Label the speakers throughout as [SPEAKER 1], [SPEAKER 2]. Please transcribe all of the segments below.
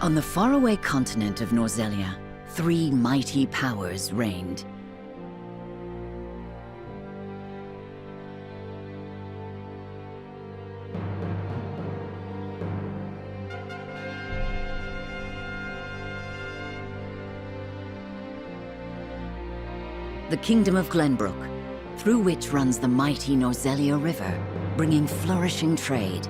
[SPEAKER 1] On the faraway continent of Norzelia, three mighty powers reigned. The Kingdom of Glenbrook, through which runs the mighty Norzelia River, bringing flourishing trade.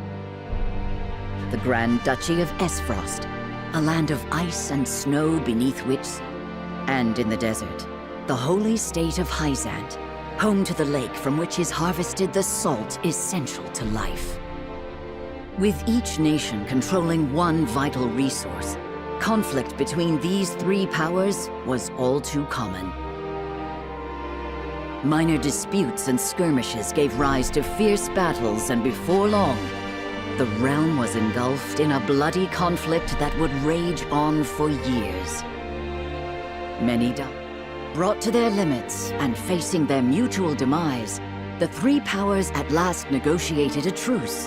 [SPEAKER 1] The Grand Duchy of Esfrost, a land of ice and snow beneath which, and in the desert, the holy state of Hyzant, home to the lake from which is harvested the salt essential to life. With each nation controlling one vital resource, conflict between these three powers was all too common. Minor disputes and skirmishes gave rise to fierce battles, and before long, the realm was engulfed in a bloody conflict that would rage on for years. Many died. Brought to their limits and facing their mutual demise, the three powers at last negotiated a truce.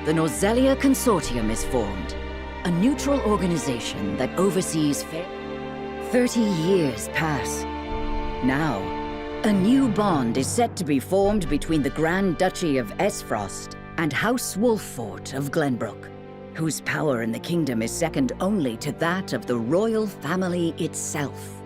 [SPEAKER 1] The Norzelia Consortium is formed, a neutral organization that oversees 30 years pass. Now, a new bond is set to be formed between the Grand Duchy of Esfrost and House Wolffort of Glenbrook, whose power in the kingdom is second only to that of the royal family itself.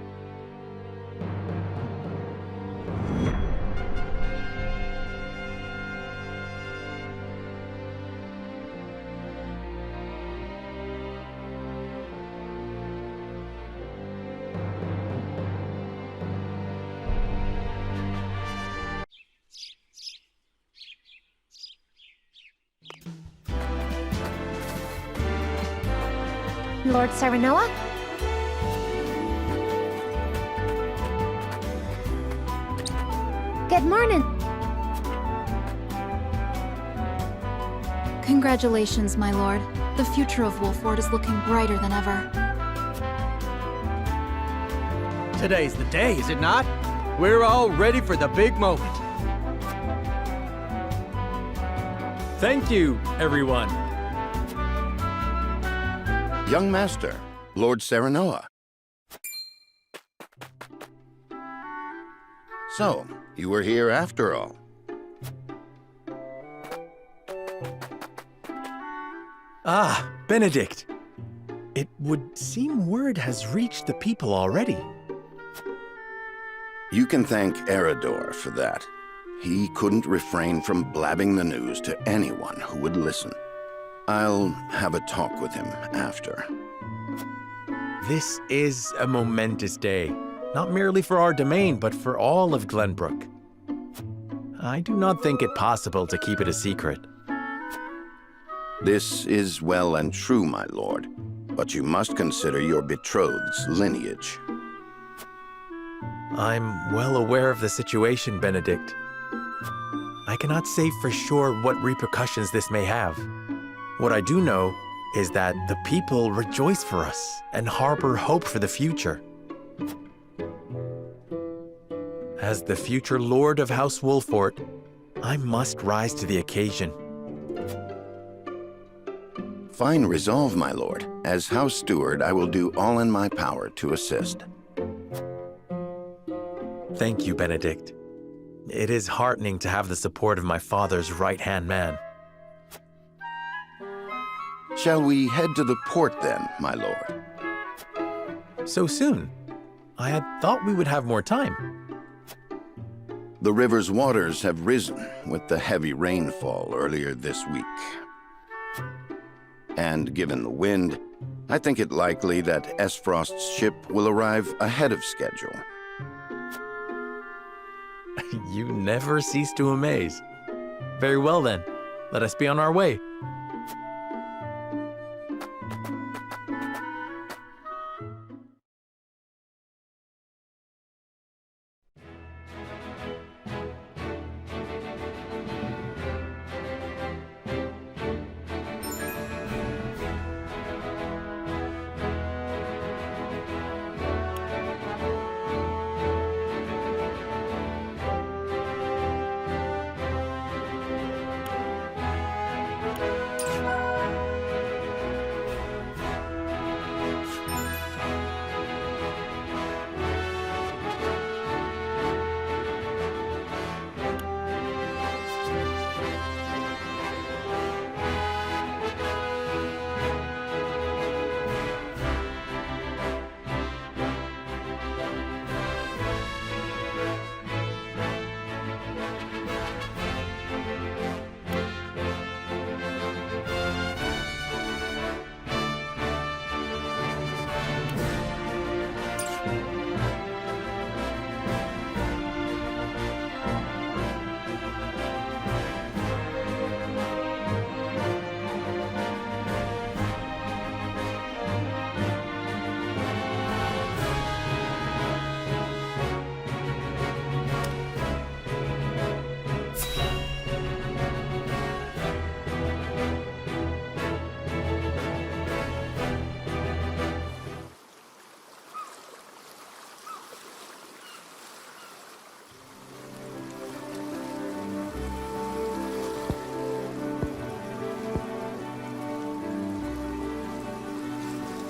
[SPEAKER 2] Lord Serenoa? Good morning.
[SPEAKER 3] Congratulations, my lord. The future of Wolffort is looking brighter than ever.
[SPEAKER 4] Today's the day, is it not? We're all ready for the big moment.
[SPEAKER 5] Thank you, everyone.
[SPEAKER 6] Young Master, Lord Serenoa. So, you were here after all.
[SPEAKER 5] Ah, Benedict. It would seem word has reached the people already.
[SPEAKER 6] You can thank Eredor for that. He couldn't refrain from blabbing the news to anyone who would listen. I'll have a talk with him after.
[SPEAKER 5] This is a momentous day, not merely for our domain, but for all of Glenbrook. I do not think it possible to keep it a secret.
[SPEAKER 6] This is well and true, my lord, but you must consider your betrothed's lineage.
[SPEAKER 5] I'm well aware of the situation, Benedict. I cannot say for sure what repercussions this may have. What I do know is that the people rejoice for us and harbor hope for the future. As the future Lord of House Wolffort, I must rise to the occasion.
[SPEAKER 6] Fine resolve, my lord. As House Steward, I will do all in my power to assist.
[SPEAKER 5] Thank you, Benedict. It is heartening to have the support of my father's right-hand man.
[SPEAKER 6] Shall we head to the port then, my lord?
[SPEAKER 5] So soon? I had thought we would have more time.
[SPEAKER 6] The river's waters have risen with the heavy rainfall earlier this week. And given the wind, I think it likely that Esfrost's ship will arrive ahead of schedule.
[SPEAKER 5] You never cease to amaze. Very well then, let us be on our way.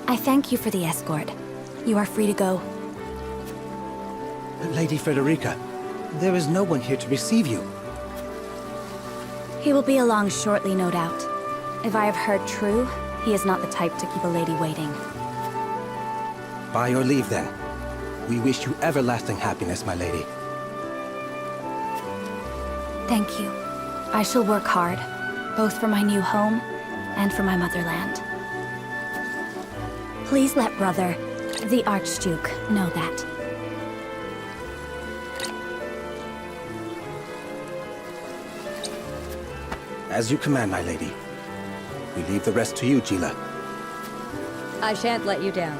[SPEAKER 7] I thank you for the escort. You are free to go.
[SPEAKER 8] Lady Frederica, there is no one here to receive you.
[SPEAKER 7] He will be along shortly, no doubt. If I have heard true, he is not the type to keep a lady waiting.
[SPEAKER 8] By your leave, then. We wish you everlasting happiness, my lady.
[SPEAKER 7] Thank you. I shall work hard, both for my new home and for my motherland. Please let brother, the Archduke, know that.
[SPEAKER 8] As you command, my lady. We leave the rest to you, Gila.
[SPEAKER 9] I shan't let you down.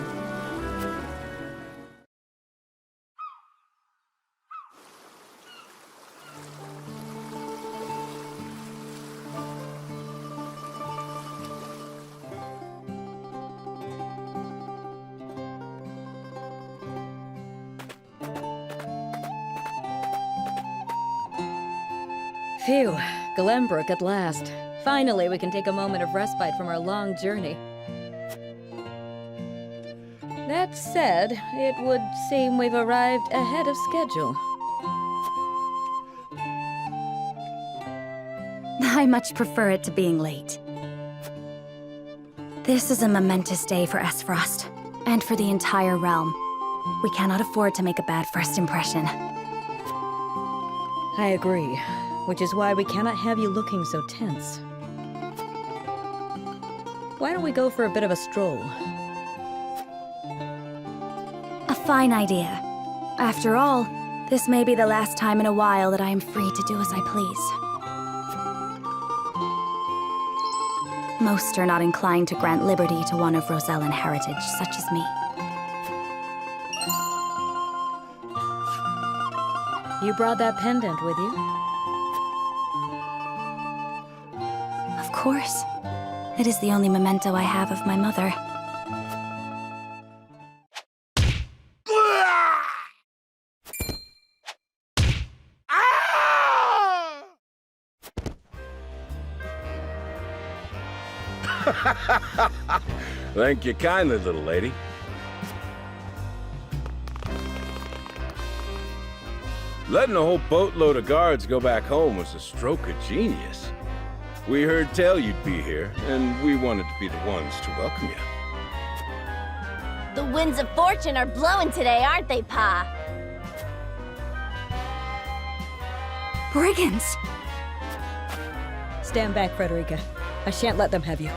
[SPEAKER 9] Phew, Glenbrook at last. Finally, we can take a moment of respite from our long journey. That said, it would seem we've arrived ahead of schedule.
[SPEAKER 7] I much prefer it to being late. This is a momentous day for Aesfrost, and for the entire realm. We cannot afford to make a bad first impression.
[SPEAKER 9] I agree, which is why we cannot have you looking so tense. Why don't we go for a bit of a stroll?
[SPEAKER 7] A fine idea. After all, this may be the last time in a while that I am free to do as I please. Most are not inclined to grant liberty to one of Rosellan heritage, such as me.
[SPEAKER 9] You brought that pendant with you?
[SPEAKER 7] Of course. It is the only memento I have of my mother.
[SPEAKER 10] Thank you kindly, little lady. Letting a whole boatload of guards go back home was a stroke of genius. We heard tell you'd be here, and we wanted to be the ones to welcome you.
[SPEAKER 2] The winds of fortune are blowing today, aren't they, Pa?
[SPEAKER 7] Brigands!
[SPEAKER 9] Stand back, Frederica. I shan't let them have you.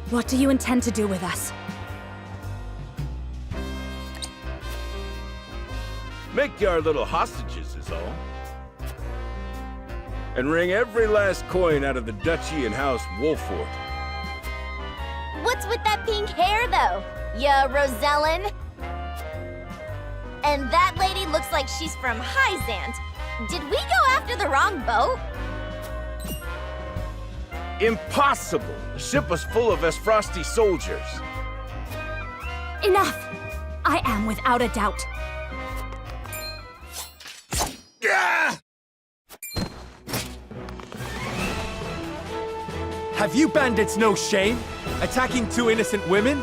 [SPEAKER 7] What do you intend to do with us?
[SPEAKER 10] Make you our little hostages is all. And wring every last coin out of the duchy and House Wolford.
[SPEAKER 2] What's with that pink hair, though? Ya Rosellan? And that lady looks like she's from Hyzant. Did we go after the wrong boat?
[SPEAKER 10] Impossible! The ship was full of Aesfrosti soldiers.
[SPEAKER 7] Enough! I am without a doubt.
[SPEAKER 5] Have you bandits no shame? Attacking two innocent women?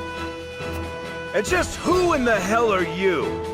[SPEAKER 10] And just who in the hell are you?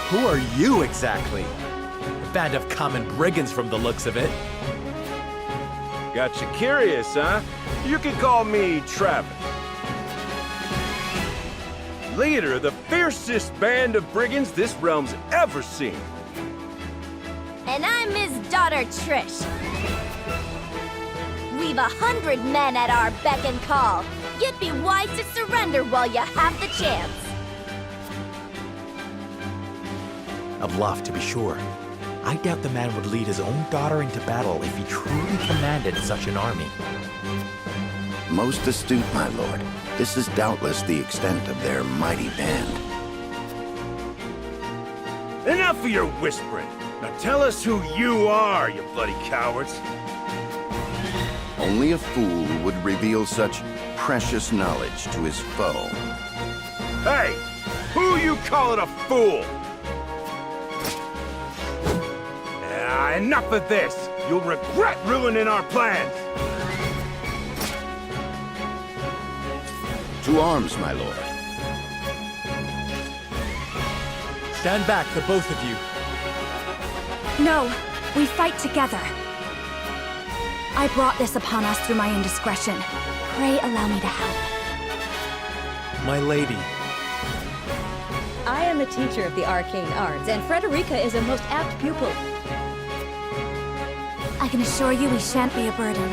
[SPEAKER 5] Who are you exactly? A band of common brigands from the looks of it.
[SPEAKER 10] Got you curious, huh? You can call me Travis. Leader of the fiercest band of brigands this realm's ever seen.
[SPEAKER 2] And I'm his daughter, Trish. We've 100 men at our beck and call. You'd be wise to surrender while you have the chance.
[SPEAKER 5] A bluff, to be sure. I doubt the man would lead his own daughter into battle if he truly commanded such an army.
[SPEAKER 6] Most astute, my lord. This is doubtless the extent of their mighty band.
[SPEAKER 10] Enough of your whispering. Now tell us who you are, you bloody cowards.
[SPEAKER 6] Only a fool would reveal such precious knowledge to his foe.
[SPEAKER 10] Hey, who you calling a fool? Enough of this! You'll regret ruining our plans!
[SPEAKER 6] To arms, my lord.
[SPEAKER 4] Stand back, the both of you.
[SPEAKER 7] No, we fight together. I brought this upon us through my indiscretion. Pray allow me to help.
[SPEAKER 5] My lady.
[SPEAKER 9] I am the teacher of the arcane arts, and Frederica is a most apt pupil.
[SPEAKER 7] I can assure you we shan't be a burden.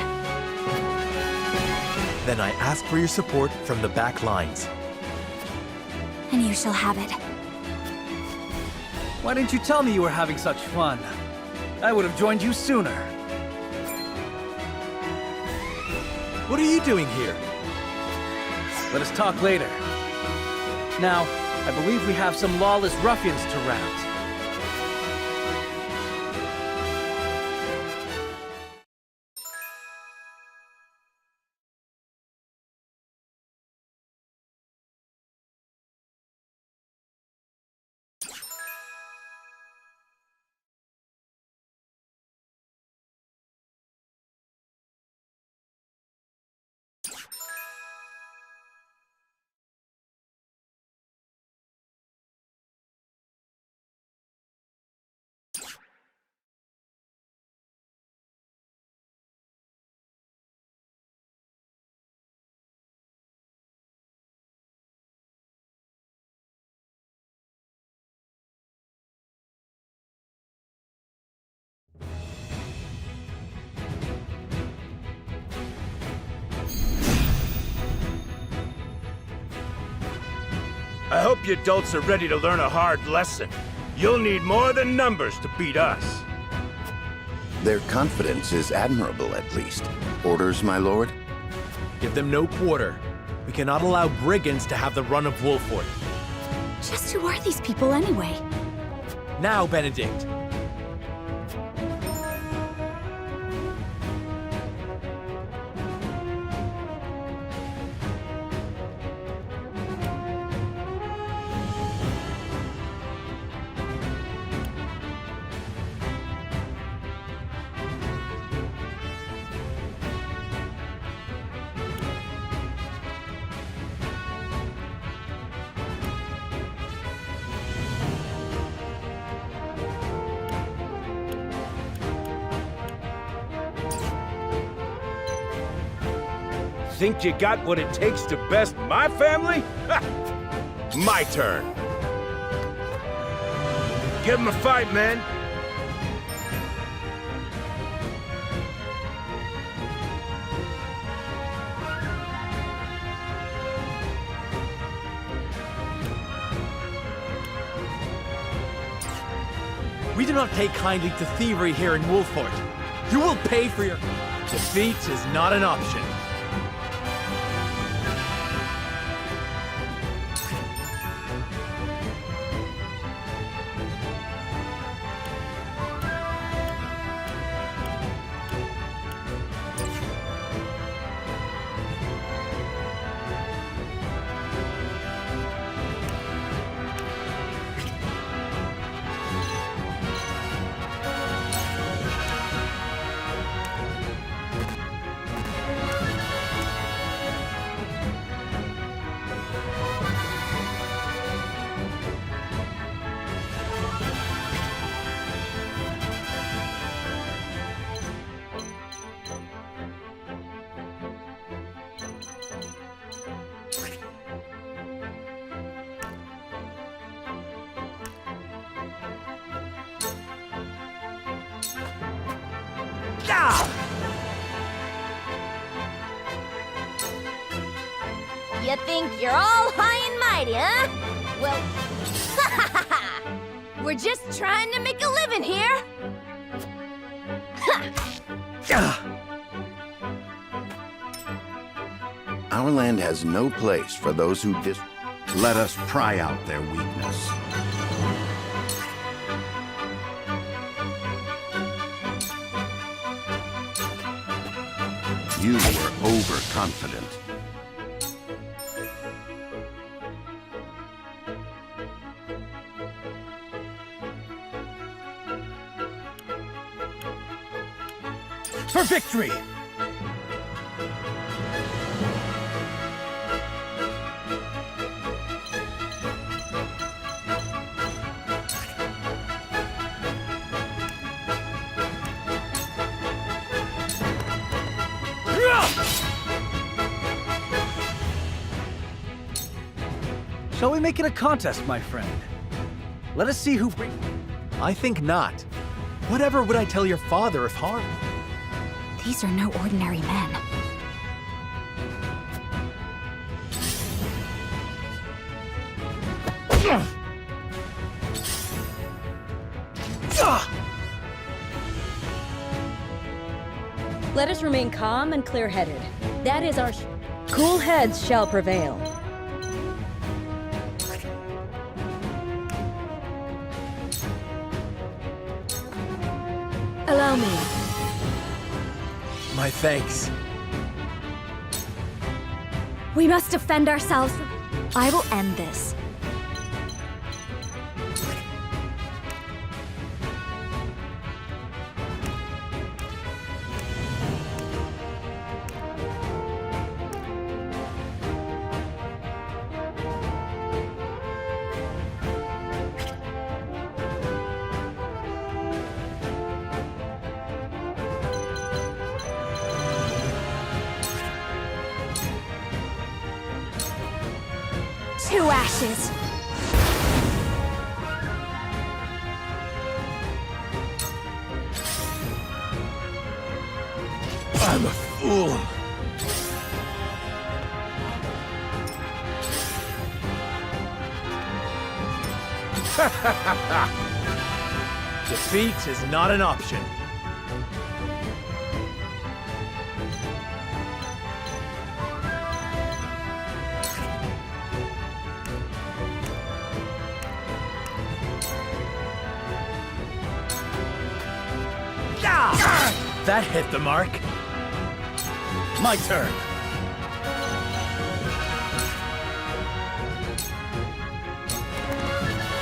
[SPEAKER 5] Then I ask for your support from the back lines.
[SPEAKER 7] And you shall have it.
[SPEAKER 4] Why didn't you tell me you were having such fun? I would have joined you sooner.
[SPEAKER 5] What are you doing here?
[SPEAKER 4] Let us talk later. Now, I believe we have some lawless ruffians to rout.
[SPEAKER 10] I hope you adults are ready to learn a hard lesson. You'll need more than numbers to beat us.
[SPEAKER 6] Their confidence is admirable, at least. Orders, my lord?
[SPEAKER 5] Give them no quarter. We cannot allow brigands to have the run of Wolford.
[SPEAKER 7] Just who are these people anyway?
[SPEAKER 5] Now, Benedict.
[SPEAKER 10] Think you got what it takes to best my family? Ha! My turn. Give him a fight, man.
[SPEAKER 5] We do not take kindly to thievery here in Wolford. You will pay for your... Defeat is not an option.
[SPEAKER 2] You think you're all high and mighty, huh? Well, we're just trying to make a living here.
[SPEAKER 6] Our land has no place for those who let us pry out their weakness. You were overconfident.
[SPEAKER 4] For victory! Shall we make it a contest, my friend? Let us see who brings...
[SPEAKER 5] I think not. Whatever would I tell your father if harmed?
[SPEAKER 7] These are no ordinary men.
[SPEAKER 9] Let us remain calm and clear-headed. That is our... Cool heads shall prevail. Allow me.
[SPEAKER 5] My thanks.
[SPEAKER 7] We must defend ourselves. I will end this. To ashes.
[SPEAKER 5] I'm a fool. Defeat is not an option. That hit the mark. My turn.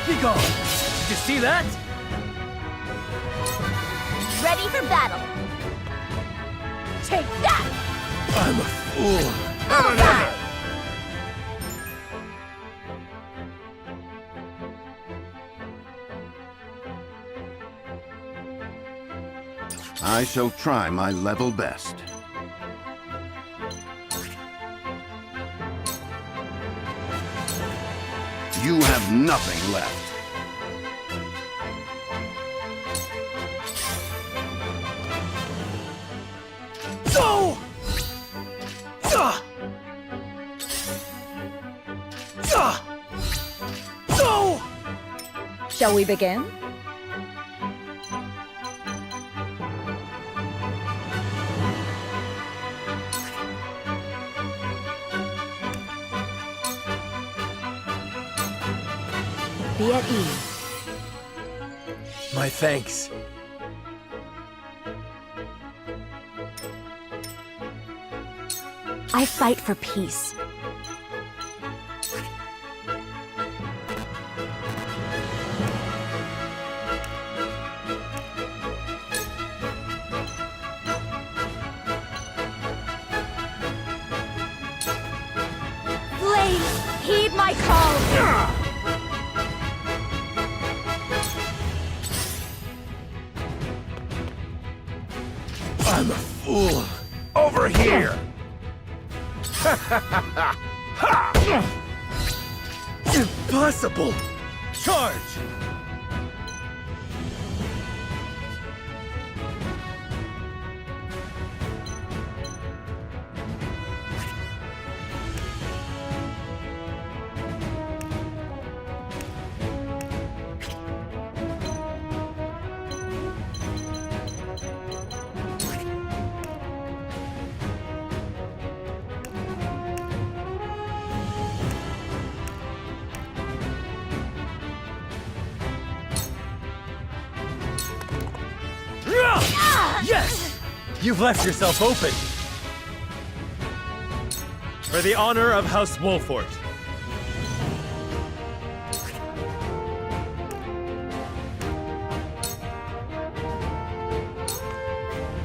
[SPEAKER 5] Be gone. Did you see that?
[SPEAKER 2] Ready for battle. Take that!
[SPEAKER 5] I'm a fool.
[SPEAKER 2] All right!
[SPEAKER 6] I shall try my level best. You have nothing left.
[SPEAKER 5] Go! Go!
[SPEAKER 9] Shall we begin? Be at ease.
[SPEAKER 5] My thanks.
[SPEAKER 7] I fight for peace. Flames, heed my call!
[SPEAKER 5] I'm a fool. Over here! Impossible!
[SPEAKER 4] Charge! Yes! You've left yourself open. For the honor of House Wolfort.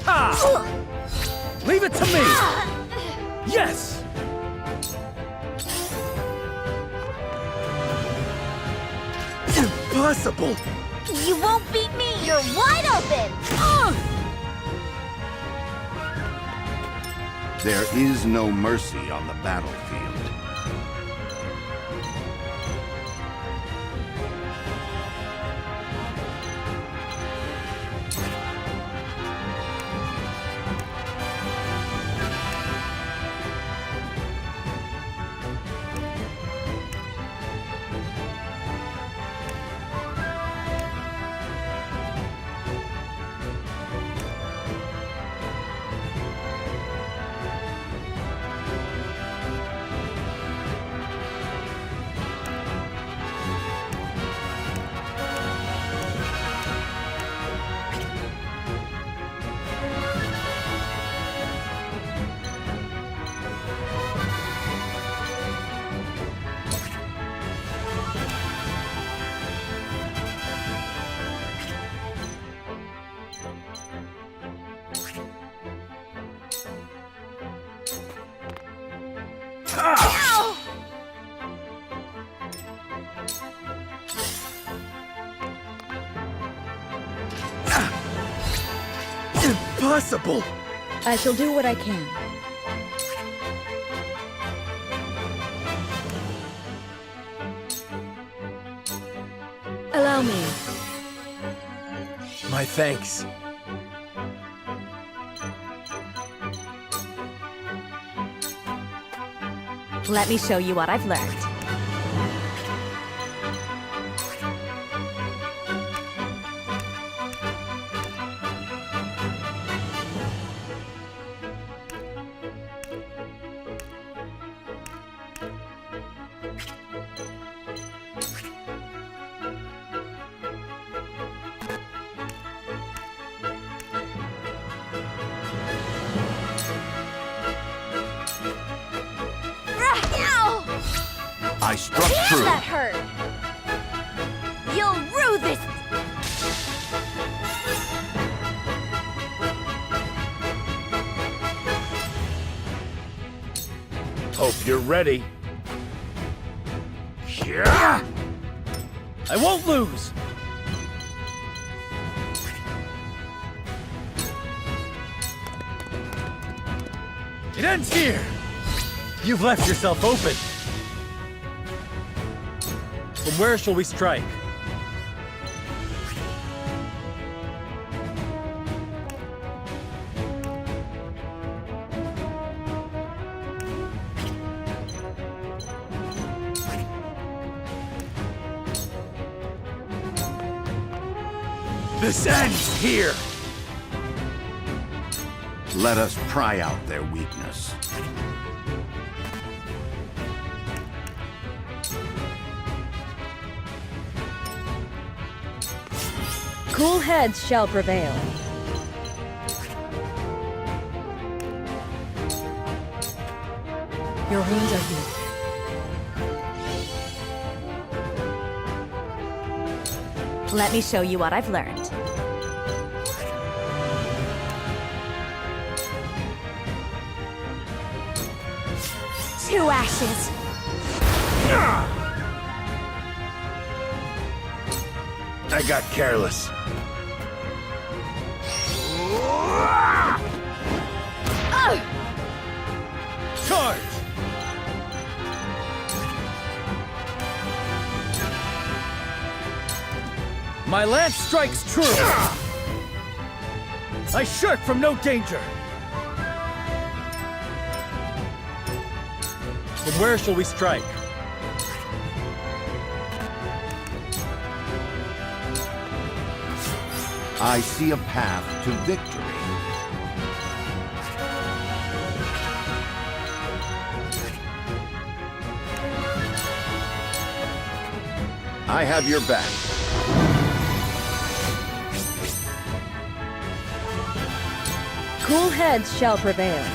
[SPEAKER 4] Ha! Leave it to me! Yes! Impossible!
[SPEAKER 2] You won't beat me! You're wide open!
[SPEAKER 6] There is no mercy on the battlefield.
[SPEAKER 4] Impossible!
[SPEAKER 9] I shall do what I can. Allow me.
[SPEAKER 5] My thanks.
[SPEAKER 7] Let me show you what I've learned.
[SPEAKER 6] I struck
[SPEAKER 2] Damn,
[SPEAKER 6] true.
[SPEAKER 2] that hurt! You'll rue this!
[SPEAKER 10] Hope you're ready.
[SPEAKER 4] I won't lose! It ends here! You've left yourself open. From where shall we strike? This ends here!
[SPEAKER 6] Let us pry out their weakness.
[SPEAKER 9] Cool heads shall prevail. Your wounds are healed.
[SPEAKER 7] Let me show you what I've learned. Two ashes.
[SPEAKER 10] I got careless.
[SPEAKER 4] Charge! My lance strikes true! I shirk from no danger! From where shall we strike?
[SPEAKER 6] I see a path to victory. I have your back.
[SPEAKER 9] Cool heads shall prevail.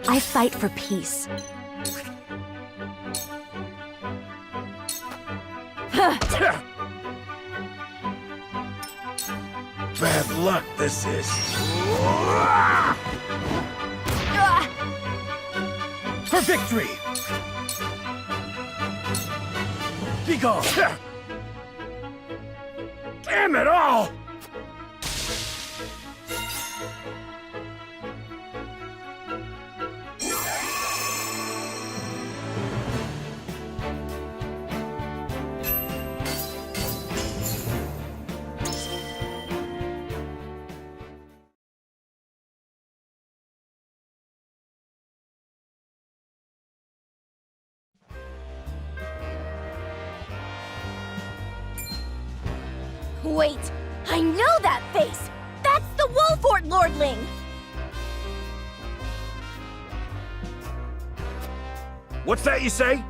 [SPEAKER 7] I fight for peace.
[SPEAKER 10] Bad luck, this is.
[SPEAKER 4] For victory! Be gone!
[SPEAKER 10] Damn it all!
[SPEAKER 2] Wait, I know that face! That's the Wolfort Lordling!
[SPEAKER 10] What's that you say?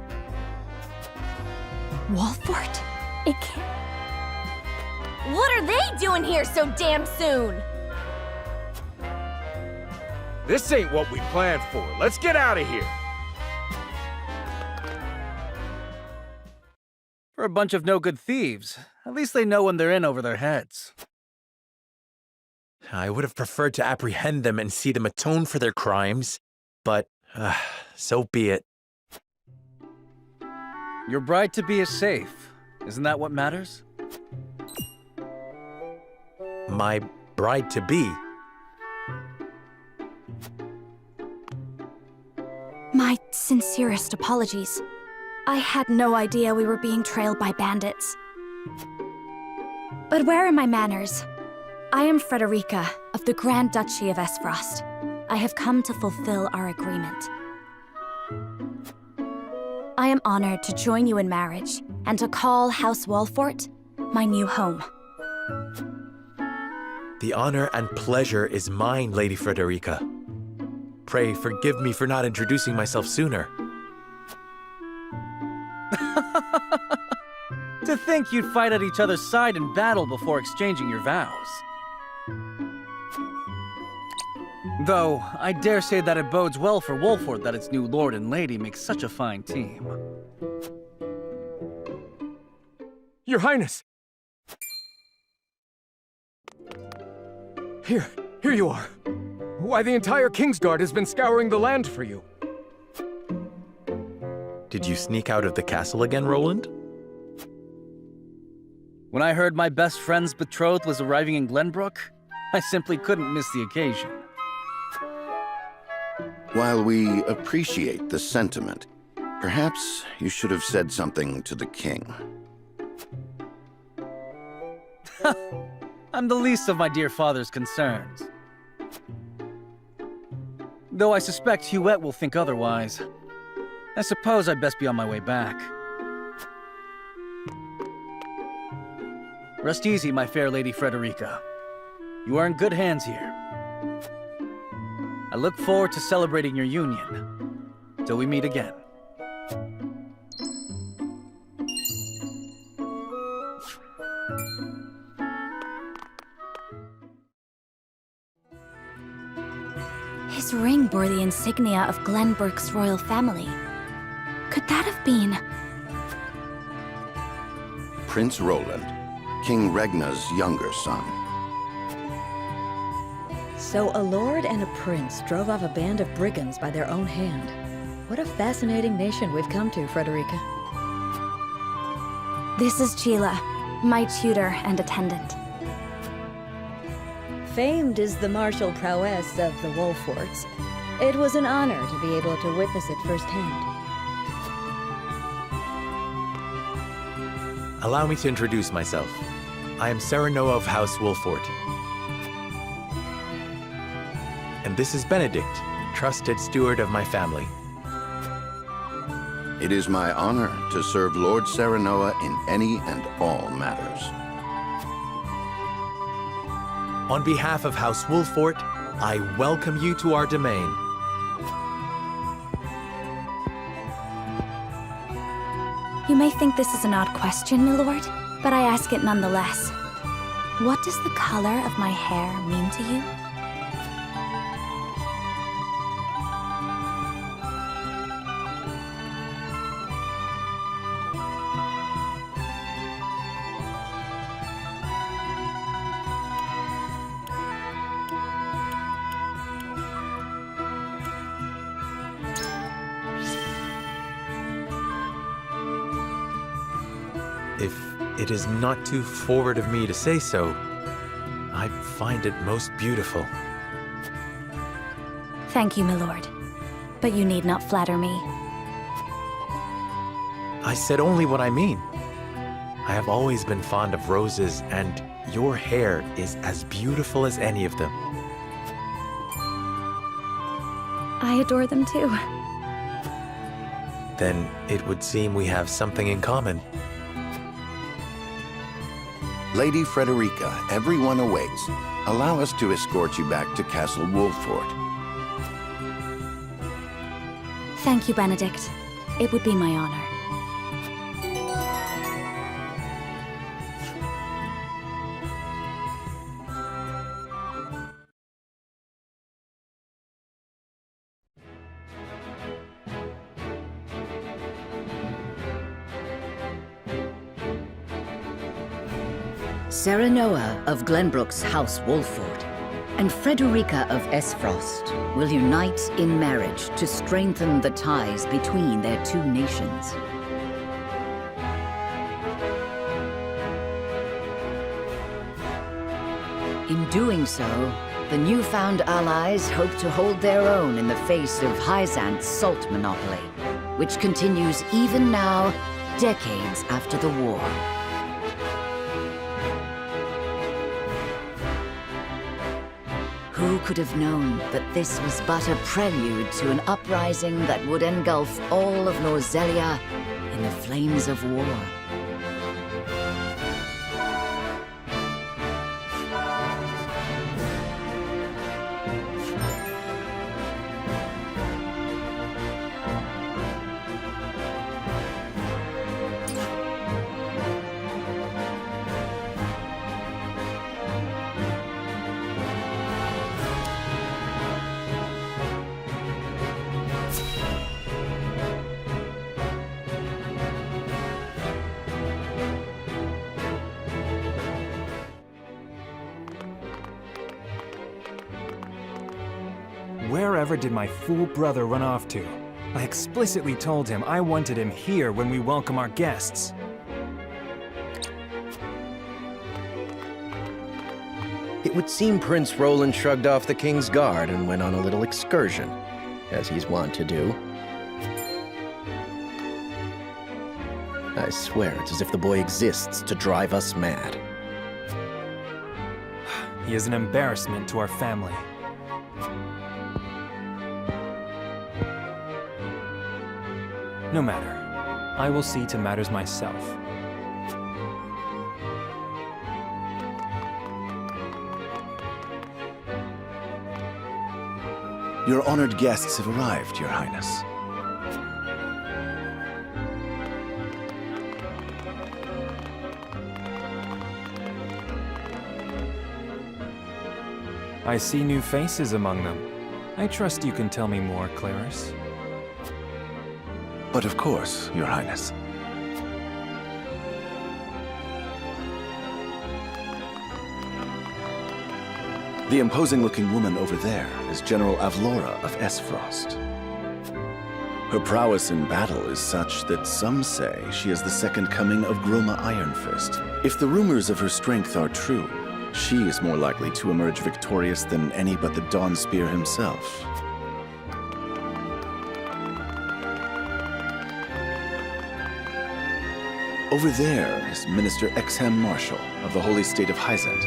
[SPEAKER 7] Wolfort? It can't...
[SPEAKER 2] What are they doing here so damn soon?
[SPEAKER 10] This ain't what we planned for. Let's get out of here.
[SPEAKER 4] For a bunch of no-good thieves. At least they know when they're in over their heads.
[SPEAKER 5] I would have preferred to apprehend them and see them atone for their crimes, but so be it.
[SPEAKER 4] Your bride-to-be is safe. Isn't that what matters?
[SPEAKER 5] My bride-to-be?
[SPEAKER 7] My sincerest apologies. I had no idea we were being trailed by bandits. But where are my manners? I am Frederica of the Grand Duchy of Esfrost. I have come to fulfill our agreement. I am honored to join you in marriage and to call House Wolfort my new home.
[SPEAKER 5] The honor and pleasure is mine, Lady Frederica. Pray forgive me for not introducing myself sooner.
[SPEAKER 4] To think you'd fight at each other's side in battle before exchanging your vows. Though, I dare say that it bodes well for Wolfort that its new lord and lady make such a fine team.
[SPEAKER 11] Your Highness! Here you are. Why, the entire Kingsguard has been scouring the land for you.
[SPEAKER 5] Did you sneak out of the castle again, Roland?
[SPEAKER 4] When I heard my best friend's betrothed was arriving in Glenbrook, I simply couldn't miss the occasion.
[SPEAKER 6] While we appreciate the sentiment, perhaps you should have said something to the king.
[SPEAKER 4] I'm the least of my dear father's concerns. Though I suspect Huette will think otherwise. I suppose I'd best be on my way back. Rest easy, my fair Lady Frederica. You are in good hands here. I look forward to celebrating your union. Till we meet again.
[SPEAKER 7] His ring bore the insignia of Glenbrook's royal family. Could that have been...
[SPEAKER 6] Prince Roland, King Regna's younger son.
[SPEAKER 9] So a lord and a prince drove off a band of brigands by their own hand. What a fascinating nation we've come to, Frederica.
[SPEAKER 7] This is Sheila, my tutor and attendant.
[SPEAKER 9] Famed is the martial prowess of the Wolforts. It was an honor to be able to witness it firsthand.
[SPEAKER 5] Allow me to introduce myself. I am Serenoa of House Wolfort. And this is Benedict, trusted steward of my family.
[SPEAKER 6] It is my honor to serve Lord Serenoa in any and all matters.
[SPEAKER 5] On behalf of House Wolfort, I welcome you to our domain.
[SPEAKER 7] You may think this is an odd question, milord, but I ask it nonetheless. What does the color of my hair mean to you?
[SPEAKER 5] If it is not too forward of me to say so, I find it most beautiful.
[SPEAKER 7] Thank you, milord. But you need not flatter me.
[SPEAKER 5] I said only what I mean. I have always been fond of roses, and your hair is as beautiful as any of them.
[SPEAKER 7] I adore them too.
[SPEAKER 5] Then it would seem we have something in common.
[SPEAKER 6] Lady Frederica, everyone awaits. Allow us to escort you back to Castle Wolfort.
[SPEAKER 7] Thank you, Benedict. It would be my honor.
[SPEAKER 1] Serenoa of Glenbrook's House Wolfort and Frederica of Esfrost will unite in marriage to strengthen the ties between their two nations. In doing so, the newfound allies hope to hold their own in the face of Hyzant's salt monopoly, which continues even now, decades after the war. Who could have known that this was but a prelude to an uprising that would engulf all of Norzelia in the flames of war?
[SPEAKER 11] Wherever did my fool brother run off to? I explicitly told him I wanted him here when we welcome our guests.
[SPEAKER 12] It would seem Prince Roland shrugged off the King's Guard and went on a little excursion, as he's wont to do. I swear it's as if the boy exists to drive us mad.
[SPEAKER 11] He is an embarrassment to our family. No matter. I will see to matters myself.
[SPEAKER 13] Your honored guests have arrived, Your Highness.
[SPEAKER 11] I see new faces among them. I trust you can tell me more, Claris.
[SPEAKER 13] But of course, Your Highness. The imposing-looking woman over there is General Avlora of Esfrost. Her prowess in battle is such that some say she is the second coming of Groma Ironfist. If the rumors of her strength are true, she is more likely to emerge victorious than any but the Dawnspear himself. Over there is Minister Exham Marshall of the Holy State of Hyzant.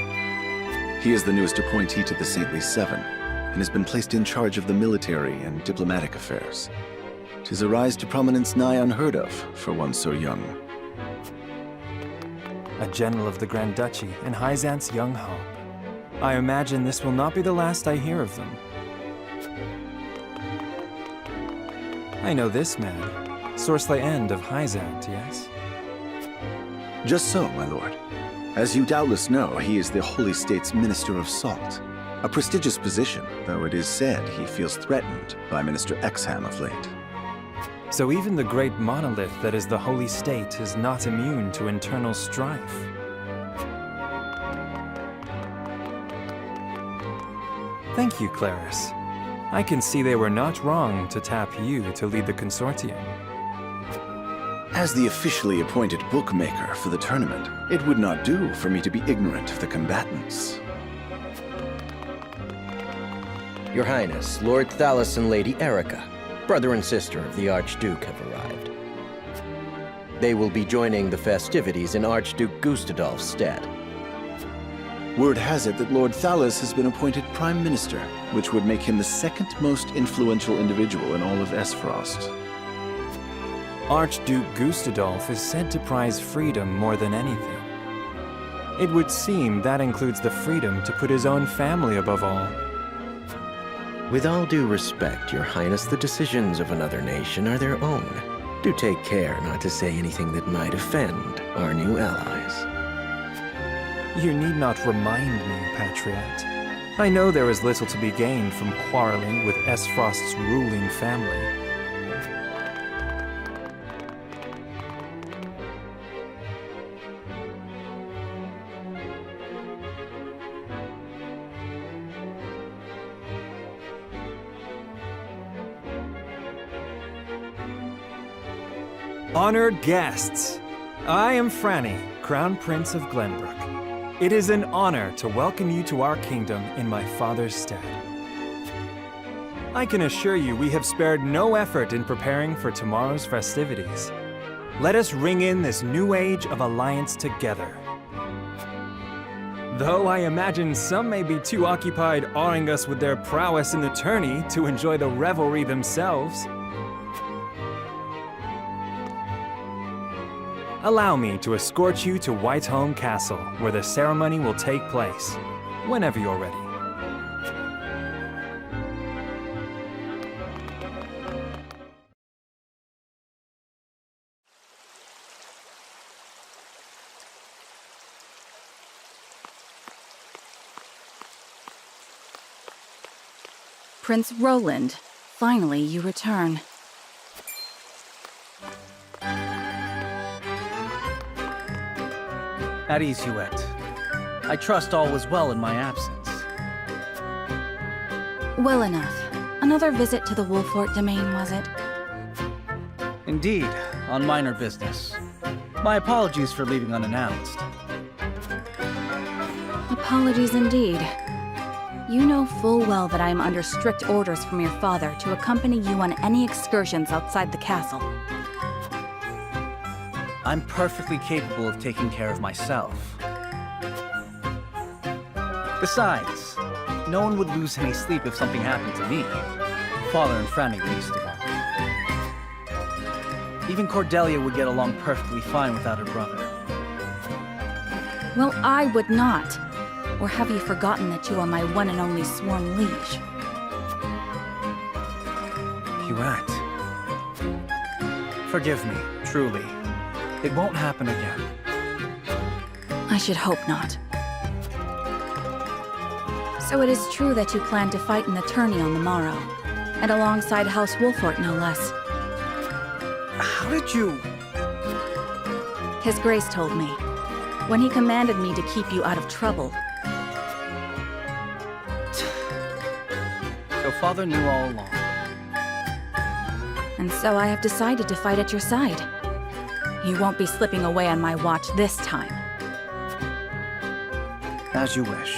[SPEAKER 13] He is the newest appointee to the Saintly Seven, and has been placed in charge of the military and diplomatic affairs. 'Tis a rise to prominence nigh unheard of for one so young.
[SPEAKER 11] A general of the Grand Duchy and Hyzant's young hope. I imagine this will not be the last I hear of them. I know this man, Sorsley End of Hyzant, yes?
[SPEAKER 13] Just so, my lord. As you doubtless know, he is the Holy State's Minister of Salt. A prestigious position, though it is said he feels threatened by Minister Exham of late.
[SPEAKER 11] So even the great monolith that is the Holy State is not immune to internal strife. Thank you, Claris. I can see they were not wrong to tap you to lead the consortium.
[SPEAKER 13] As the officially appointed bookmaker for the tournament, it would not do for me to be ignorant of the combatants.
[SPEAKER 12] Your Highness, Lord Thalos and Lady Erica, brother and sister of the Archduke, have arrived. They will be joining the festivities in Archduke Gustadolf's stead.
[SPEAKER 13] Word has it that Lord Thalos has been appointed Prime Minister, which would make him the second most influential individual in all of Esfrost.
[SPEAKER 11] Archduke Gustadolf is said to prize freedom more than anything. It would seem that includes the freedom to put his own family above all.
[SPEAKER 12] With all due respect, Your Highness, the decisions of another nation are their own. Do take care not to say anything that might offend our new allies.
[SPEAKER 11] You need not remind me, Patriot. I know there is little to be gained from quarreling with Esfrost's ruling family. Honored guests, I am Franny, Crown Prince of Glenbrook. It is an honor to welcome you to our kingdom in my father's stead. I can assure you we have spared no effort in preparing for tomorrow's festivities. Let us ring in this new age of alliance together. Though I imagine some may be too occupied awing us with their prowess in the tourney to enjoy the revelry themselves. Allow me to escort you to Whiteholm Castle, where the ceremony will take place, whenever you're ready.
[SPEAKER 7] Prince Roland, finally you return.
[SPEAKER 4] At ease, Huette. I trust all was well in my absence.
[SPEAKER 7] Well enough. Another visit to the Wolfort domain, was it?
[SPEAKER 4] Indeed, on minor business. My apologies for leaving unannounced.
[SPEAKER 7] Apologies indeed. You know full well that I am under strict orders from your father to accompany you on any excursions outside the castle.
[SPEAKER 4] I'm perfectly capable of taking care of myself. Besides, no one would lose any sleep if something happened to me. Father and Franny least of all. Even Cordelia would get along perfectly fine without her brother.
[SPEAKER 7] Well, I would not. Or have you forgotten that you are my one and only sworn liege?
[SPEAKER 4] Huette. Forgive me, truly. It won't happen again.
[SPEAKER 7] I should hope not. So it is true that you plan to fight in the tourney on the morrow, and alongside House Wolfort, no less.
[SPEAKER 4] How did you...
[SPEAKER 7] His Grace told me, when he commanded me to keep you out of trouble.
[SPEAKER 4] So Father knew all along.
[SPEAKER 7] And so I have decided to fight at your side. You won't be slipping away on my watch this time.
[SPEAKER 4] As you wish.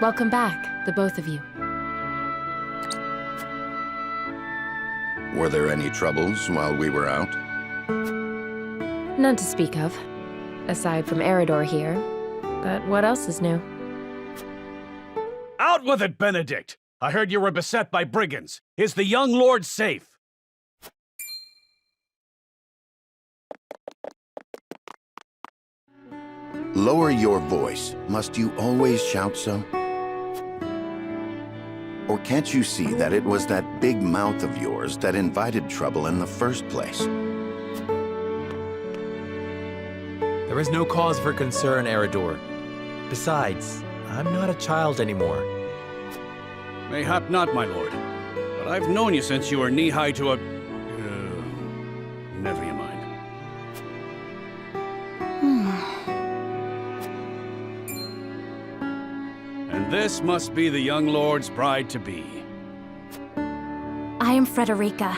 [SPEAKER 14] Welcome back, the both of you.
[SPEAKER 6] Were there any troubles while we were out?
[SPEAKER 14] None to speak of, aside from Eridor here. But what else is new?
[SPEAKER 4] Out with it, Benedict! I heard you were beset by brigands. Is the young lord safe?
[SPEAKER 6] Lower your voice. Must you always shout so? Or can't you see that it was that big mouth of yours that invited trouble in the first place?
[SPEAKER 5] There is no cause for concern, Eridor. Besides, I'm not a child anymore.
[SPEAKER 4] Mayhap not, my lord. But I've known you since you were knee-high to a... never you mind. And this must be the young lord's bride-to-be.
[SPEAKER 7] I am Frederica.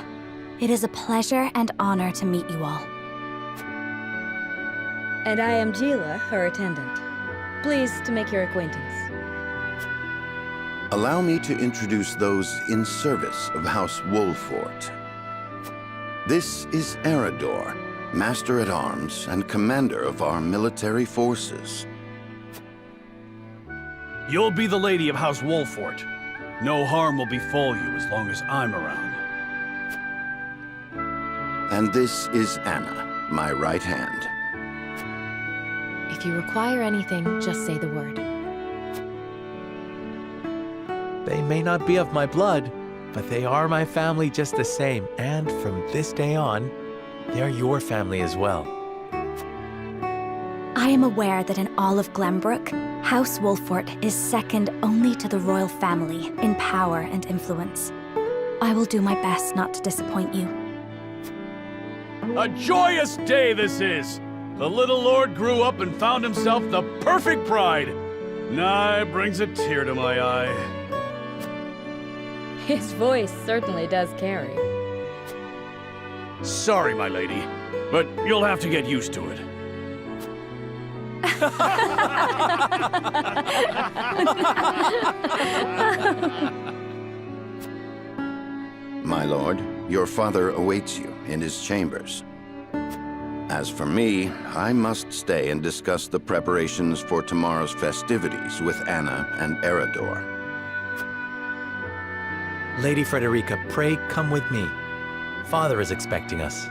[SPEAKER 7] It is a pleasure and honor to meet you all.
[SPEAKER 9] And I am Gila, her attendant. Pleased to make your acquaintance.
[SPEAKER 6] Allow me to introduce those in service of House Wolfort. This is Eridor, Master-at-Arms and Commander of our military forces.
[SPEAKER 4] You'll be the lady of House Wolfort. No harm will befall you as long as I'm around.
[SPEAKER 6] And this is Anna, my right hand.
[SPEAKER 14] If you require anything, just say the word.
[SPEAKER 5] They may not be of my blood, but they are my family just the same, and from this day on, they're your family as well.
[SPEAKER 7] I am aware that in all of Glenbrook, House Wolfort is second only to the royal family in power and influence. I will do my best not to disappoint you.
[SPEAKER 4] A joyous day this is! The little lord grew up and found himself the perfect bride. Nigh brings a tear to my eye.
[SPEAKER 9] His voice certainly does carry.
[SPEAKER 4] Sorry, my lady, but you'll have to get used to it.
[SPEAKER 6] My lord, your father awaits you in his chambers. As for me, I must stay and discuss the preparations for tomorrow's festivities with Anna and Eridor.
[SPEAKER 5] Lady Frederica, pray come with me. Father is expecting us.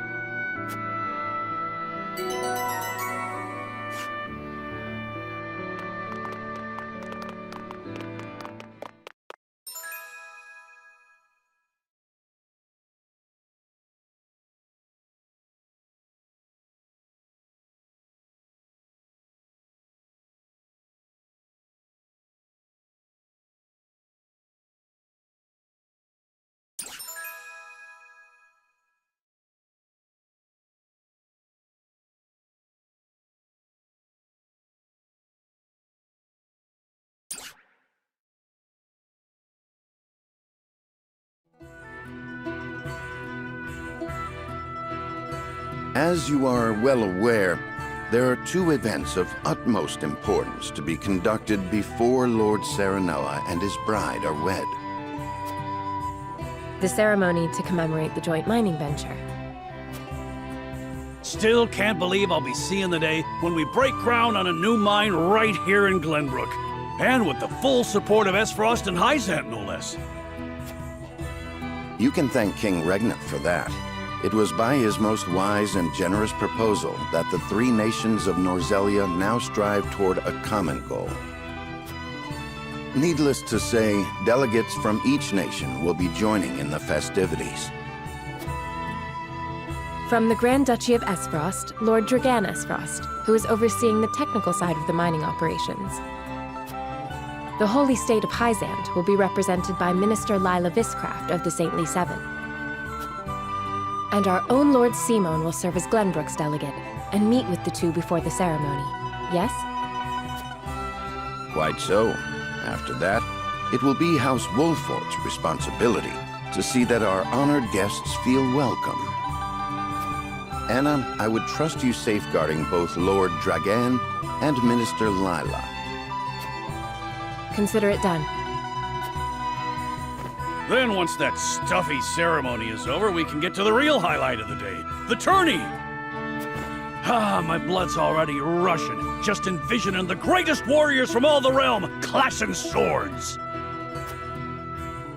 [SPEAKER 6] As you are well aware, there are two events of utmost importance to be conducted before Lord Serenella and his bride are wed.
[SPEAKER 14] The ceremony to commemorate the joint mining venture.
[SPEAKER 4] Still can't believe I'll be seeing the day when we break ground on a new mine right here in Glenbrook. And with the full support of Esfrost and Hyzant, no less.
[SPEAKER 6] You can thank King Regnant for that. It was by his most wise and generous proposal that the three nations of Norzelia now strive toward a common goal. Needless to say, delegates from each nation will be joining in the festivities.
[SPEAKER 14] From the Grand Duchy of Esfrost, Lord Dragan Esfrost, who is overseeing the technical side of the mining operations. The Holy State of Hyzant will be represented by Minister Lila Viscraft of the Saintly Seven. And our own Lord Simon will serve as Glenbrook's delegate and meet with the two before the ceremony. Yes?
[SPEAKER 6] Quite so. After that, it will be House Wolfort's responsibility to see that our honored guests feel welcome. Anna, I would trust you safeguarding both Lord Dragan and Minister Lila.
[SPEAKER 14] Consider it done.
[SPEAKER 4] Then once that stuffy ceremony is over, we can get to the real highlight of the day, the tourney! Ah, my blood's already rushing, just envisioning the greatest warriors from all the realm clashing swords!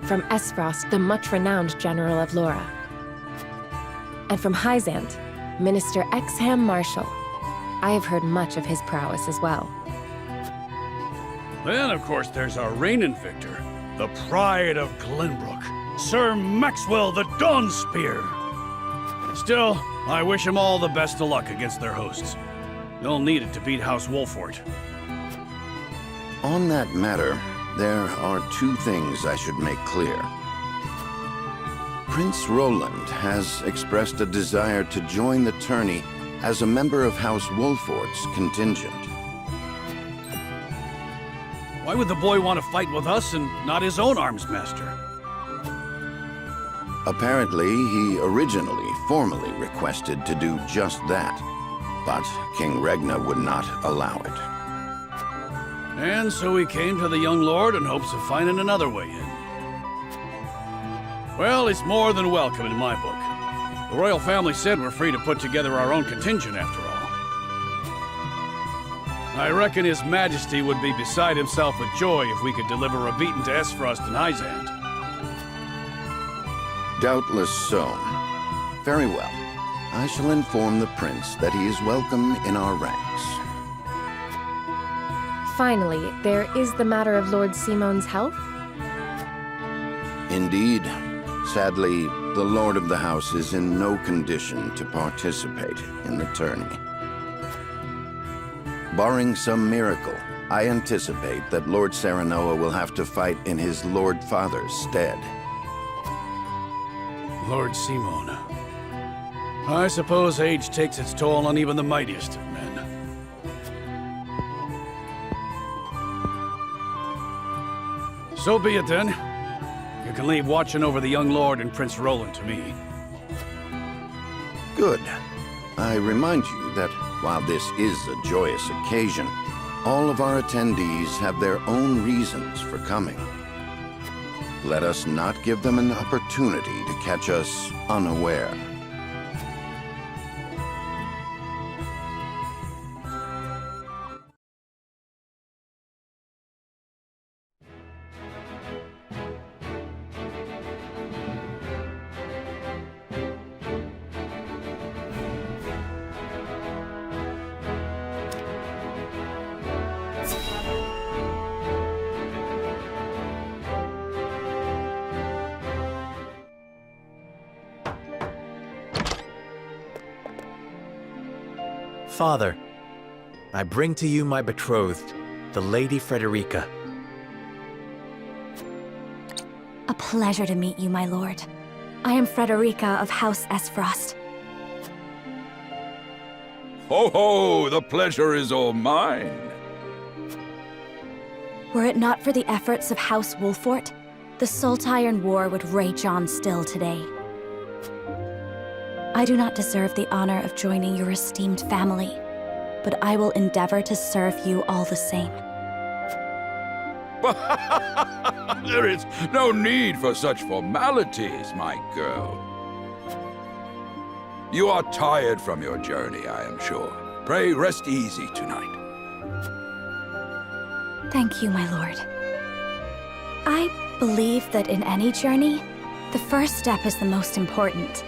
[SPEAKER 14] From Esfrost, the much-renowned General of Laura. And from Hyzant, Minister Exham Marshall. I have heard much of his prowess as well.
[SPEAKER 4] Then, of course, there's our reigning victor, the pride of Glenbrook, Sir Maxwell the Dawnspear. Still, I wish him all the best of luck against their hosts. They'll need it to beat House Wolfort.
[SPEAKER 6] On that matter, there are two things I should make clear. Prince Roland has expressed a desire to join the tourney as a member of House Wolfort's contingent.
[SPEAKER 4] Why would the boy want to fight with us and not his own arms master?
[SPEAKER 6] Apparently, he originally formally requested to do just that, but King Regna would not allow it.
[SPEAKER 4] And so he came to the young lord in hopes of finding another way in. Well, he's more than welcome in my book. The royal family said we're free to put together our own contingent after all. I reckon His Majesty would be beside himself with joy if we could deliver a beating to Esfrost and Hyzant.
[SPEAKER 6] Doubtless so. Very well. I shall inform the prince that he is welcome in our ranks.
[SPEAKER 14] Finally, there is the matter of Lord Simon's health.
[SPEAKER 6] Indeed. Sadly, the Lord of the House is in no condition to participate in the tourney. Barring some miracle, I anticipate that Lord Serenoa will have to fight in his Lord Father's stead.
[SPEAKER 4] Lord Simon. I suppose age takes its toll on even the mightiest of men. So be it then. You can leave watching over the young lord and Prince Roland to me.
[SPEAKER 6] Good. I remind you that while this is a joyous occasion, all of our attendees have their own reasons for coming. Let us not give them an opportunity to catch us unaware.
[SPEAKER 5] Father, I bring to you my betrothed, the Lady Frederica.
[SPEAKER 7] A pleasure to meet you, my lord. I am Frederica of House Esfrost.
[SPEAKER 15] Ho ho! The pleasure is all mine.
[SPEAKER 7] Were it not for the efforts of House Wolfort, the Saltiron War would rage on still today. I do not deserve the honor of joining your esteemed family, but I will endeavor to serve you all the same.
[SPEAKER 15] There is no need for such formalities, my girl. You are tired from your journey, I am sure. Pray rest easy tonight.
[SPEAKER 7] Thank you, my lord. I believe that in any journey, the first step is the most important.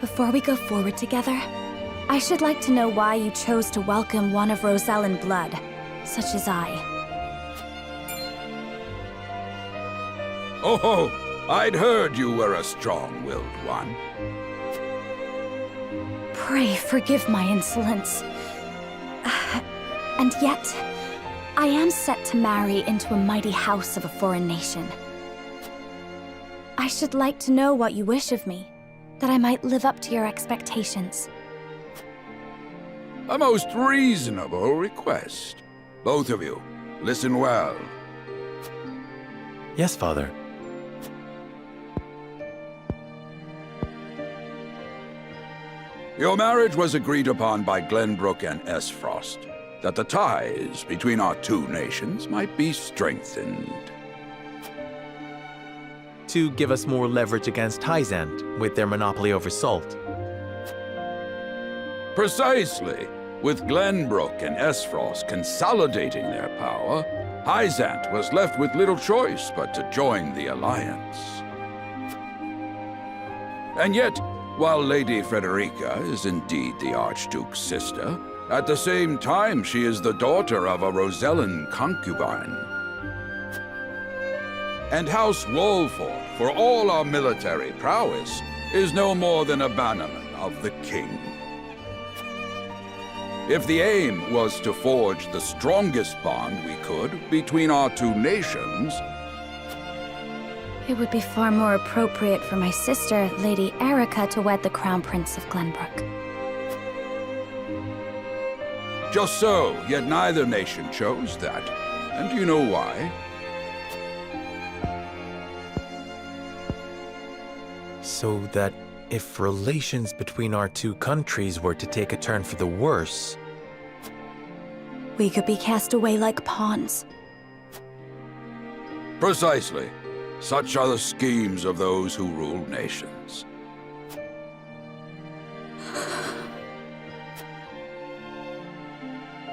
[SPEAKER 7] Before we go forward together, I should like to know why you chose to welcome one of Rosellan blood, such as I.
[SPEAKER 15] Oh ho! I'd heard you were a strong-willed one.
[SPEAKER 7] Pray forgive my insolence. And yet, I am set to marry into a mighty house of a foreign nation. I should like to know what you wish of me, that I might live up to your expectations.
[SPEAKER 15] A most reasonable request. Both of you, listen well.
[SPEAKER 5] Yes, Father.
[SPEAKER 15] Your marriage was agreed upon by Glenbrook and Esfrost. that the ties between our two nations might be strengthened.
[SPEAKER 5] To give us more leverage against Hyzant with their monopoly over salt.
[SPEAKER 15] Precisely. With Glenbrook and Esfrost consolidating their power, Hyzant was left with little choice but to join the alliance. And yet, while Lady Frederica is indeed the Archduke's sister, at the same time she is the daughter of a Rosellan concubine. And House Wolford, for all our military prowess, is no more than a bannerman of the king. If the aim was to forge the strongest bond we could between our two nations,
[SPEAKER 7] It would be far more appropriate for my sister, Lady Erica, to wed the Crown Prince of Glenbrook.
[SPEAKER 15] just so, yet neither nation chose that. And do you know why?
[SPEAKER 5] So that if relations between our two countries were to take a turn for the worse,
[SPEAKER 7] We could be cast away like pawns.
[SPEAKER 15] Precisely. Such are the schemes of those who rule nations.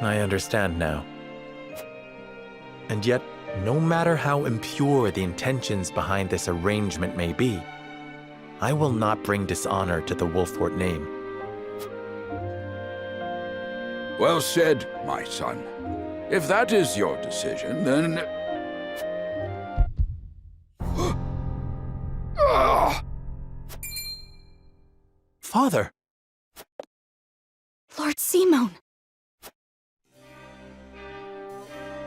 [SPEAKER 5] I understand now. And yet, no matter how impure the intentions behind this arrangement may be, I will not bring dishonor to the Wolfort name.
[SPEAKER 15] Well said, my son. If that is your decision, then...
[SPEAKER 5] Father!
[SPEAKER 7] Lord Simone!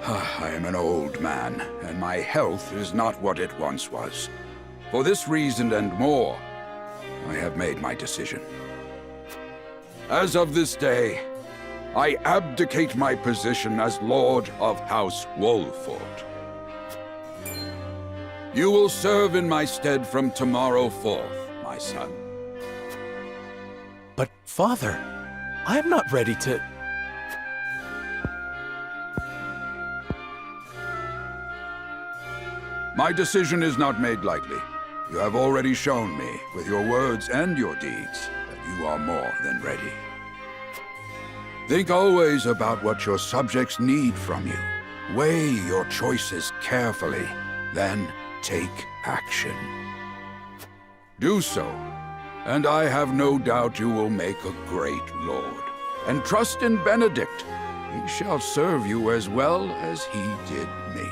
[SPEAKER 15] I am an old man, and my health is not what it once was. For this reason and more, I have made my decision. As of this day, I abdicate my position as Lord of House Wolford. You will serve in my stead from tomorrow forth, my son.
[SPEAKER 5] But, Father, I am not ready to...
[SPEAKER 15] My decision is not made lightly. You have already shown me, with your words and your deeds, that you are more than ready. Think always about what your subjects need from you. Weigh your choices carefully, then take action. Do so, and I have no doubt you will make a great lord. And trust in Benedict. He shall serve you as well as he did me.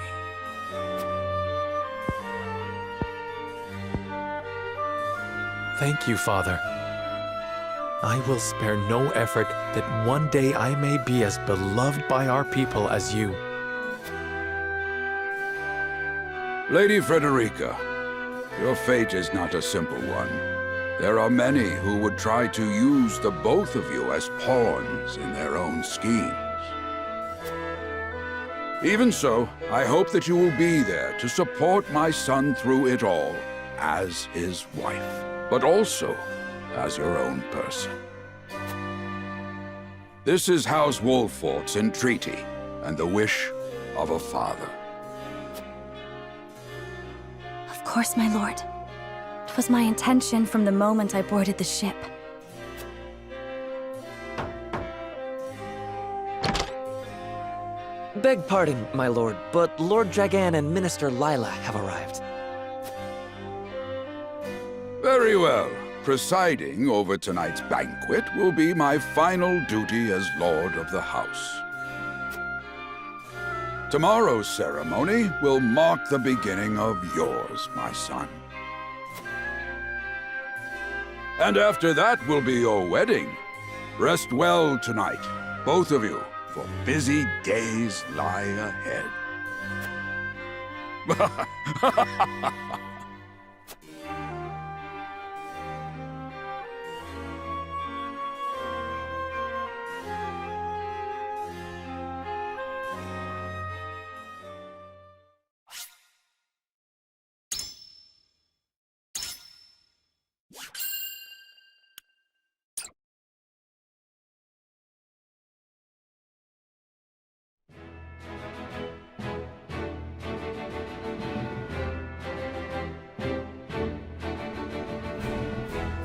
[SPEAKER 5] Thank you, Father. I will spare no effort that one day I may be as beloved by our people as you.
[SPEAKER 15] Lady Frederica, your fate is not a simple one. There are many who would try to use the both of you as pawns in their own schemes. Even so, I hope that you will be there to support my son through it all, as his wife, but also as your own person. This is House Wolfort's entreaty, and the wish of a father.
[SPEAKER 7] Of course, my lord. It was my intention from the moment I boarded the ship.
[SPEAKER 16] Beg pardon, my lord, but Lord Dragan and Minister Lila have arrived.
[SPEAKER 15] Very well. Presiding over tonight's banquet will be my final duty as Lord of the House. Tomorrow's ceremony will mark the beginning of yours, my son. And after that will be your wedding. Rest well tonight, both of you, for busy days lie ahead.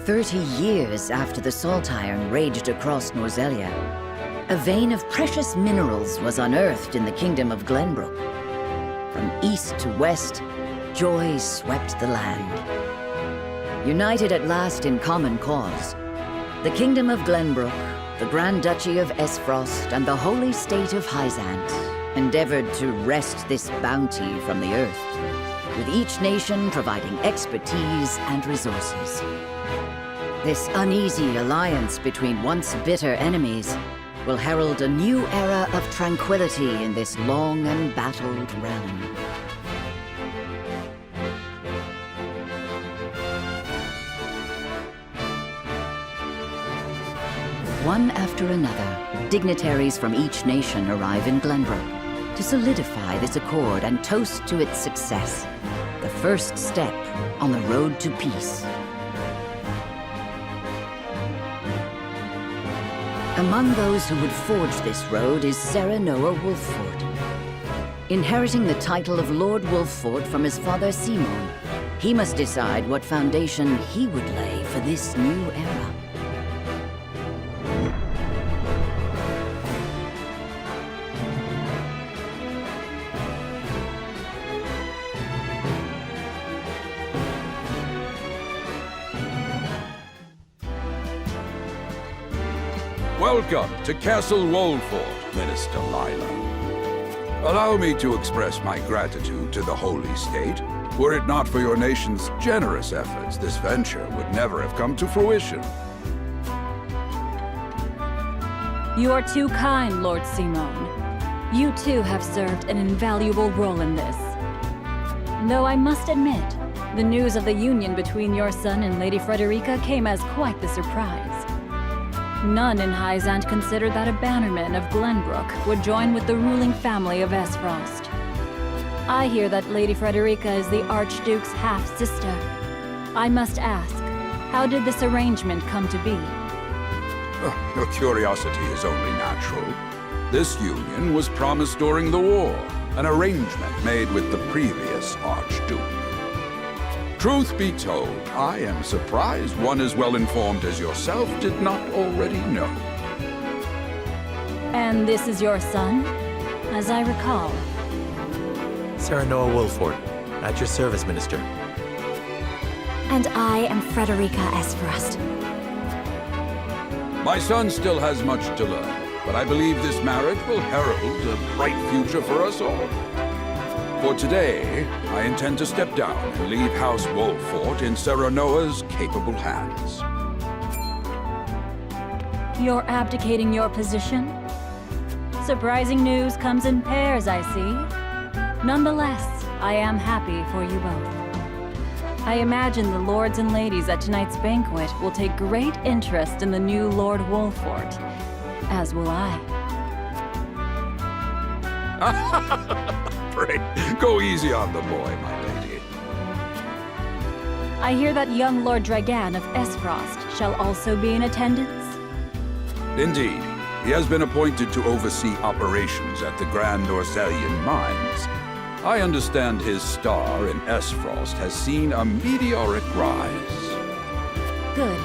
[SPEAKER 1] 30 years after the Salt Iron raged across Norzelia, a vein of precious minerals was unearthed in the kingdom of Glenbrook. From east to west, joy swept the land. United at last in common cause, the kingdom of Glenbrook, the Grand Duchy of Esfrost, and the holy state of Hyzant endeavored to wrest this bounty from the earth, with each nation providing expertise and resources. This uneasy alliance between once bitter enemies will herald a new era of tranquility in this long and battled realm. One after another, dignitaries from each nation arrive in Glenbrook to solidify this accord and toast to its success, the first step on the road to peace. Among those who would forge this road is Serenoa Wolfford. Inheriting the title of Lord Wolfford from his father Simon, he must decide what foundation he would lay for this new era.
[SPEAKER 15] Welcome to Castle Wolfford, Minister Lila. Allow me to express my gratitude to the Holy State. Were it not for your nation's generous efforts, this venture would never have come to fruition.
[SPEAKER 17] You are too kind, Lord Simon. You too have served an invaluable role in this. Though I must admit, the news of the union between your son and Lady Frederica came as quite the surprise. None in Hyzant considered that a bannerman of Glenbrook would join with the ruling family of Esfrost. I hear that Lady Frederica is the Archduke's half-sister. I must ask, how did this arrangement come to be?
[SPEAKER 15] Your curiosity is only natural. This union was promised during the war, an arrangement made with the previous Archduke. Truth be told, I am surprised one as well-informed as yourself did not already know.
[SPEAKER 17] And this is your son, as I recall.
[SPEAKER 5] Serenoa Wolfford, at your service, Minister.
[SPEAKER 7] And I am Frederica Esfrost.
[SPEAKER 15] My son still has much to learn, but I believe this marriage will herald a bright future for us all. For today, I intend to step down and leave House Wolfford in Serenoa's capable hands.
[SPEAKER 17] You're abdicating your position? Surprising news comes in pairs, I see. Nonetheless, I am happy for you both. I imagine the lords and ladies at tonight's banquet will take great interest in the new Lord Wolfford, as will I.
[SPEAKER 15] Pray, go easy on the boy, my lady.
[SPEAKER 17] I hear that young Lord Dragan of Esfrost shall also be in attendance?
[SPEAKER 15] Indeed. He has been appointed to oversee operations at the Grand Orzelian mines. I understand his star in Esfrost has seen a meteoric rise.
[SPEAKER 17] Good.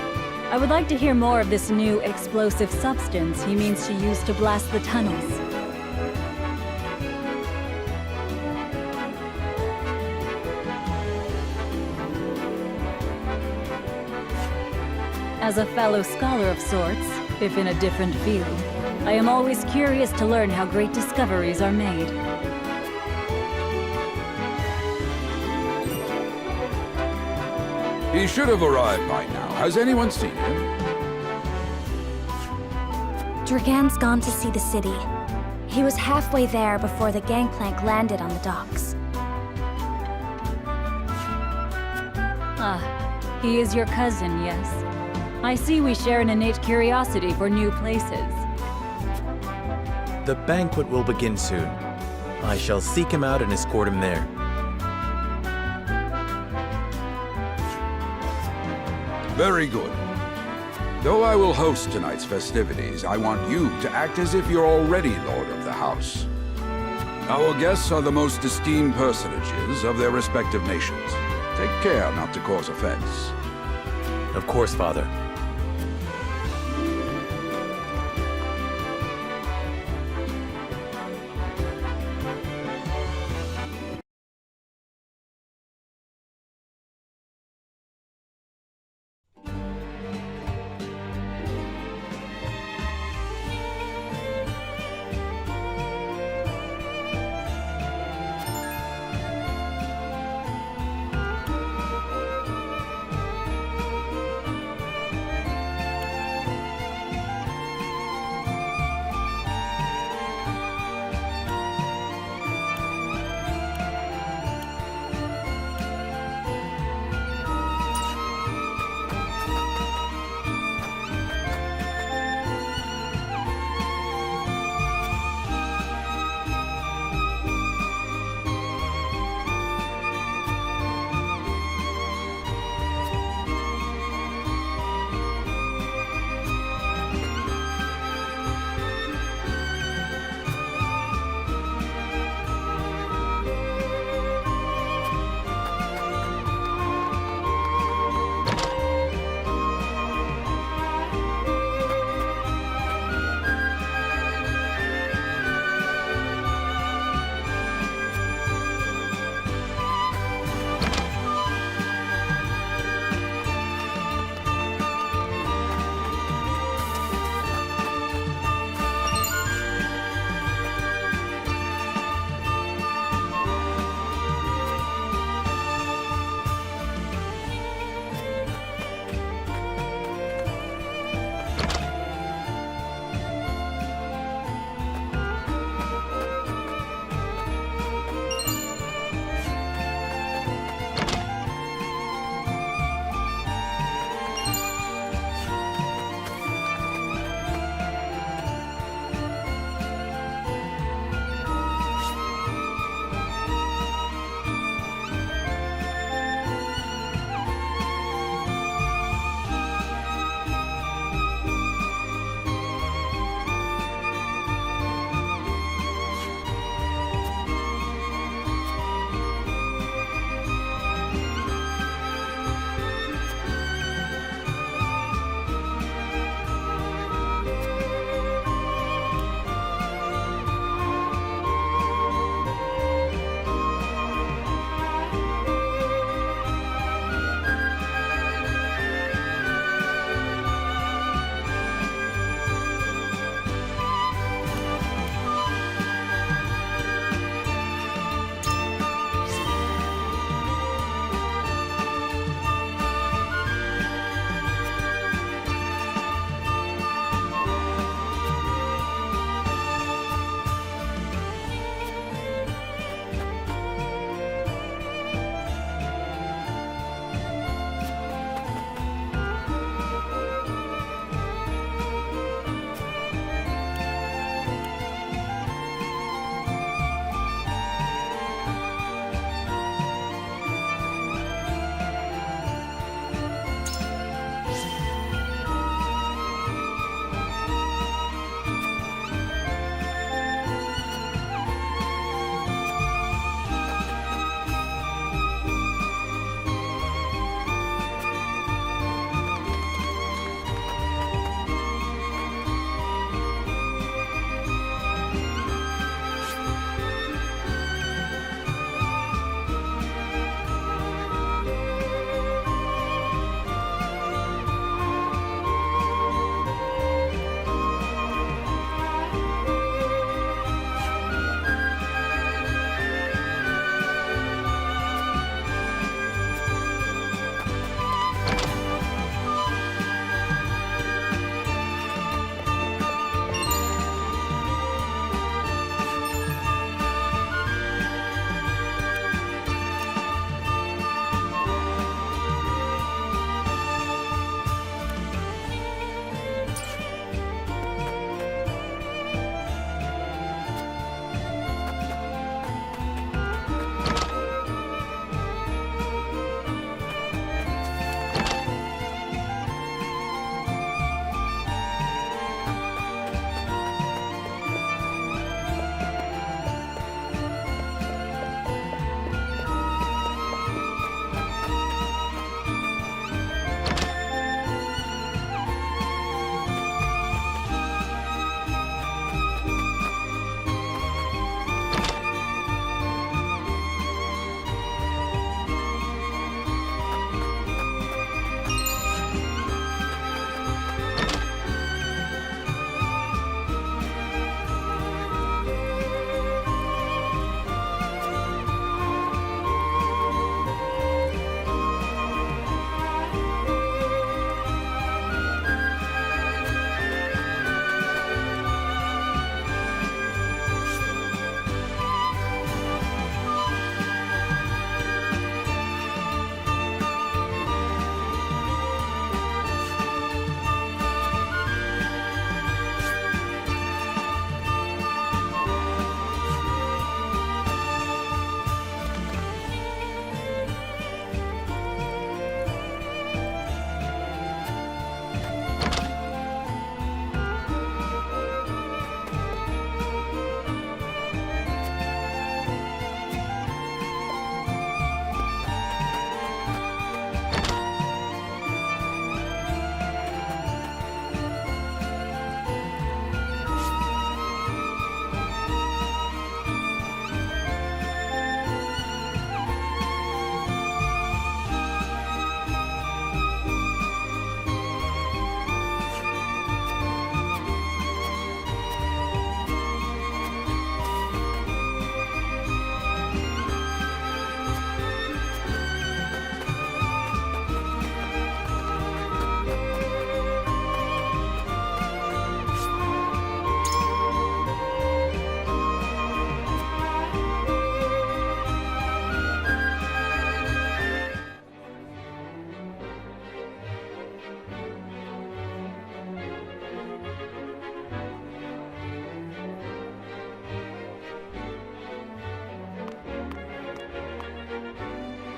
[SPEAKER 17] I would like to hear more of this new explosive substance he means to use to blast the tunnels. As a fellow scholar of sorts, if in a different field, I am always curious to learn how great discoveries are made.
[SPEAKER 15] He should have arrived by now. Has anyone seen him?
[SPEAKER 7] Dragan's gone to see the city. He was halfway there before the gangplank landed on the docks.
[SPEAKER 17] Ah, he is your cousin, yes? I see we share an innate curiosity for new places.
[SPEAKER 5] The banquet will begin soon. I shall seek him out and escort him there.
[SPEAKER 15] Very good. Though I will host tonight's festivities, I want you to act as if you're already Lord of the House. Our guests are the most esteemed personages of their respective nations. Take care not to cause offense.
[SPEAKER 5] Of course, Father.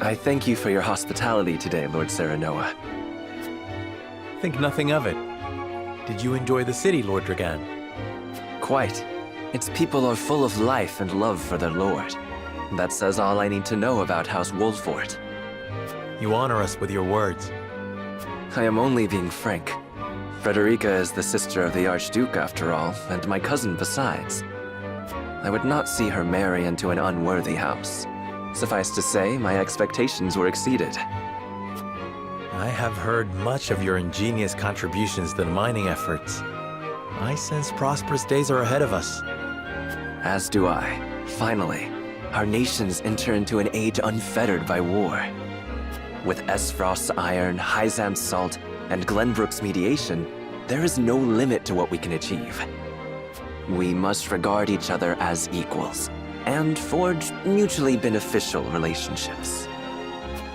[SPEAKER 16] I thank you for your hospitality today, Lord Serenoa.
[SPEAKER 5] Think nothing of it. Did you enjoy the city, Lord Dragan?
[SPEAKER 16] Quite. Its people are full of life and love for their lord. That says all I need to know about House Wolfort.
[SPEAKER 5] You honor us with your words.
[SPEAKER 16] I am only being frank. Frederica is the sister of the Archduke, after all, and my cousin besides. I would not see her marry into an unworthy house. Suffice to say, my expectations were exceeded.
[SPEAKER 5] I have heard much of your ingenious contributions to the mining efforts. I sense prosperous days are ahead of us.
[SPEAKER 16] As do I. Finally, our nations enter into an age unfettered by war. With Esfrost's iron, Hyzam's salt, and Glenbrook's mediation, there is no limit to what we can achieve. We must regard each other as equals, and forge mutually beneficial relationships.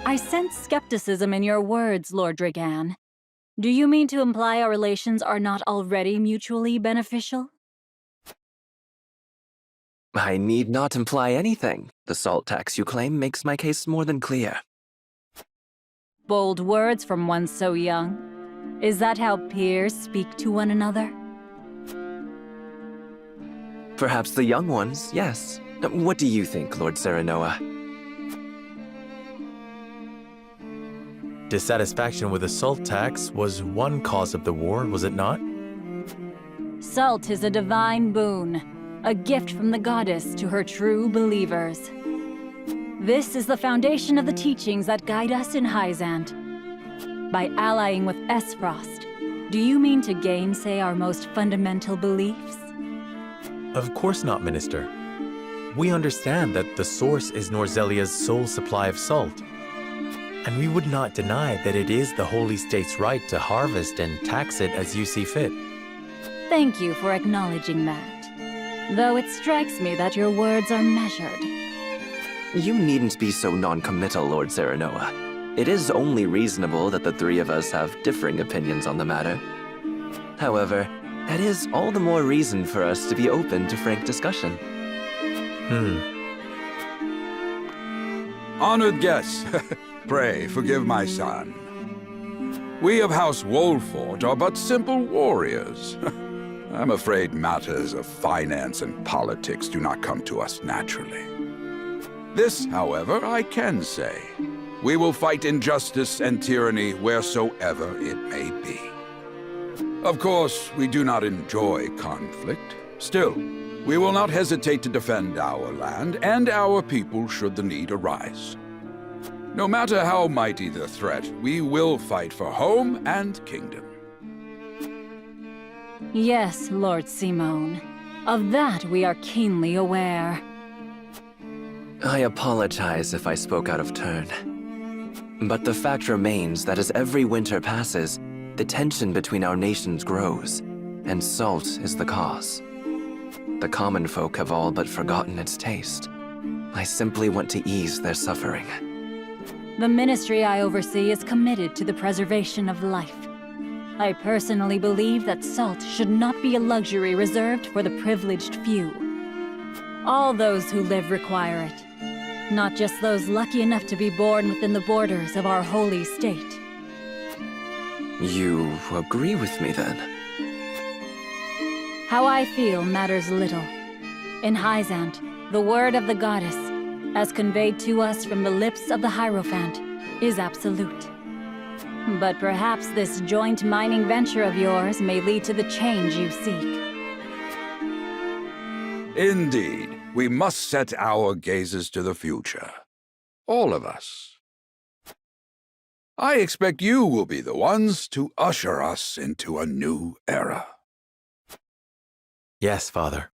[SPEAKER 17] I sense skepticism in your words, Lord Dragan. Do you mean to imply our relations are not already mutually beneficial?
[SPEAKER 16] I need not imply anything. The salt tax you claim makes my case more than clear.
[SPEAKER 17] Bold words from one so young. Is that how peers speak to one another?
[SPEAKER 16] Perhaps the young ones, yes. What do you think, Lord Serenoa?
[SPEAKER 5] Dissatisfaction with the salt tax was one cause of the war, was it not?
[SPEAKER 17] Salt is a divine boon, a gift from the goddess to her true believers. This is the foundation of the teachings that guide us in Hyzant. By allying with Esfrost, do you mean to gainsay our most fundamental beliefs?
[SPEAKER 5] Of course not, Minister. We understand that the source is Norzelia's sole supply of salt. And we would not deny that it is the Holy State's right to harvest and tax it as you see fit.
[SPEAKER 17] Thank you for acknowledging that. Though it strikes me that your words are measured.
[SPEAKER 16] You needn't be so non-committal, Lord Serenoa. It is only reasonable that the three of us have differing opinions on the matter. However, that is all the more reason for us to be open to frank discussion.
[SPEAKER 15] Honored guests, pray forgive my son. We of House Wolfort are but simple warriors. I'm afraid matters of finance and politics do not come to us naturally. This, however, I can say. We will fight injustice and tyranny wheresoever it may be. Of course, we do not enjoy conflict. Still, we will not hesitate to defend our land and our people should the need arise. No matter how mighty the threat, we will fight for home and kingdom.
[SPEAKER 17] Yes, Lord Simone. Of that we are keenly aware.
[SPEAKER 16] I apologize if I spoke out of turn. But the fact remains that as every winter passes, the tension between our nations grows, and salt is the cause. The common folk have all but forgotten its taste. I simply want to ease their suffering.
[SPEAKER 17] The ministry I oversee is committed to the preservation of life. I personally believe that salt should not be a luxury reserved for the privileged few. All those who live require it, not just those lucky enough to be born within the borders of our holy state.
[SPEAKER 16] You agree with me, then?
[SPEAKER 17] How I feel matters little. In Hyzant, the word of the goddess, as conveyed to us from the lips of the Hierophant, is absolute. But perhaps this joint mining venture of yours may lead to the change you seek.
[SPEAKER 15] Indeed, we must set our gazes to the future. All of us. I expect you will be the ones to usher us into a new era.
[SPEAKER 5] Yes, Father.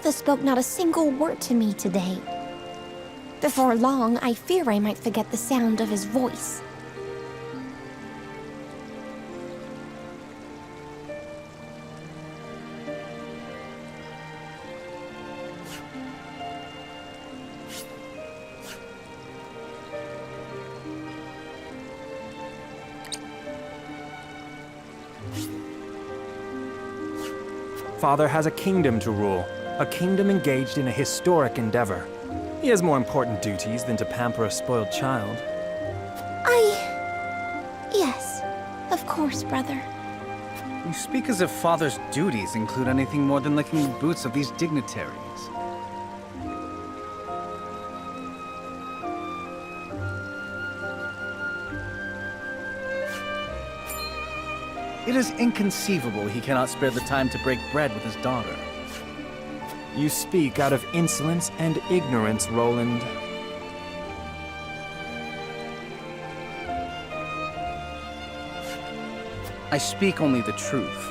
[SPEAKER 7] father spoke not a single word to me today. Before long, I fear I might forget the sound of his voice.
[SPEAKER 11] Father has a kingdom to rule, a kingdom engaged in a historic endeavor. He has more important duties than to pamper a spoiled child.
[SPEAKER 7] Yes, of course, brother.
[SPEAKER 18] You speak as if Father's duties include anything more than licking the boots of these dignitaries. It is inconceivable he cannot spare the time to break bread with his daughter.
[SPEAKER 11] You speak out of insolence and ignorance, Roland.
[SPEAKER 18] I speak only the truth.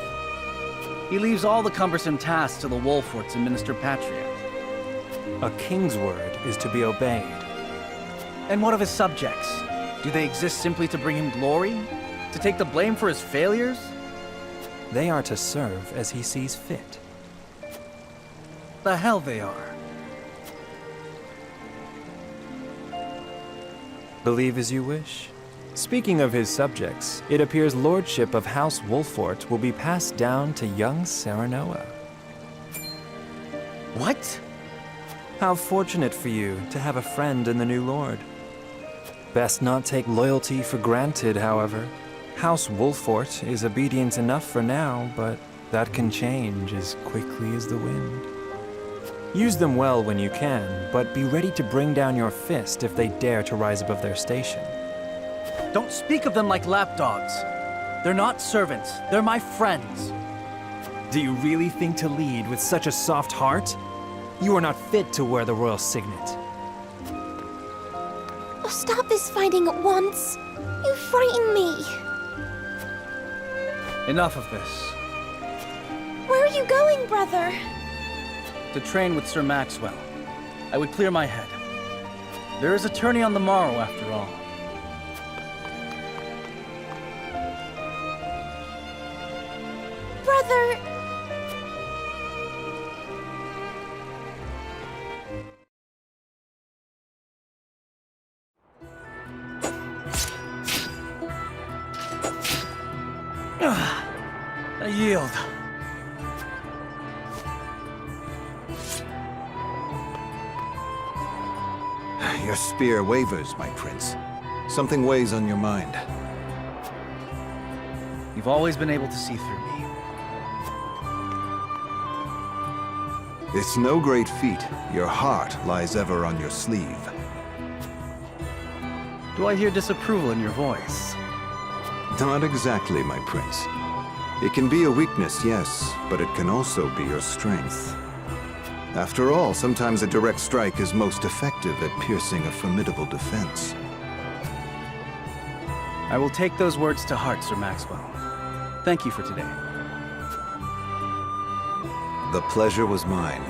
[SPEAKER 18] He leaves all the cumbersome tasks to the Wolforts and Minister Patriot.
[SPEAKER 11] A king's word is to be obeyed.
[SPEAKER 18] And what of his subjects? Do they exist simply to bring him glory? To take the blame for his failures?
[SPEAKER 11] They are to serve as he sees fit.
[SPEAKER 18] The hell they are.
[SPEAKER 11] Believe as you wish. Speaking of his subjects, it appears lordship of House Wolfort will be passed down to young Serenoa.
[SPEAKER 18] What?
[SPEAKER 11] How fortunate for you to have a friend in the new lord. Best not take loyalty for granted, however. House Wolfort is obedient enough for now, but that can change as quickly as the wind. Use them well when you can, but be ready to bring down your fist if they dare to rise above their station.
[SPEAKER 18] Don't speak of them like lapdogs. They're not servants, they're my friends.
[SPEAKER 11] Do you really think to lead with such a soft heart? You are not fit to wear the royal signet.
[SPEAKER 7] Oh, stop this fighting at once. You frighten me.
[SPEAKER 18] Enough of this.
[SPEAKER 7] Where are you going, brother?
[SPEAKER 18] To train with Sir Maxwell. I would clear my head. There is a tourney on the morrow, after all.
[SPEAKER 7] Brother...
[SPEAKER 18] I yield.
[SPEAKER 19] Your spear wavers, my prince. Something weighs on your mind.
[SPEAKER 18] You've always been able to see through me.
[SPEAKER 19] It's no great feat. Your heart lies ever on your sleeve.
[SPEAKER 18] Do I hear disapproval in your voice?
[SPEAKER 19] Not exactly, my prince. It can be a weakness, yes, but it can also be your strength. After all, sometimes a direct strike is most effective at piercing a formidable defense.
[SPEAKER 18] I will take those words to heart, Sir Maxwell. Thank you for today.
[SPEAKER 19] The pleasure was mine.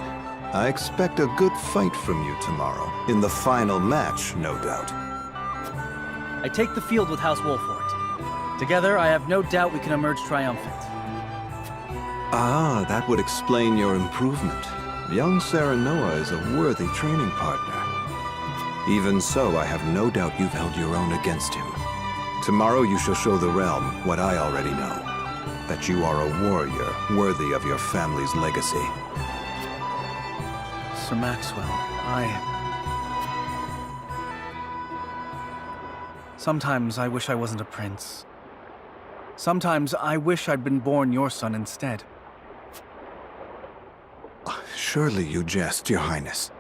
[SPEAKER 19] I expect a good fight from you tomorrow. In the final match, no doubt.
[SPEAKER 18] I take the field with House Wolfort. Together, I have no doubt we can emerge triumphant.
[SPEAKER 19] Ah, that would explain your improvement. Young Serenoa is a worthy training partner. Even so, I have no doubt you've held your own against him. Tomorrow you shall show the realm what I already know. That you are a warrior worthy of your family's legacy.
[SPEAKER 18] Sir Maxwell, Sometimes I wish I wasn't a prince. Sometimes I wish I'd been born your son instead.
[SPEAKER 19] Surely you jest, Your Highness.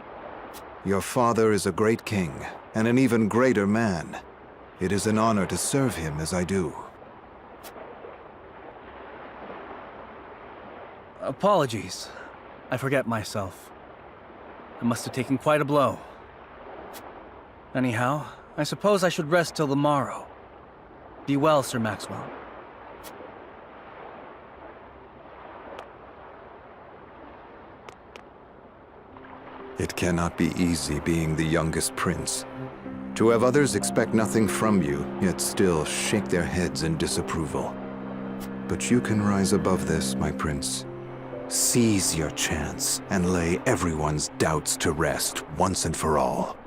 [SPEAKER 19] Your father is a great king, and an even greater man. It is an honor to serve him as I do.
[SPEAKER 18] Apologies. I forget myself. I must have taken quite a blow. Anyhow, I suppose I should rest till the morrow. Be well, Sir Maxwell.
[SPEAKER 19] It cannot be easy being the youngest prince. To have others expect nothing from you, yet still shake their heads in disapproval. But you can rise above this, my prince. Seize your chance and lay everyone's doubts to rest once and for all.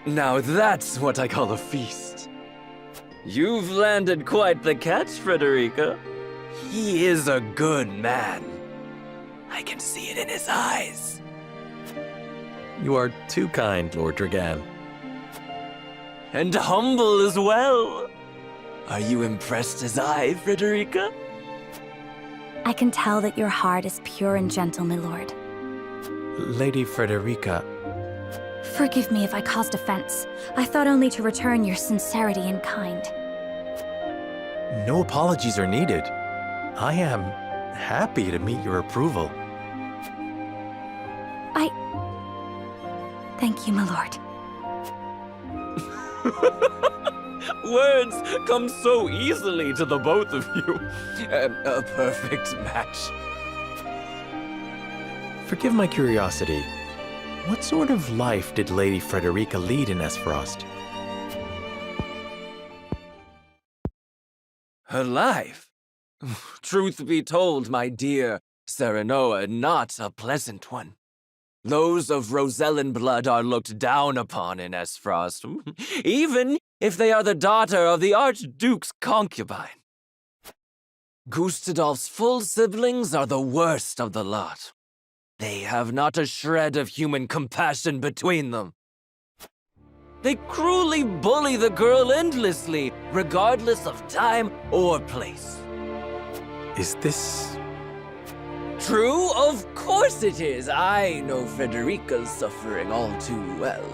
[SPEAKER 16] Now that's what I call a feast. You've landed quite the catch, Frederica. He is a good man. I can see it in his eyes.
[SPEAKER 5] You are too kind, Lord Dragan.
[SPEAKER 16] And humble as well. Are you impressed as I, Frederica?
[SPEAKER 7] I can tell that your heart is pure and gentle, my lord.
[SPEAKER 5] Lady Frederica,
[SPEAKER 7] Forgive me if I caused offense. I thought only to return your sincerity and kind.
[SPEAKER 5] no apologies are needed. I am happy to meet your approval.
[SPEAKER 7] Thank you, my lord.
[SPEAKER 16] Words come so easily to the both of you. A perfect match.
[SPEAKER 5] Forgive my curiosity. What sort of life did Lady Frederica lead in Esfrost?
[SPEAKER 16] Her life? Truth be told, my dear Serenoa, not a pleasant one. Those of Rosellan blood are looked down upon in Esfrost, even if they are the daughter of the Archduke's concubine. Gustadolf's full siblings are the worst of the lot. They have not a shred of human compassion between them. They cruelly bully the girl endlessly, regardless of time or place.
[SPEAKER 5] Is this...
[SPEAKER 16] True? Of course it is. I know Frederica's suffering all too well.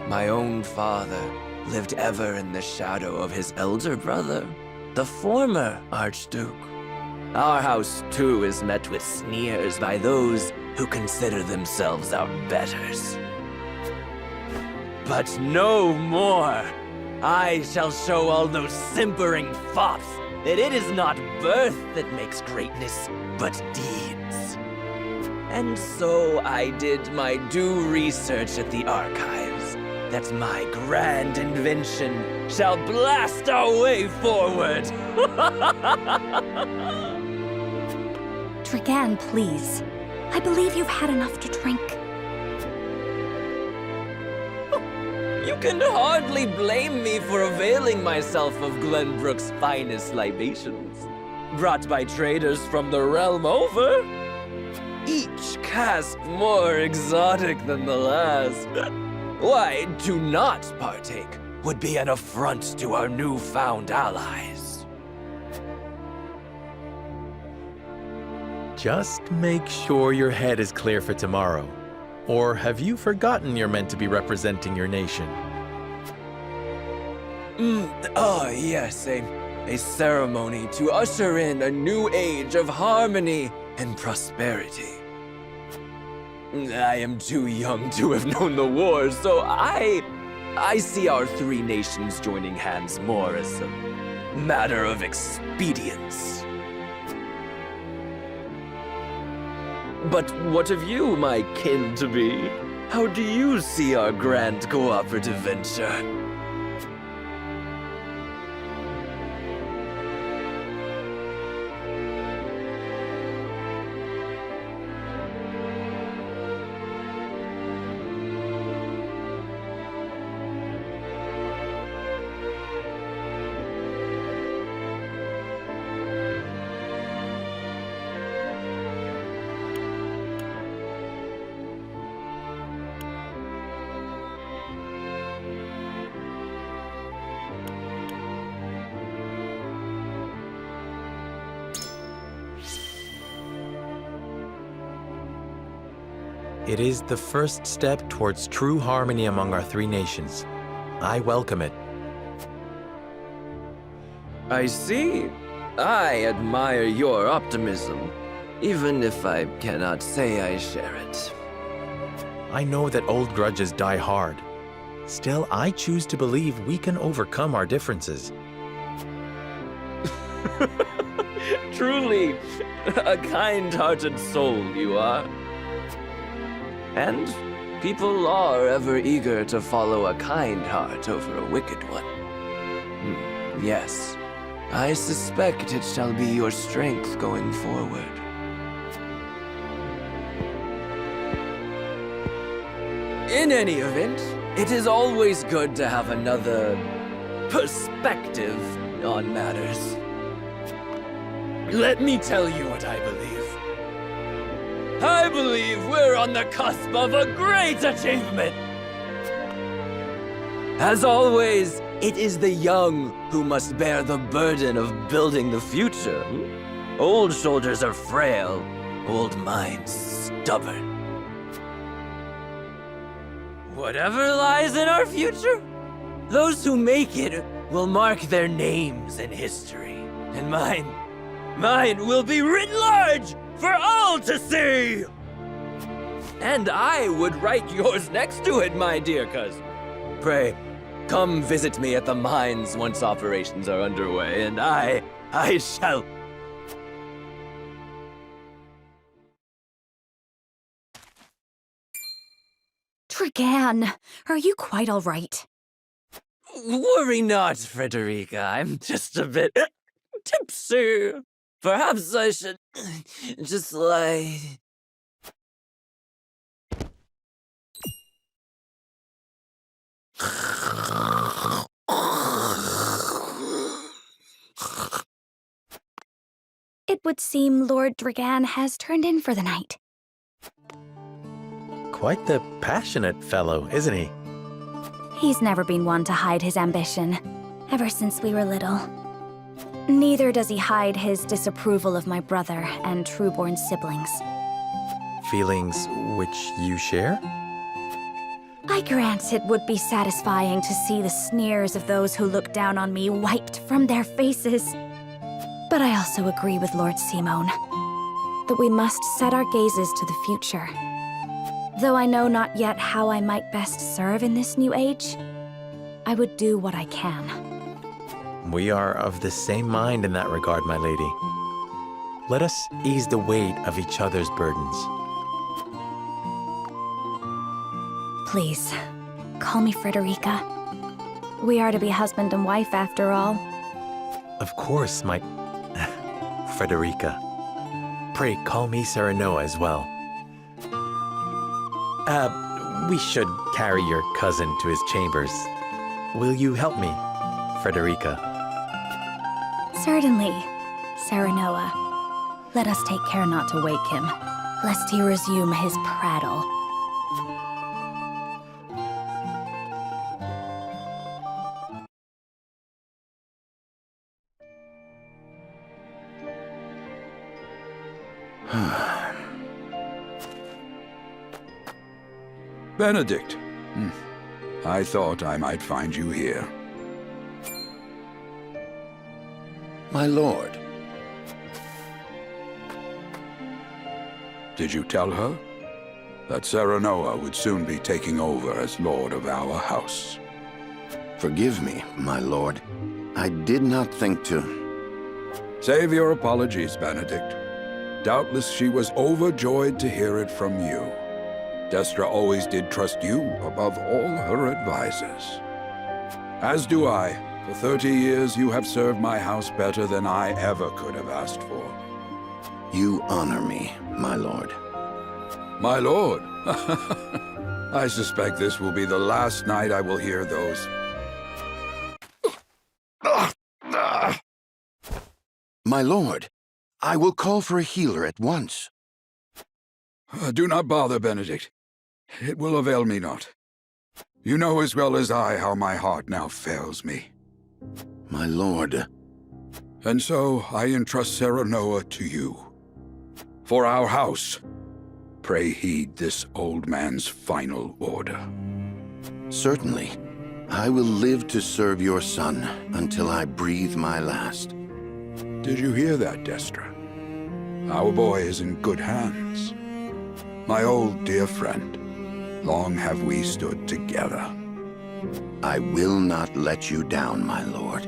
[SPEAKER 16] My own father lived ever in the shadow of his elder brother, the former Archduke. Our house, too, is met with sneers by those who consider themselves our betters. But no more! I shall show all those simpering fops that it is not birth that makes greatness, but deeds. And so I did my due research at the archives, that my grand invention shall blast our way forward.
[SPEAKER 7] Dragan, please. I believe you've had enough to drink.
[SPEAKER 16] You can hardly blame me for availing myself of Glenbrook's finest libations, brought by traders from the realm over. Each cask more exotic than the last. Why, to not partake would be an affront to our newfound allies.
[SPEAKER 5] Just make sure your head is clear for tomorrow. Or have you forgotten you're meant to be representing your nation?
[SPEAKER 16] Yes, a ceremony to usher in a new age of harmony and prosperity. I am too young to have known the war, so I see our three nations joining hands more as a matter of expedience. But what of you, my kin-to-be? How do you see our grand cooperative venture?
[SPEAKER 5] It is the first step towards true harmony among our three nations. I welcome it.
[SPEAKER 16] I see. I admire your optimism, even if I cannot say I share it.
[SPEAKER 5] I know that old grudges die hard. Still, I choose to believe we can overcome our differences.
[SPEAKER 16] Truly, a kind-hearted soul you are. And people are ever eager to follow a kind heart over a wicked one. Yes, I suspect it shall be your strength going forward. In any event, it is always good to have another perspective on matters. Let me tell you what I believe. I believe we're on the cusp of a great achievement. As always, it is the young who must bear the burden of building the future. Old shoulders are frail, old minds stubborn. Whatever lies in our future, those who make it will mark their names in history. And mine will be written large for all to see! And I would write yours next to it, my dear cousin. Pray, come visit me at the mines once operations are underway, and I shall...
[SPEAKER 7] Dragan, are you quite all right?
[SPEAKER 16] Worry not, Frederica. I'm just a bit tipsy. Perhaps I should just lie.
[SPEAKER 7] It would seem Lord Dragan has turned in for the night.
[SPEAKER 5] Quite the passionate fellow, isn't he?
[SPEAKER 7] He's never been one to hide his ambition, ever since we were little. Neither does he hide his disapproval of my brother and true-born siblings.
[SPEAKER 5] Feelings which you share?
[SPEAKER 7] I grant it would be satisfying to see the sneers of those who look down on me wiped from their faces. But I also agree with Lord Simone that we must set our gazes to the future. Though I know not yet how I might best serve in this new age, I would do what I can.
[SPEAKER 5] We are of the same mind in that regard, my lady. Let us ease the weight of each other's burdens.
[SPEAKER 7] Please, call me Frederica. We are to be husband and wife after all.
[SPEAKER 5] Of course, my... Frederica. Pray call me Serenoa as well. We should carry your cousin to his chambers. Will you help me, Frederica?
[SPEAKER 7] Certainly, Serenoa. Let us take care not to wake him, lest he resume his prattle.
[SPEAKER 15] Benedict. I thought I might find you here.
[SPEAKER 6] My lord.
[SPEAKER 15] Did you tell her that Serenoa would soon be taking over as lord of our house?
[SPEAKER 6] Forgive me, my lord. I did not think to...
[SPEAKER 15] Save your apologies, Benedict. Doubtless she was overjoyed to hear it from you. Destra always did trust you above all her advisors. As do I. For 30 years you have served my house better than I ever could have asked for.
[SPEAKER 6] You honor me, my lord.
[SPEAKER 15] My lord? I suspect this will be the last night I will hear those.
[SPEAKER 6] My lord, I will call for a healer at once.
[SPEAKER 15] Do not bother, Benedict. It will avail me not. You know as well as I how my heart now fails me.
[SPEAKER 6] My lord.
[SPEAKER 15] And so I entrust Serenoa to you. For our house. pray heed this old man's final order.
[SPEAKER 6] Certainly. I will live to serve your son until I breathe my last.
[SPEAKER 15] Did you hear that, Destra? Our boy is in good hands. My old dear friend, long have we stood together.
[SPEAKER 6] I will not let you down, my lord.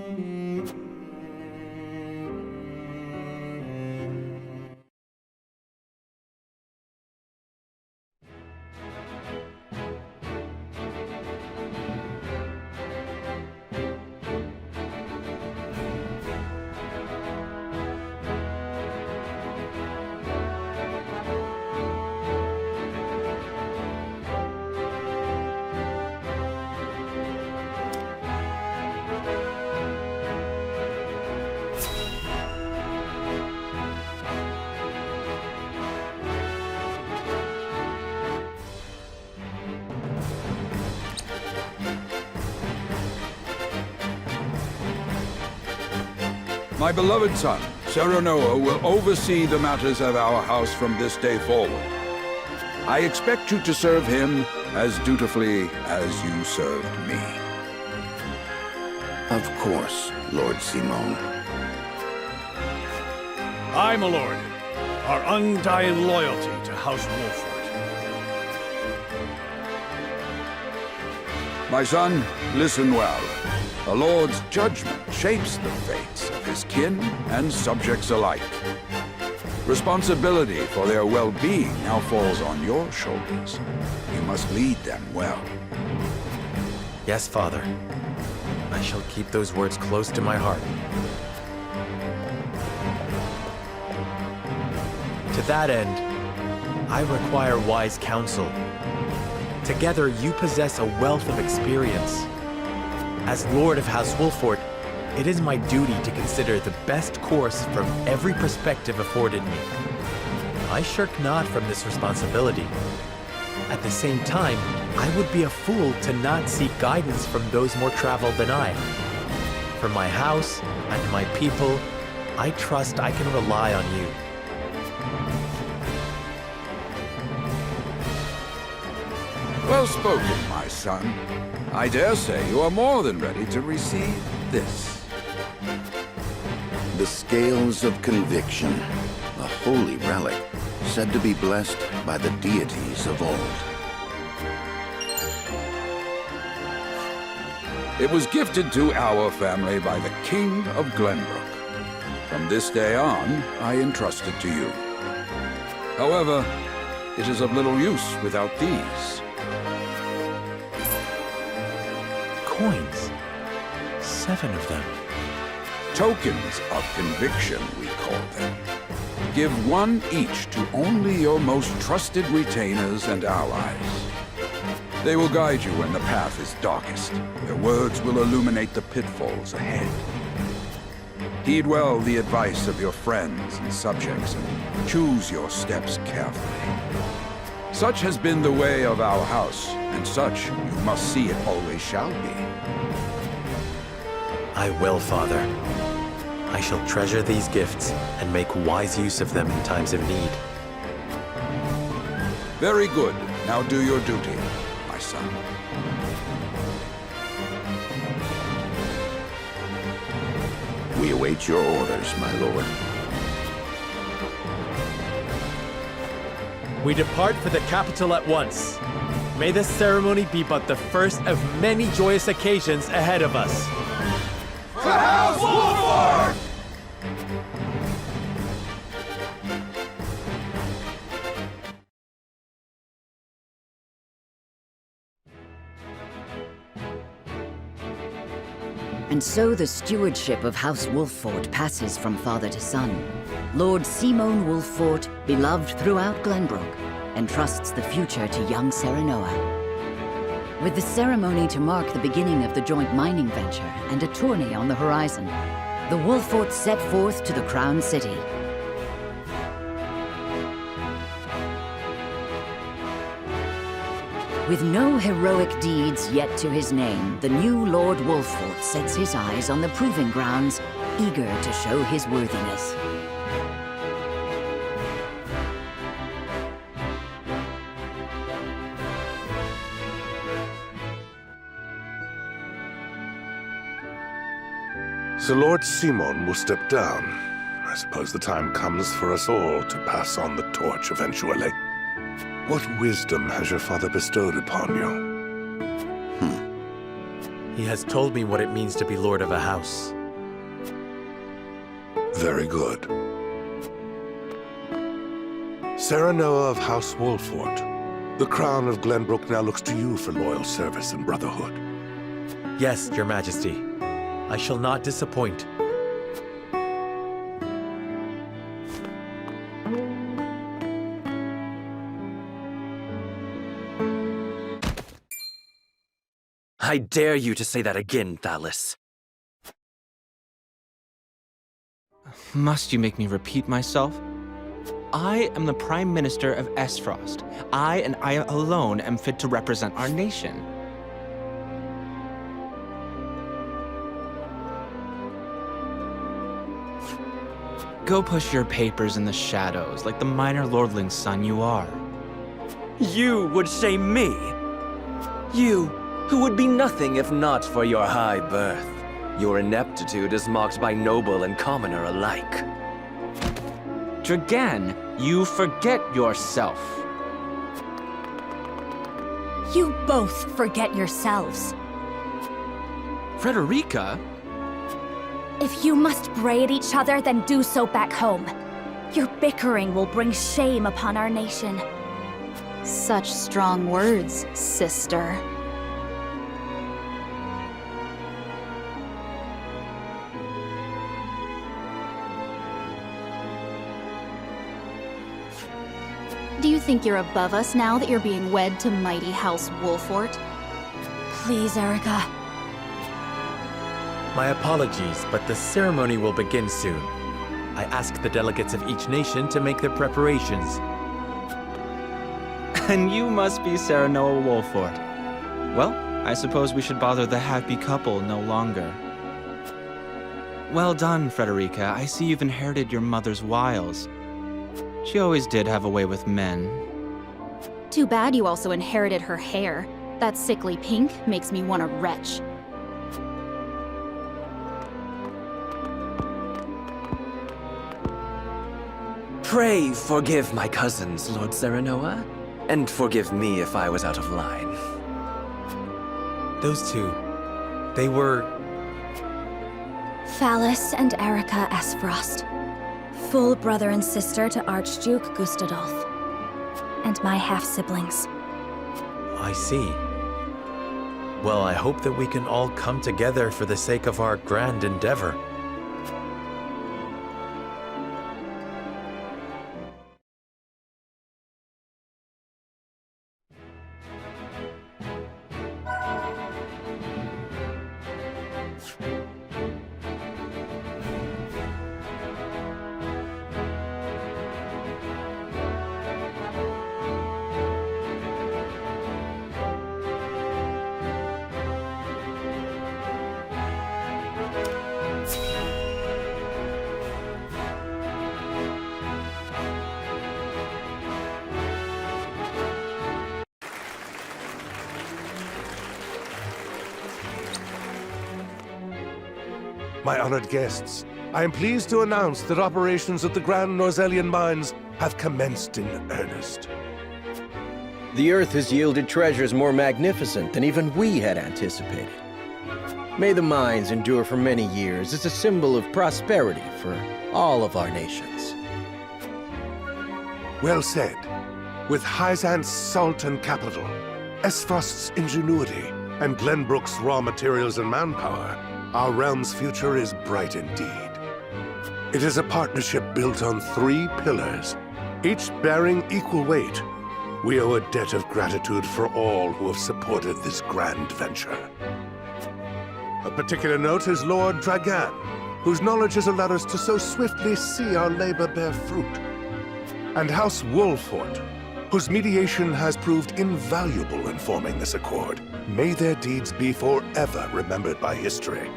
[SPEAKER 15] My beloved son, Serenoa, will oversee the matters of our house from this day forward. I expect you to serve him as dutifully as you served me.
[SPEAKER 6] Of course, Lord Simone.
[SPEAKER 4] Aye, my lord. Our undying loyalty to House Wolford.
[SPEAKER 15] My son, listen well. A lord's judgment shapes the fates of his kin and subjects alike. Responsibility for their well-being now falls on your shoulders. You must lead them well.
[SPEAKER 5] Yes, Father. I shall keep those words close to my heart. To that end, I require wise counsel. Together, you possess a wealth of experience. As Lord of House Wolford, it is my duty to consider the best course from every perspective afforded me. I shirk not from this responsibility. At the same time, I would be a fool to not seek guidance from those more traveled than I. For my house and my people, I trust I can rely on you.
[SPEAKER 15] Well spoken, my son. I dare say you are more than ready to receive this.
[SPEAKER 6] The scales of conviction, a holy relic, said to be blessed by the deities of old.
[SPEAKER 15] It was gifted to our family by the King of Glenbrook. From this day on, I entrust it to you. However, it is of little use without these.
[SPEAKER 5] Coins. 7 of them.
[SPEAKER 15] Tokens of conviction, we call them. Give one each to only your most trusted retainers and allies. They will guide you when the path is darkest. Their words will illuminate the pitfalls ahead. Heed well the advice of your friends and subjects, and choose your steps carefully. Such has been the way of our house, and such you must see it always shall be.
[SPEAKER 5] I will, Father. I shall treasure these gifts and make wise use of them in times of need.
[SPEAKER 15] Very good. Now do your duty, my son.
[SPEAKER 6] We await your orders, my lord.
[SPEAKER 5] We depart for the capital at once. May this ceremony be but the first of many joyous occasions ahead of us.
[SPEAKER 15] For House Wolford!
[SPEAKER 1] And so the stewardship of House Wolford passes from father to son. Lord Simone Wolford, beloved throughout Glenbrook, entrusts the future to young Serenoa. With the ceremony to mark the beginning of the joint mining venture and a tourney on the horizon, the Wolfords set forth to the Crown City. With no heroic deeds yet to his name, the new Lord Wolford sets his eyes on the proving grounds, eager to show his worthiness.
[SPEAKER 20] So Lord Simon will step down. I suppose the time comes for us all to pass on the torch eventually. What wisdom has your father bestowed upon you?
[SPEAKER 5] He has told me what it means to be lord of a house.
[SPEAKER 20] Very good. Serenoa of House Wolfort, the crown of Glenbrook now looks to you for loyal service and brotherhood.
[SPEAKER 5] Yes, Your Majesty. I shall not disappoint.
[SPEAKER 16] I dare you to say that again, Thalis.
[SPEAKER 21] Must you make me repeat myself? I am the Prime Minister of Esfrost. I and I alone am fit to represent our nation. Go push your papers in the shadows like the minor lordling's son you are.
[SPEAKER 16] You would say me? You, who would be nothing if not for your high birth. Your ineptitude is mocked by noble and commoner alike.
[SPEAKER 21] Dragan, you forget yourself.
[SPEAKER 7] You both forget yourselves.
[SPEAKER 21] Frederica?
[SPEAKER 7] If you must bray at each other, then do so back home. Your bickering will bring shame upon our nation.
[SPEAKER 3] Such strong words, sister. Do you think you're above us now that you're being wed to mighty House Wolfort?
[SPEAKER 7] Please, Erica.
[SPEAKER 5] My apologies, but the ceremony will begin soon. I ask the delegates of each nation to make their preparations.
[SPEAKER 21] And you must be Serenoa Wolfort. Well, I suppose we should bother the happy couple no longer. Well done, Frederica. I see you've inherited your mother's wiles. She always did have a way with men.
[SPEAKER 3] Too bad you also inherited her hair. That sickly pink makes me want to retch.
[SPEAKER 16] Pray forgive my cousins, Lord Serenoa, and forgive me if I was out of line.
[SPEAKER 5] Those two, they were...
[SPEAKER 7] Thalis and Erica Esfrost. Full brother and sister to Archduke Gustadolf. And my half-siblings.
[SPEAKER 5] I see. Well, I hope that we can all come together for the sake of our grand endeavor.
[SPEAKER 20] My honored guests, I am pleased to announce that operations at the Grand Norzelian Mines have commenced in earnest.
[SPEAKER 12] The Earth has yielded treasures more magnificent than even we had anticipated. May the mines endure for many years as a symbol of prosperity for all of our nations.
[SPEAKER 20] Well said. With Hyzant's salt and capital, Esfrost's ingenuity, and Glenbrook's raw materials and manpower, our realm's future is bright indeed. It is a partnership built on 3 pillars, each bearing equal weight. We owe a debt of gratitude for all who have supported this grand venture. A particular note is Lord Dragan, whose knowledge has allowed us to so swiftly see our labor bear fruit. And House Wolfort, whose mediation has proved invaluable in forming this accord. May their deeds be forever remembered by history.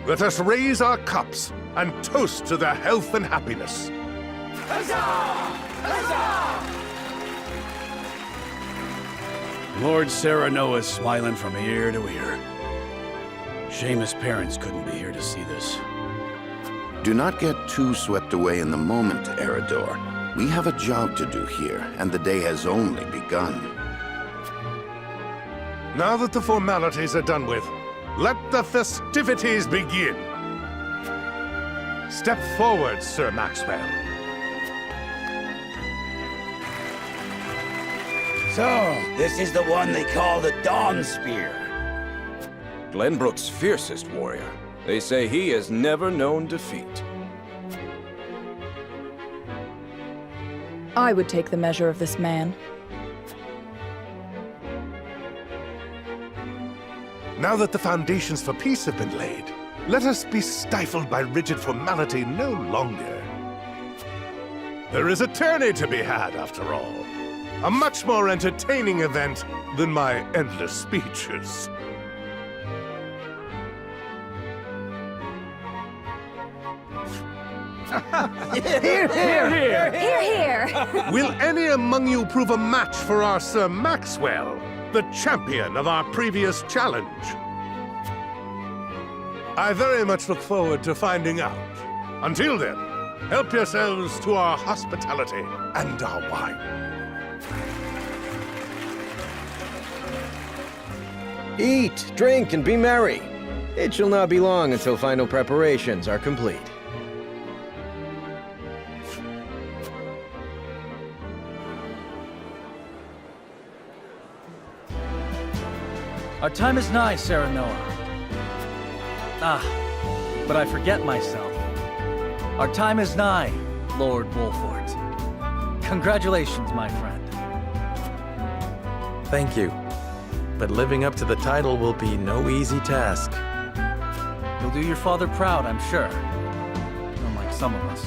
[SPEAKER 20] Let us raise our cups and toast to their health and happiness.
[SPEAKER 4] Huzzah! Huzzah! Lord Serenoa is smiling from ear to ear. Shame his parents couldn't be here to see this.
[SPEAKER 6] Do not get too swept away in the moment, Eredor. We have a job to do here, and the day has only begun.
[SPEAKER 20] Now that the formalities are done with, let the festivities begin. Step forward, Sir Maxwell.
[SPEAKER 10] So, this is the one they call the Dawn Spear. Glenbrook's fiercest warrior. They say he has never known defeat.
[SPEAKER 8] I would take the measure of this man.
[SPEAKER 20] Now that the foundations for peace have been laid, let us be stifled by rigid formality no longer. There is a tourney to be had, after all. A much more entertaining event than my endless speeches.
[SPEAKER 7] Hear, hear! Hear, hear!
[SPEAKER 20] Will any among you prove a match for our Sir Maxwell, the champion of our previous challenge? I very much look forward to finding out. Until then, help yourselves to our hospitality and our wine.
[SPEAKER 12] Eat, drink, and be merry. It shall not be long until final preparations are complete.
[SPEAKER 18] Our time is nigh, Serenoa. Ah, but I forget myself. Our time is nigh, Lord Wolfort. Congratulations, my friend.
[SPEAKER 5] Thank you. But living up to the title will be no easy task.
[SPEAKER 18] You'll do your father proud, I'm sure. Unlike some of us.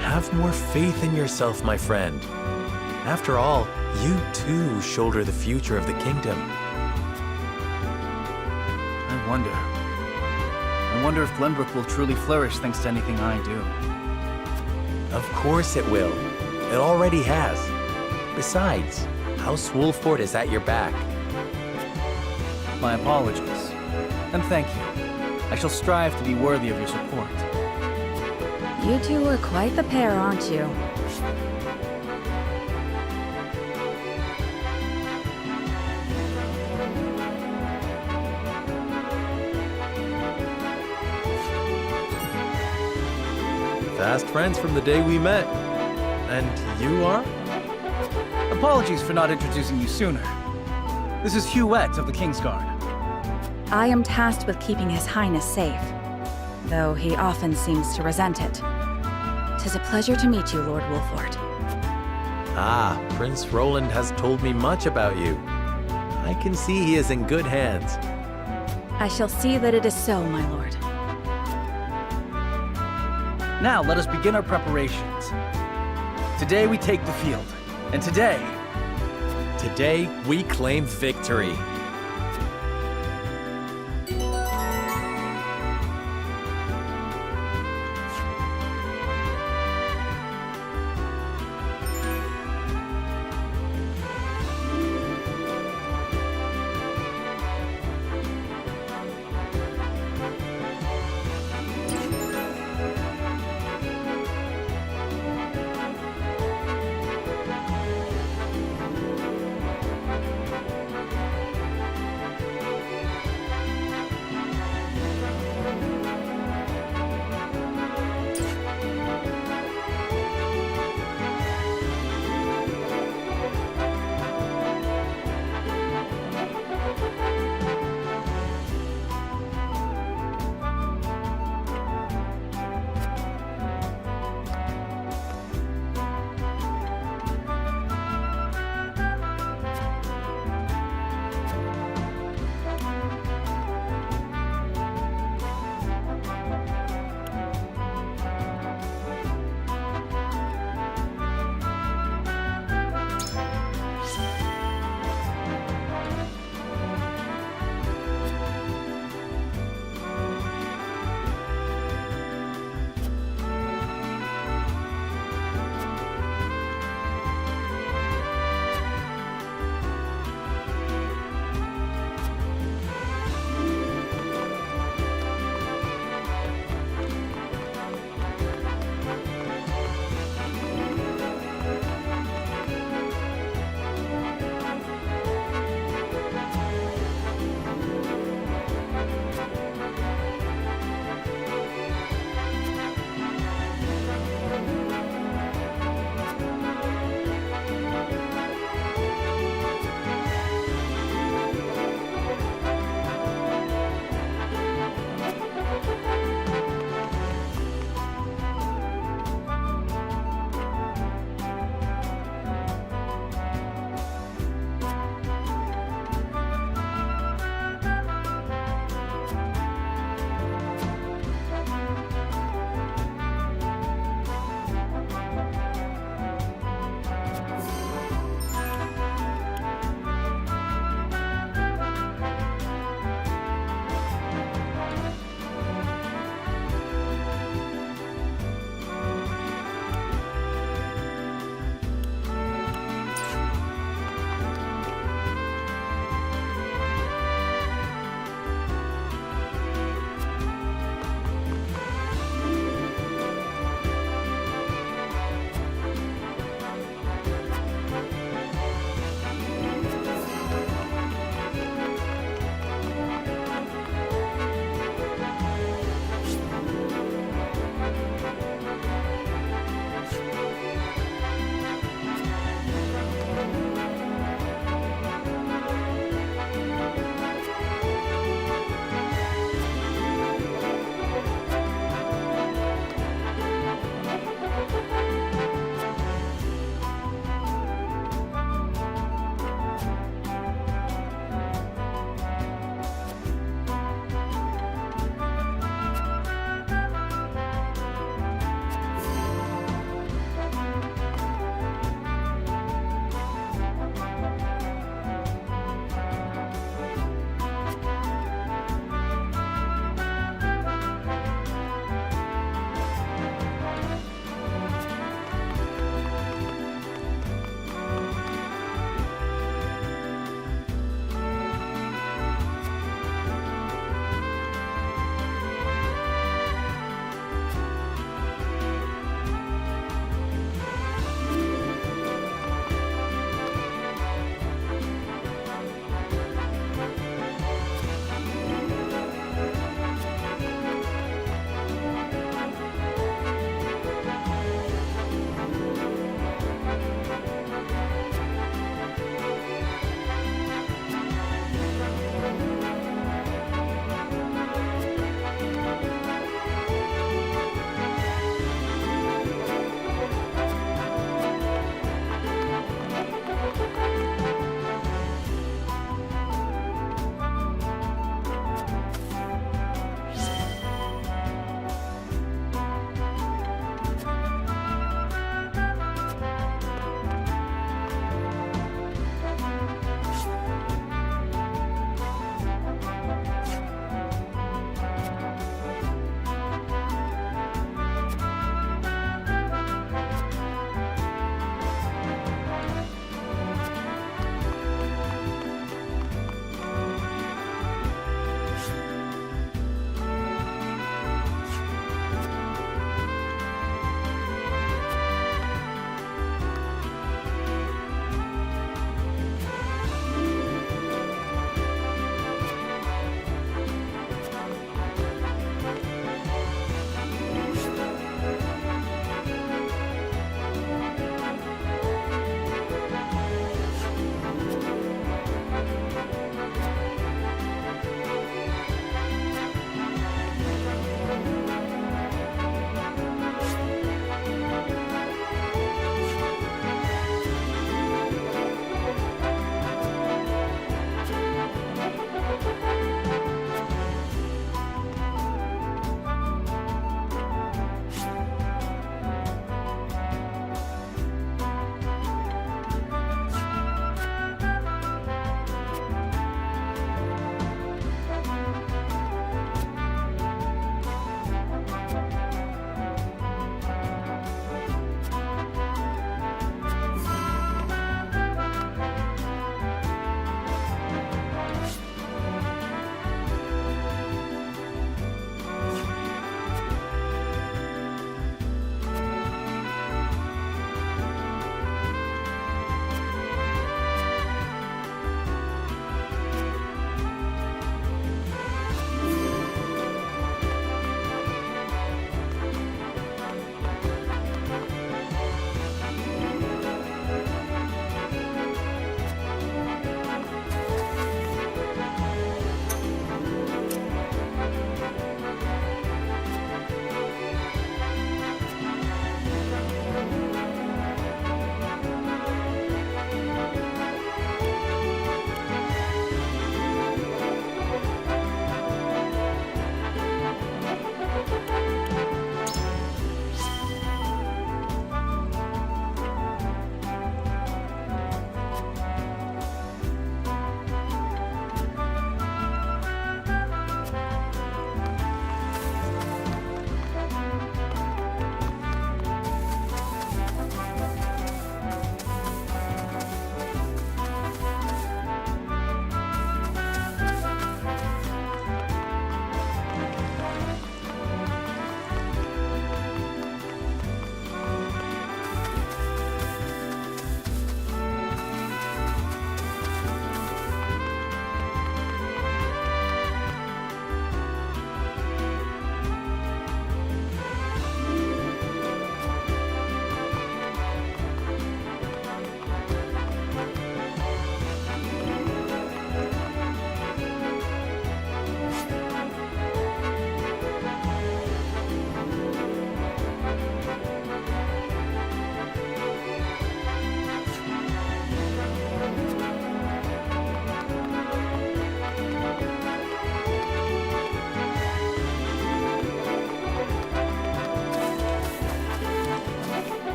[SPEAKER 5] Have more faith in yourself, my friend. After all, you too shoulder the future of the kingdom.
[SPEAKER 18] I wonder if Glenbrook will truly flourish thanks to anything I do.
[SPEAKER 5] Of course it will. It already has. Besides, House Wolfort is at your back.
[SPEAKER 18] My apologies. And thank you. I shall strive to be worthy of your support.
[SPEAKER 7] You two are quite the pair, aren't you?
[SPEAKER 5] Fast friends from the day we met. And you are?
[SPEAKER 18] Apologies for not introducing you sooner. This is Huette of the Kingsguard.
[SPEAKER 7] I am tasked with keeping His Highness safe, though he often seems to resent it. 'Tis a pleasure to meet you, Lord Wolfort.
[SPEAKER 5] Ah, Prince Roland has told me much about you. I can see he is in good hands.
[SPEAKER 7] I shall see that it is so, my lord.
[SPEAKER 18] Now let us begin our preparations. Today we take the field, and today
[SPEAKER 5] we claim victory.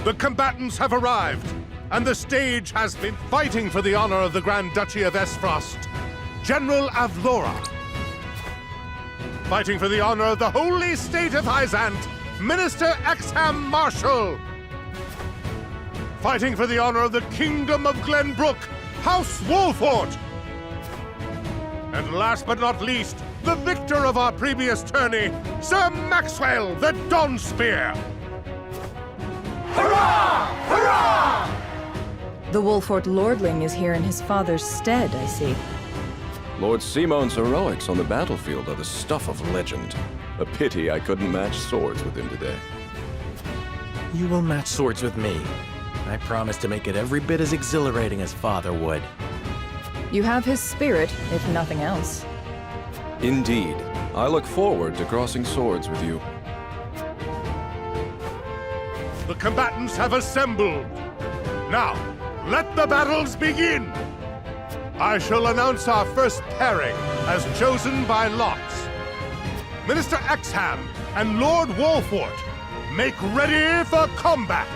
[SPEAKER 20] The combatants have arrived, and the stage has been fighting for the honor of the Grand Duchy of Esfrost. General Avlora. Fighting for the honor of the holy state of Hyzant, Minister Exham Marshal. Fighting for the honor of the Kingdom of Glenbrook, House Wolfort. And last but not least, the victor of our previous tourney, Sir Maxwell the Dawnspear.
[SPEAKER 8] Hurrah! Hurrah! The Wolfort Lordling is here in his father's stead, I see.
[SPEAKER 10] Lord Simone's heroics on the battlefield are the stuff of legend. A pity I couldn't match swords with him today.
[SPEAKER 5] You will match swords with me. I promise to make it every bit as exhilarating as Father would.
[SPEAKER 8] You have his spirit, if nothing else.
[SPEAKER 10] Indeed. I look forward to crossing swords with you.
[SPEAKER 20] The combatants have assembled. Now, let the battles begin! I shall announce our first pairing as chosen by lots. Minister Exham and Lord Wolfort, make ready for combat!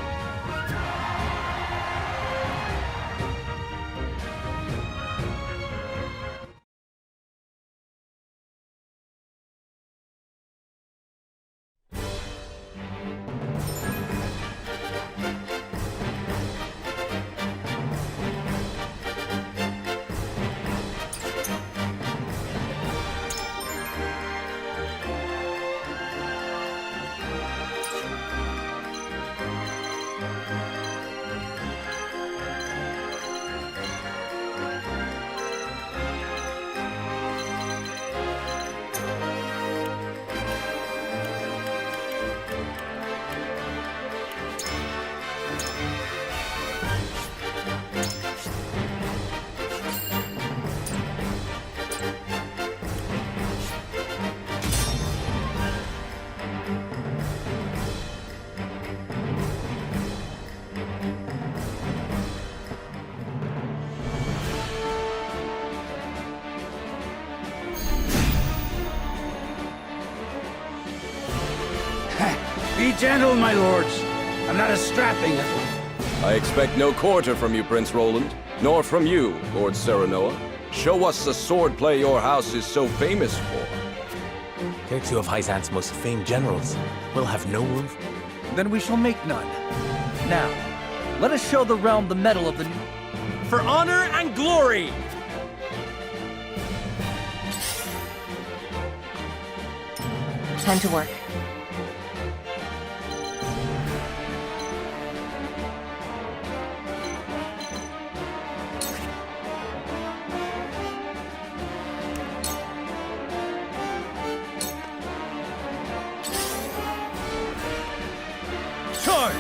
[SPEAKER 4] Be gentle, my lords. I'm not as strapping as...
[SPEAKER 10] I expect no quarter from you, Prince Roland, nor from you, Lord Serenoa. Show us the swordplay your house is so famous for.
[SPEAKER 5] They're two of Hyzant's most famed generals. We'll have no room for...
[SPEAKER 18] Then we shall make none. Now, let us show the realm the mettle of the...
[SPEAKER 11] For honor and glory!
[SPEAKER 14] Time to work.
[SPEAKER 4] Charge!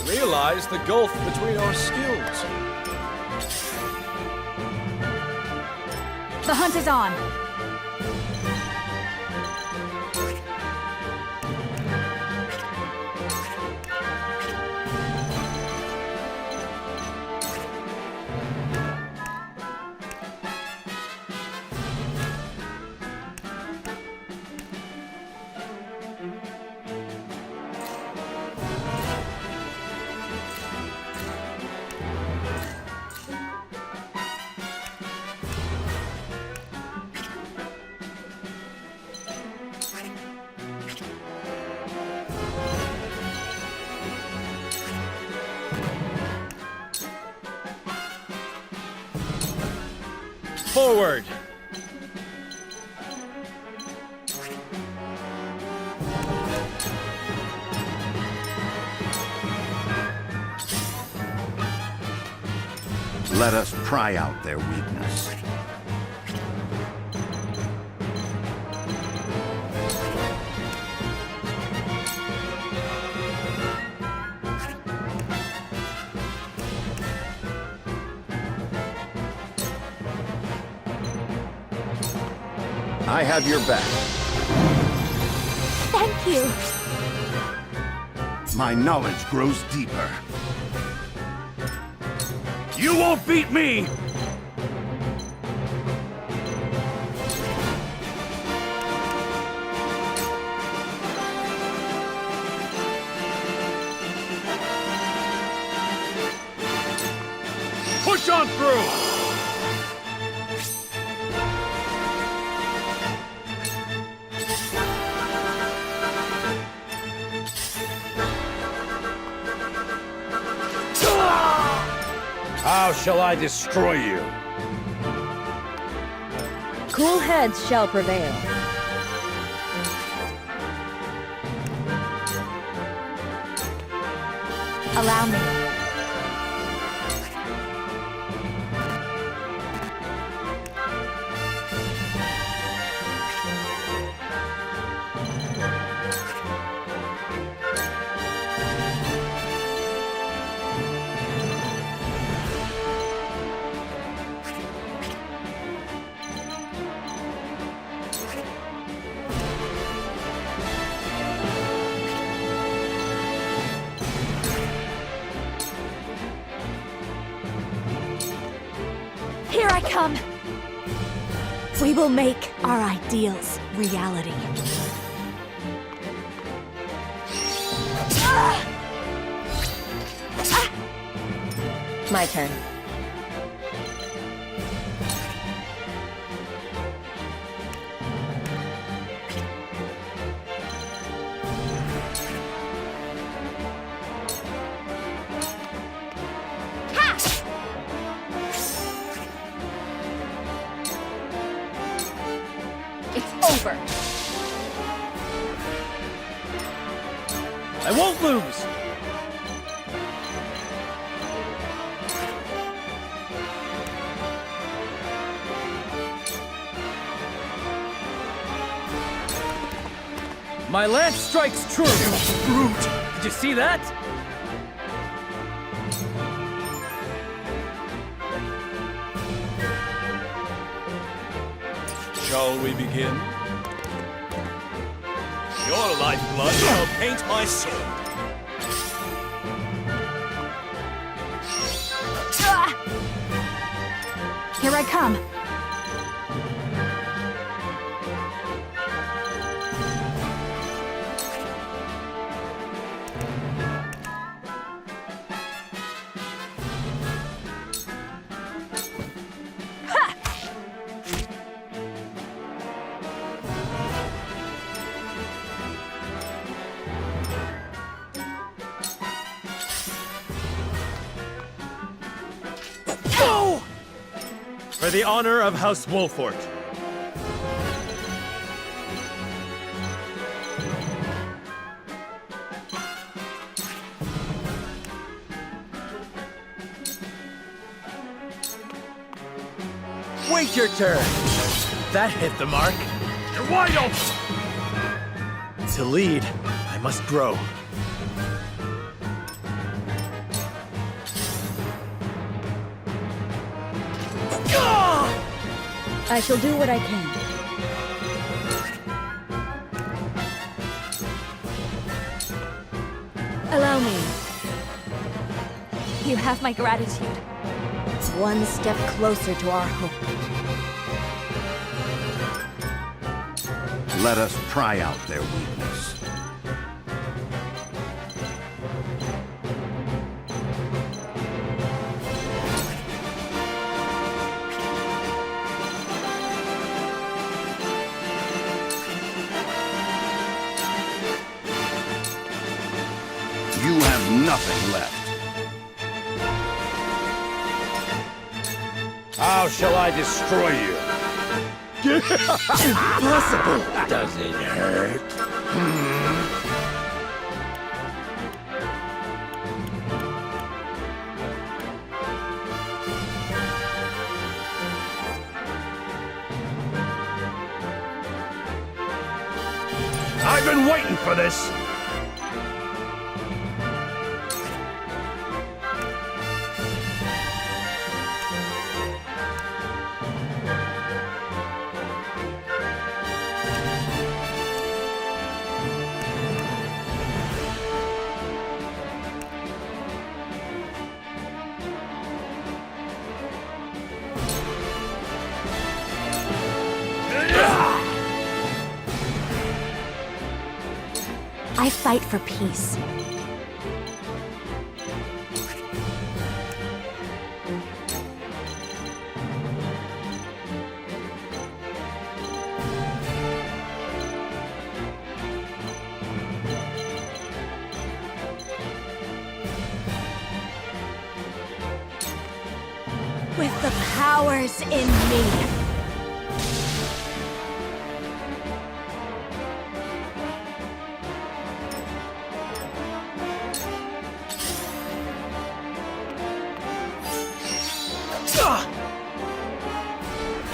[SPEAKER 10] Realize the gulf between our skills.
[SPEAKER 3] The hunt is on!
[SPEAKER 11] Forward!
[SPEAKER 6] Let us pry out their weakness. I have your back.
[SPEAKER 7] Thank you.
[SPEAKER 20] My knowledge grows deeper.
[SPEAKER 4] You won't beat me! Push on through! How shall I destroy you?
[SPEAKER 9] Cool heads shall prevail.
[SPEAKER 7] Allow me. Here I come! We will make our ideals reality.
[SPEAKER 14] My turn.
[SPEAKER 3] Over.
[SPEAKER 4] I won't lose! My lance strikes true! You brute! Did you see that? Shall we begin? Your lifeblood shall paint my sword.
[SPEAKER 7] Here I come.
[SPEAKER 11] For the honor of House Wolfort.
[SPEAKER 5] Wait your turn! That hit the mark.
[SPEAKER 4] You're wide open!
[SPEAKER 5] To lead, I must grow.
[SPEAKER 9] I shall do what I can. Allow me.
[SPEAKER 7] You have my gratitude.
[SPEAKER 9] One step closer to our hope.
[SPEAKER 6] Let us try out their weakness. You have nothing left.
[SPEAKER 4] How shall I destroy you?
[SPEAKER 5] Impossible!
[SPEAKER 4] Does it hurt? I've been waiting for this!
[SPEAKER 7] I fight for peace. With the powers in me.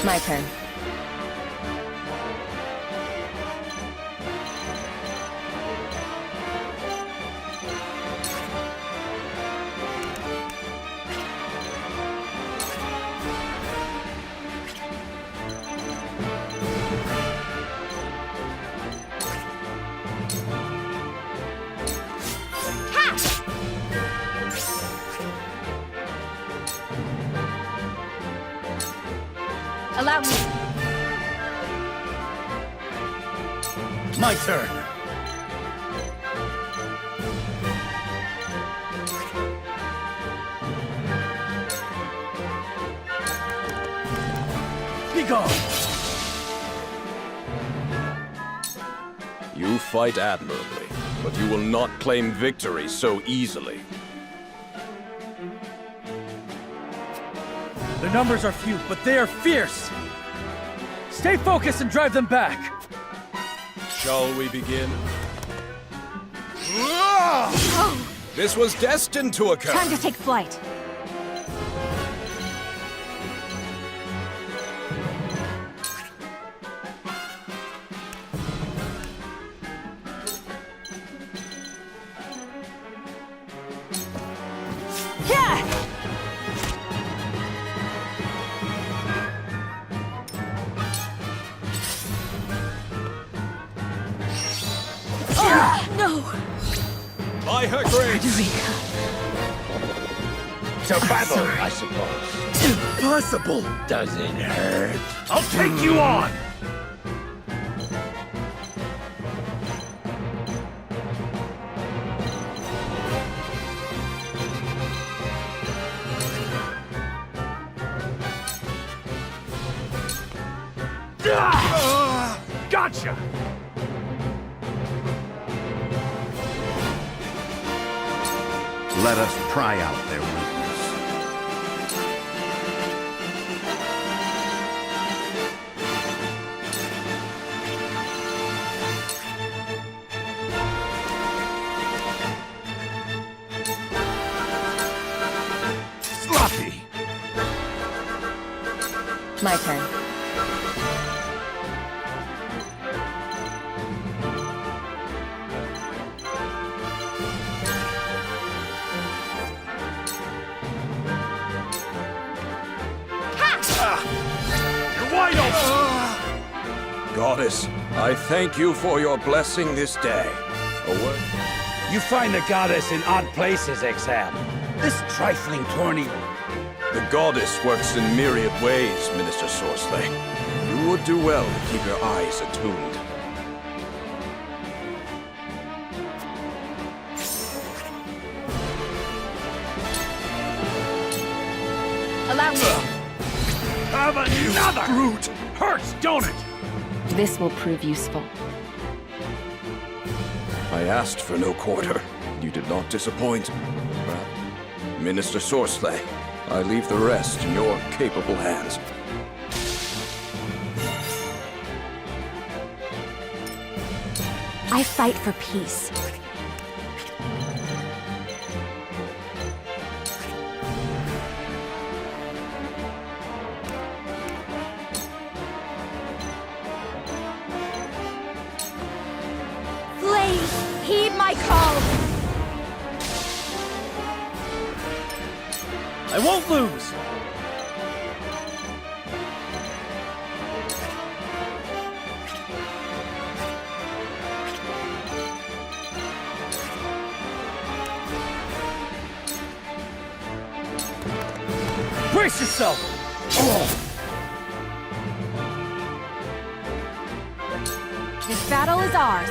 [SPEAKER 14] My turn.
[SPEAKER 17] Allow me.
[SPEAKER 4] My turn. Be gone.
[SPEAKER 10] You fight admirably, but you will not claim victory so easily.
[SPEAKER 18] Their numbers are few, but they are fierce. Stay focused and drive them back.
[SPEAKER 10] Shall we begin?
[SPEAKER 7] Oh,
[SPEAKER 10] This was destined to occur.
[SPEAKER 7] time to take flight. No!
[SPEAKER 10] By her grace!
[SPEAKER 4] To battle, I suppose. Impossible! Does it hurt? I'll take you on! Gotcha!
[SPEAKER 6] Let us pry out their weakness.
[SPEAKER 4] Sloppy!
[SPEAKER 14] My turn.
[SPEAKER 4] You're wide open!
[SPEAKER 10] Goddess, I thank you for your blessing this day. A word?
[SPEAKER 4] You find the goddess in odd places, Exam. This trifling tourney.
[SPEAKER 10] The goddess works in myriad ways, Minister Sorsley. You would do well to keep your eyes attuned.
[SPEAKER 17] Allow me.
[SPEAKER 4] Have another! Brute! Hurts, don't it?
[SPEAKER 14] This will prove useful.
[SPEAKER 10] I asked for no quarter. You did not disappoint. Well, Minister Sorsley, I leave the rest in your capable hands.
[SPEAKER 7] I fight for peace. Flames, heed my call!
[SPEAKER 18] I won't lose! Brace yourself!
[SPEAKER 3] This battle is ours.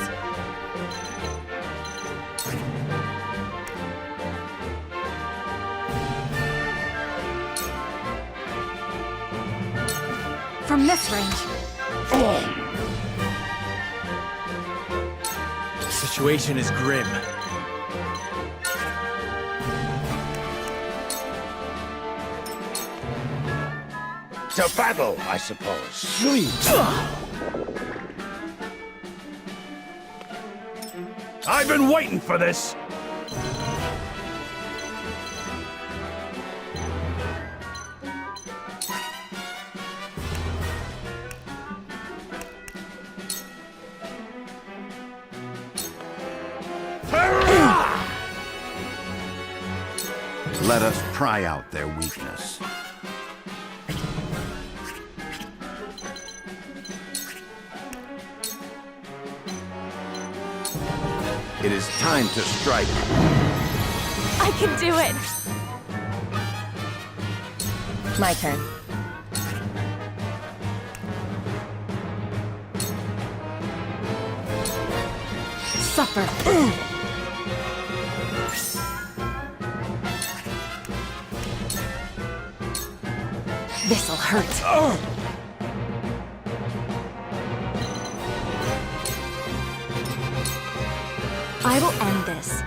[SPEAKER 3] from this range.
[SPEAKER 5] The situation is grim.
[SPEAKER 6] To battle, I suppose.
[SPEAKER 4] Sweet. I've been waiting for this.
[SPEAKER 6] Let us pry out their weakness. It is time to strike.
[SPEAKER 14] I can do it! My turn. Suffer. This'll hurt.
[SPEAKER 7] I will end this.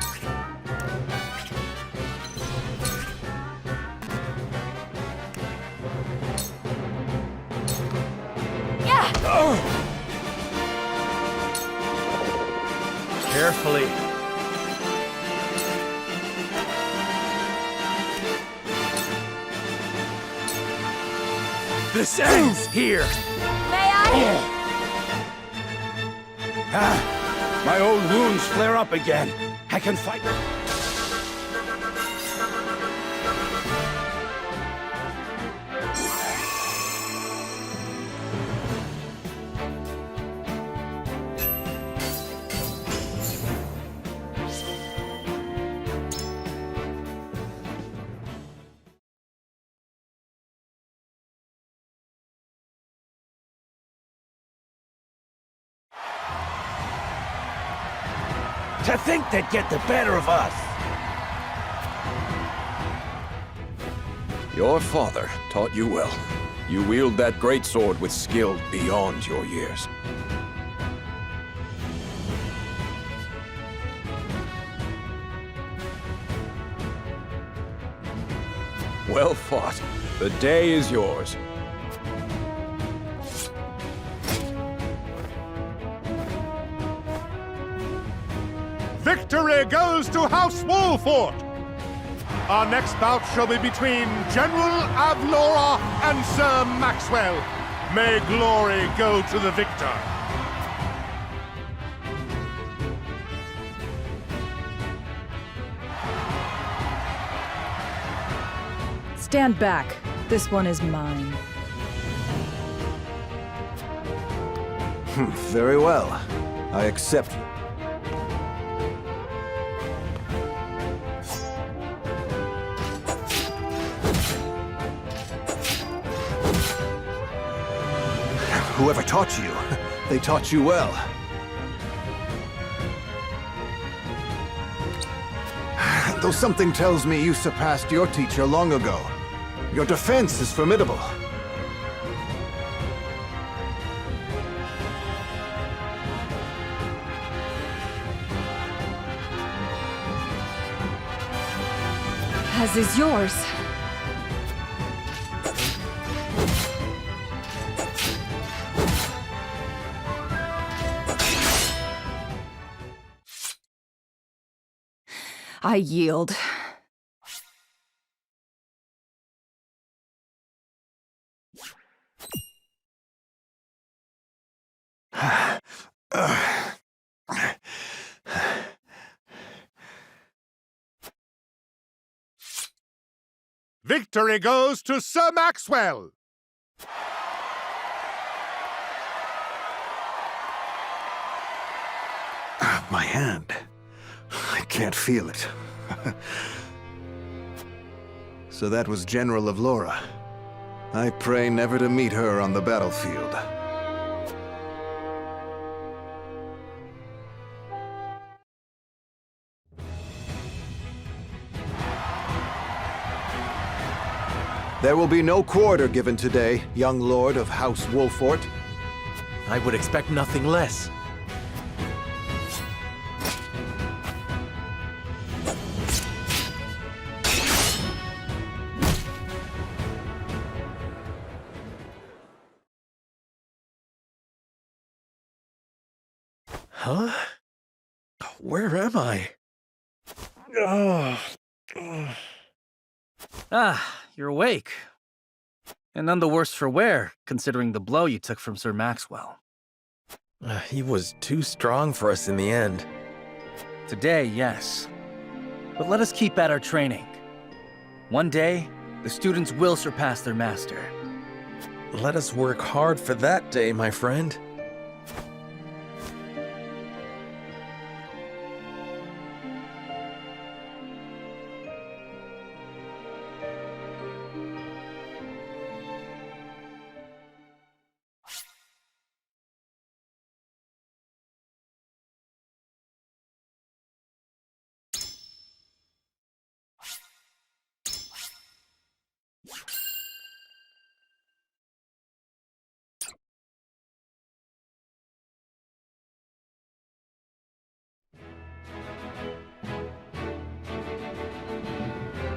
[SPEAKER 5] Carefully. This ends here.
[SPEAKER 14] May I?
[SPEAKER 4] My old wounds flare up again. I can fight. To think they'd get the better of us!
[SPEAKER 10] Your father taught you well. You wield that great sword with skill beyond your years. Well fought. The day is yours.
[SPEAKER 20] Victory goes to House Wolford! Our next bout shall be between General Avlora and Sir Maxwell. May glory go to the victor.
[SPEAKER 8] Stand back. This one is mine.
[SPEAKER 19] Very well. I accept. Whoever taught you, they taught you well. Though something tells me you surpassed your teacher long ago. Your defense is formidable.
[SPEAKER 8] As is yours. I yield.
[SPEAKER 20] Victory goes to Sir Maxwell!
[SPEAKER 19] My hand. I can't feel it. So that was General Avlora. I pray never to meet her on the battlefield. There will be no quarter given today, young lord of House Wolfort.
[SPEAKER 5] I would expect nothing less. Huh? Where am I?
[SPEAKER 18] You're awake. And none the worse for wear, considering the blow you took from Sir Maxwell.
[SPEAKER 5] He was too strong for us in the end.
[SPEAKER 18] Today, yes. But let us keep at our training. One day, the students will surpass their master.
[SPEAKER 5] Let us work hard for that day, my friend.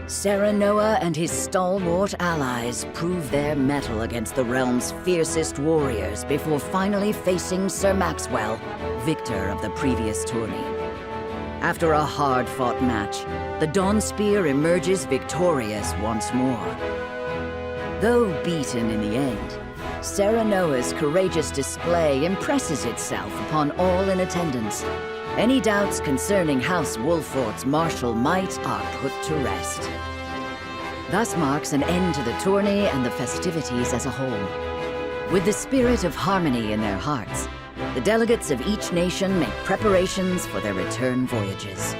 [SPEAKER 1] Serenoa and his stalwart allies prove their mettle against the realm's fiercest warriors before finally facing Sir Maxwell, victor of the previous tourney. After a hard-fought match, the Dawnspear emerges victorious once more. Though beaten in the end, Serenoa's courageous display impresses itself upon all in attendance. Any doubts concerning House Wolfort's martial might are put to rest. Thus marks an end to the tourney and the festivities as a whole. With the spirit of harmony in their hearts, the delegates of each nation make preparations for their return voyages.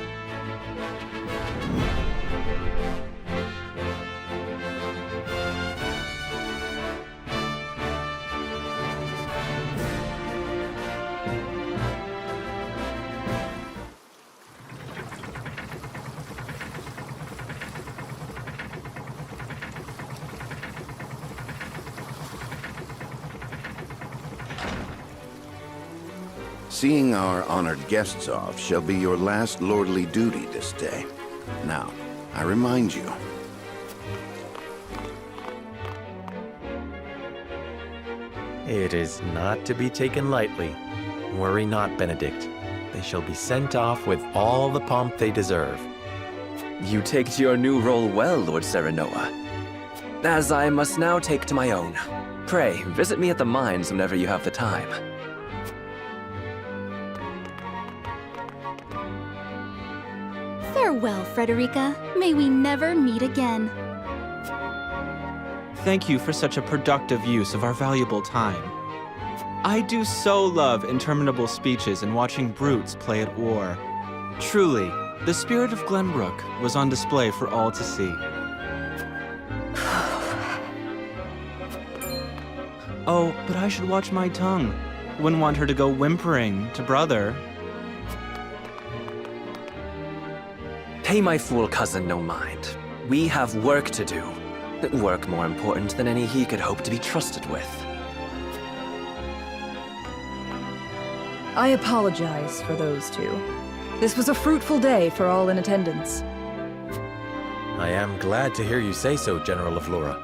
[SPEAKER 6] Seeing our honored guests off shall be your last lordly duty this day. Now, I remind you.
[SPEAKER 5] It is not to be taken lightly. Worry not, Benedict. They shall be sent off with all the pomp they deserve.
[SPEAKER 16] You take to your new role well, Lord Serenoa. As I must now take to my own. Pray, visit me at the mines whenever you have the time.
[SPEAKER 3] Farewell, Frederica. May we never meet again.
[SPEAKER 21] Thank you for such a productive use of our valuable time. I do so love interminable speeches and watching brutes play at war. Truly, the spirit of Glenbrook was on display for all to see. Oh, but I should watch my tongue. Wouldn't want her to go whimpering to brother.
[SPEAKER 16] Pay my fool cousin no mind. We have work to do. Work more important than any he could hope to be trusted with.
[SPEAKER 8] I apologize for those two. This was a fruitful day for all in attendance.
[SPEAKER 5] I am glad to hear you say so, General Avlora.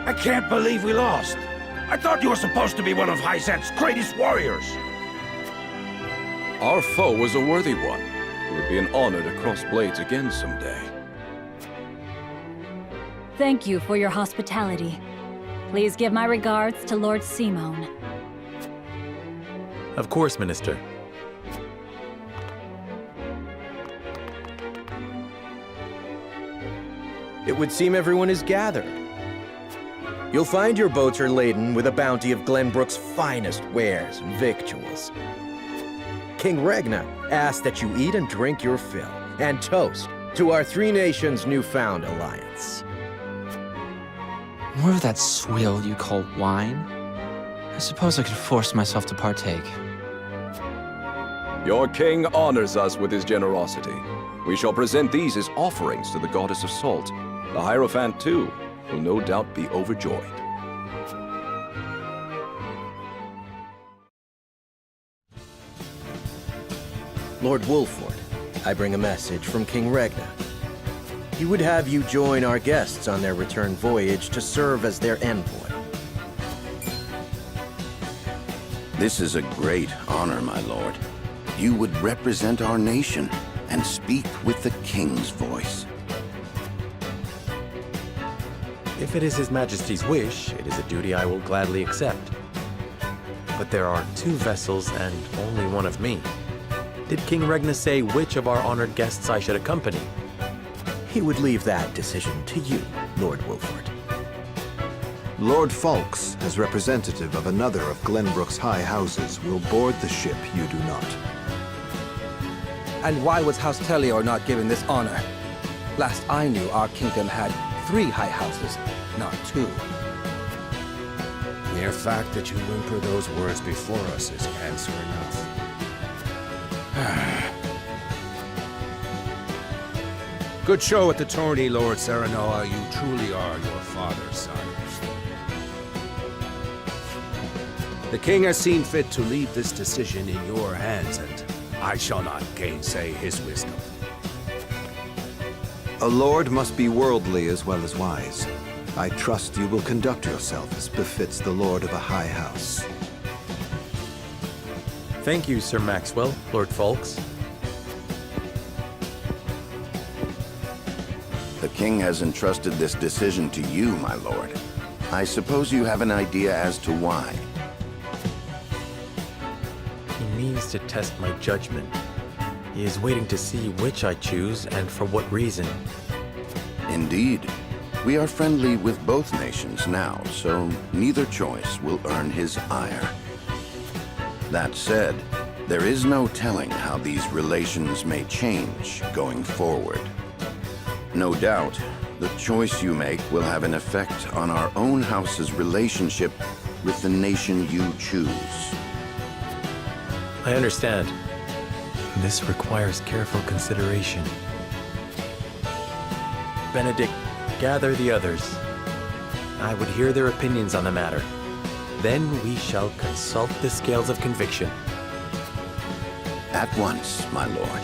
[SPEAKER 4] I can't believe we lost. I thought you were supposed to be one of Hyzant's greatest warriors.
[SPEAKER 10] Our foe was a worthy one. It would be an honor to cross blades again someday.
[SPEAKER 17] Thank you for your hospitality. Please give my regards to Lord Simone.
[SPEAKER 5] Of course, Minister.
[SPEAKER 12] It would seem everyone is gathered. You'll find your boats are laden with a bounty of Glenbrook's finest wares and victuals. King Regna asks that you eat and drink your fill, and toast to our three nations' newfound alliance.
[SPEAKER 21] More of that swill you call wine? I suppose I could force myself to partake.
[SPEAKER 2] Your king honors us with his generosity. We shall present these as offerings to the goddess of salt. The Hierophant, too, will no doubt be overjoyed.
[SPEAKER 12] Lord Wolford, I bring a message from King Regna. He would have you join our guests on their return voyage to serve as their envoy.
[SPEAKER 6] This is a great honor, my lord. You would represent our nation and speak with the king's voice.
[SPEAKER 5] If it is His Majesty's wish, it is a duty I will gladly accept. But there are 2 vessels and only one of me. Did King Regna say which of our honored guests I should accompany?
[SPEAKER 12] He would leave that decision to you, Lord Wolford.
[SPEAKER 19] Lord Falks, as representative of another of Glenbrook's high houses, will board the ship you do not.
[SPEAKER 22] And why was House Tellior not given this honor? Last I knew, our kingdom had 3 high houses, not 2.
[SPEAKER 23] Mere fact that you whimper those words before us is answer enough. Good show at the tourney, Lord Serenoa. You truly are your father's son. The king has seen fit to leave this decision in your hands, and I shall not gainsay his wisdom.
[SPEAKER 19] A lord must be worldly as well as wise. I trust you will conduct yourself as befits the lord of a high house.
[SPEAKER 5] Thank you, Sir Maxwell, Lord Falks.
[SPEAKER 6] The king has entrusted this decision to you, my lord. I suppose you have an idea as to why.
[SPEAKER 5] He means to test my judgment. He is waiting to see which I choose and for what reason.
[SPEAKER 6] Indeed. We are friendly with both nations now, so neither choice will earn his ire. That said, there is no telling how these relations may change going forward. No doubt, the choice you make will have an effect on our own house's relationship with the nation you choose.
[SPEAKER 5] I understand. This requires careful consideration. Benedict, gather the others. I would hear their opinions on the matter. Then we shall consult the scales of conviction.
[SPEAKER 6] At once, my lord.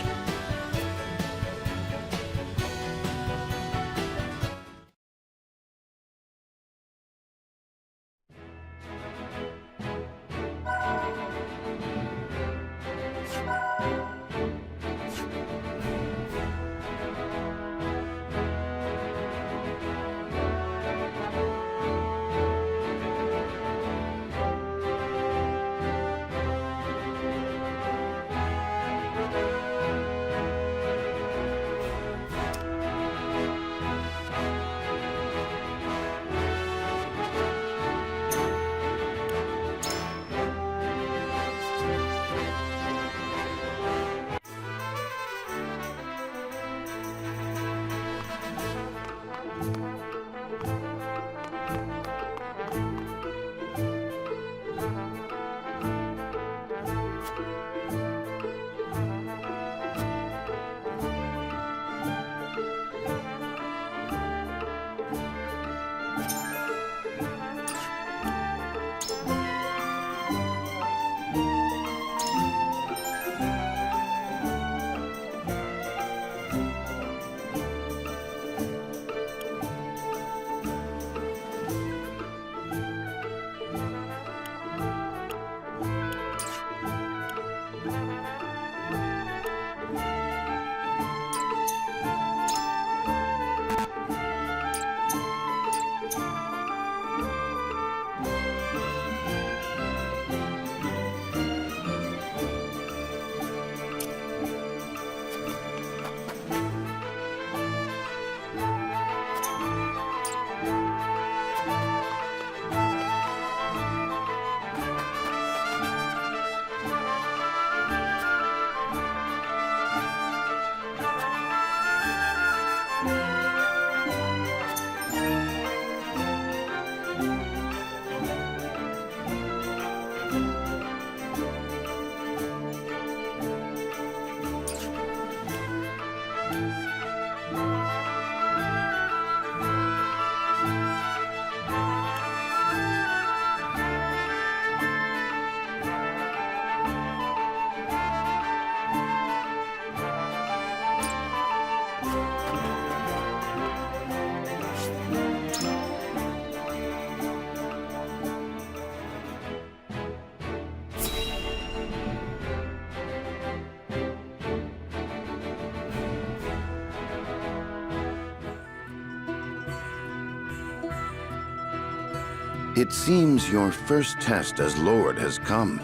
[SPEAKER 6] It seems your first test as Lord has come.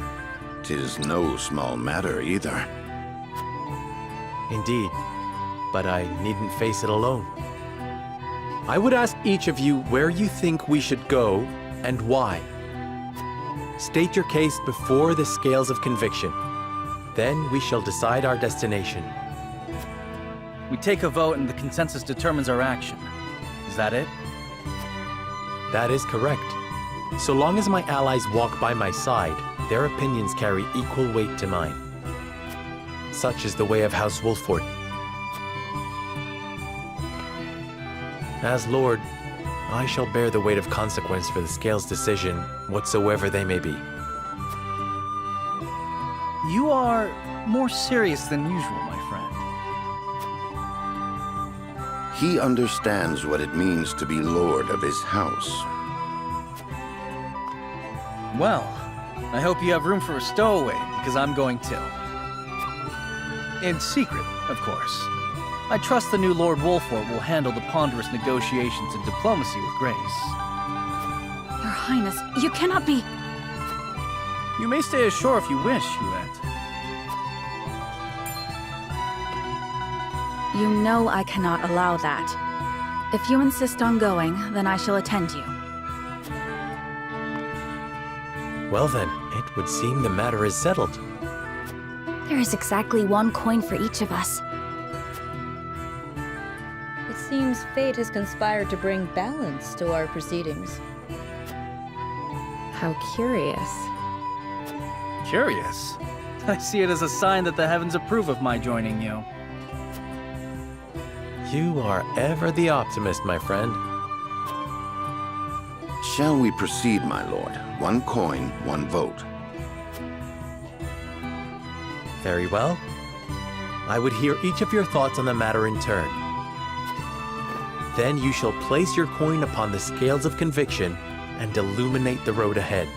[SPEAKER 6] 'Tis no small matter either.
[SPEAKER 5] Indeed, but I needn't face it alone. I would ask each of you where you think we should go and why. State your case before the scales of conviction. Then we shall decide our destination.
[SPEAKER 18] We take a vote and the consensus determines our action. Is that it?
[SPEAKER 5] That is correct. So long as my allies walk by my side, their opinions carry equal weight to mine. Such is the way of House Wolffort. As Lord, I shall bear the weight of consequence for the Scales' decision, whatsoever they may be.
[SPEAKER 18] You are more serious than usual, my friend.
[SPEAKER 6] He understands what it means to be Lord of his house.
[SPEAKER 18] Well, I hope you have room for a stowaway, because I'm going to. In secret, of course. I trust the new Lord Wolffort will handle the ponderous negotiations and diplomacy with grace.
[SPEAKER 3] Your Highness, you cannot be...
[SPEAKER 18] You may stay ashore if you wish, Huette.
[SPEAKER 3] You know I cannot allow that. If you insist on going, then I shall attend you.
[SPEAKER 5] Well then, it would seem the matter is settled.
[SPEAKER 7] There is exactly one coin for each of us.
[SPEAKER 9] It seems fate has conspired to bring balance to our proceedings.
[SPEAKER 14] How curious.
[SPEAKER 18] Curious? I see it as a sign that the heavens approve of my joining you.
[SPEAKER 5] You are ever the optimist, my friend.
[SPEAKER 6] Shall we proceed, my lord? One coin, one vote.
[SPEAKER 5] Very well. I would hear each of your thoughts on the matter in turn. Then you shall place your coin upon the scales of conviction and illuminate the road ahead.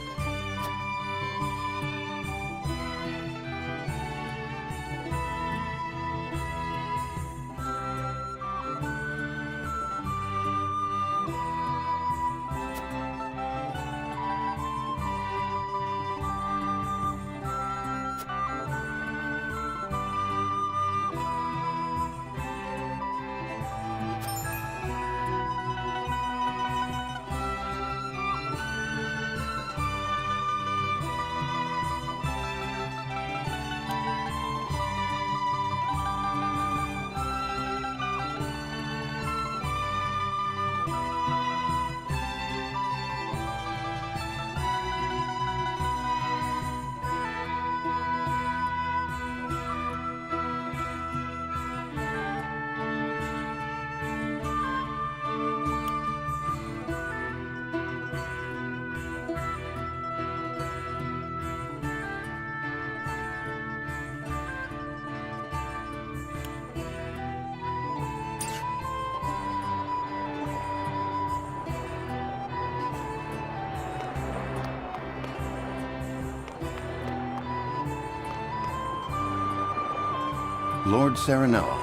[SPEAKER 6] Lord Serenoa.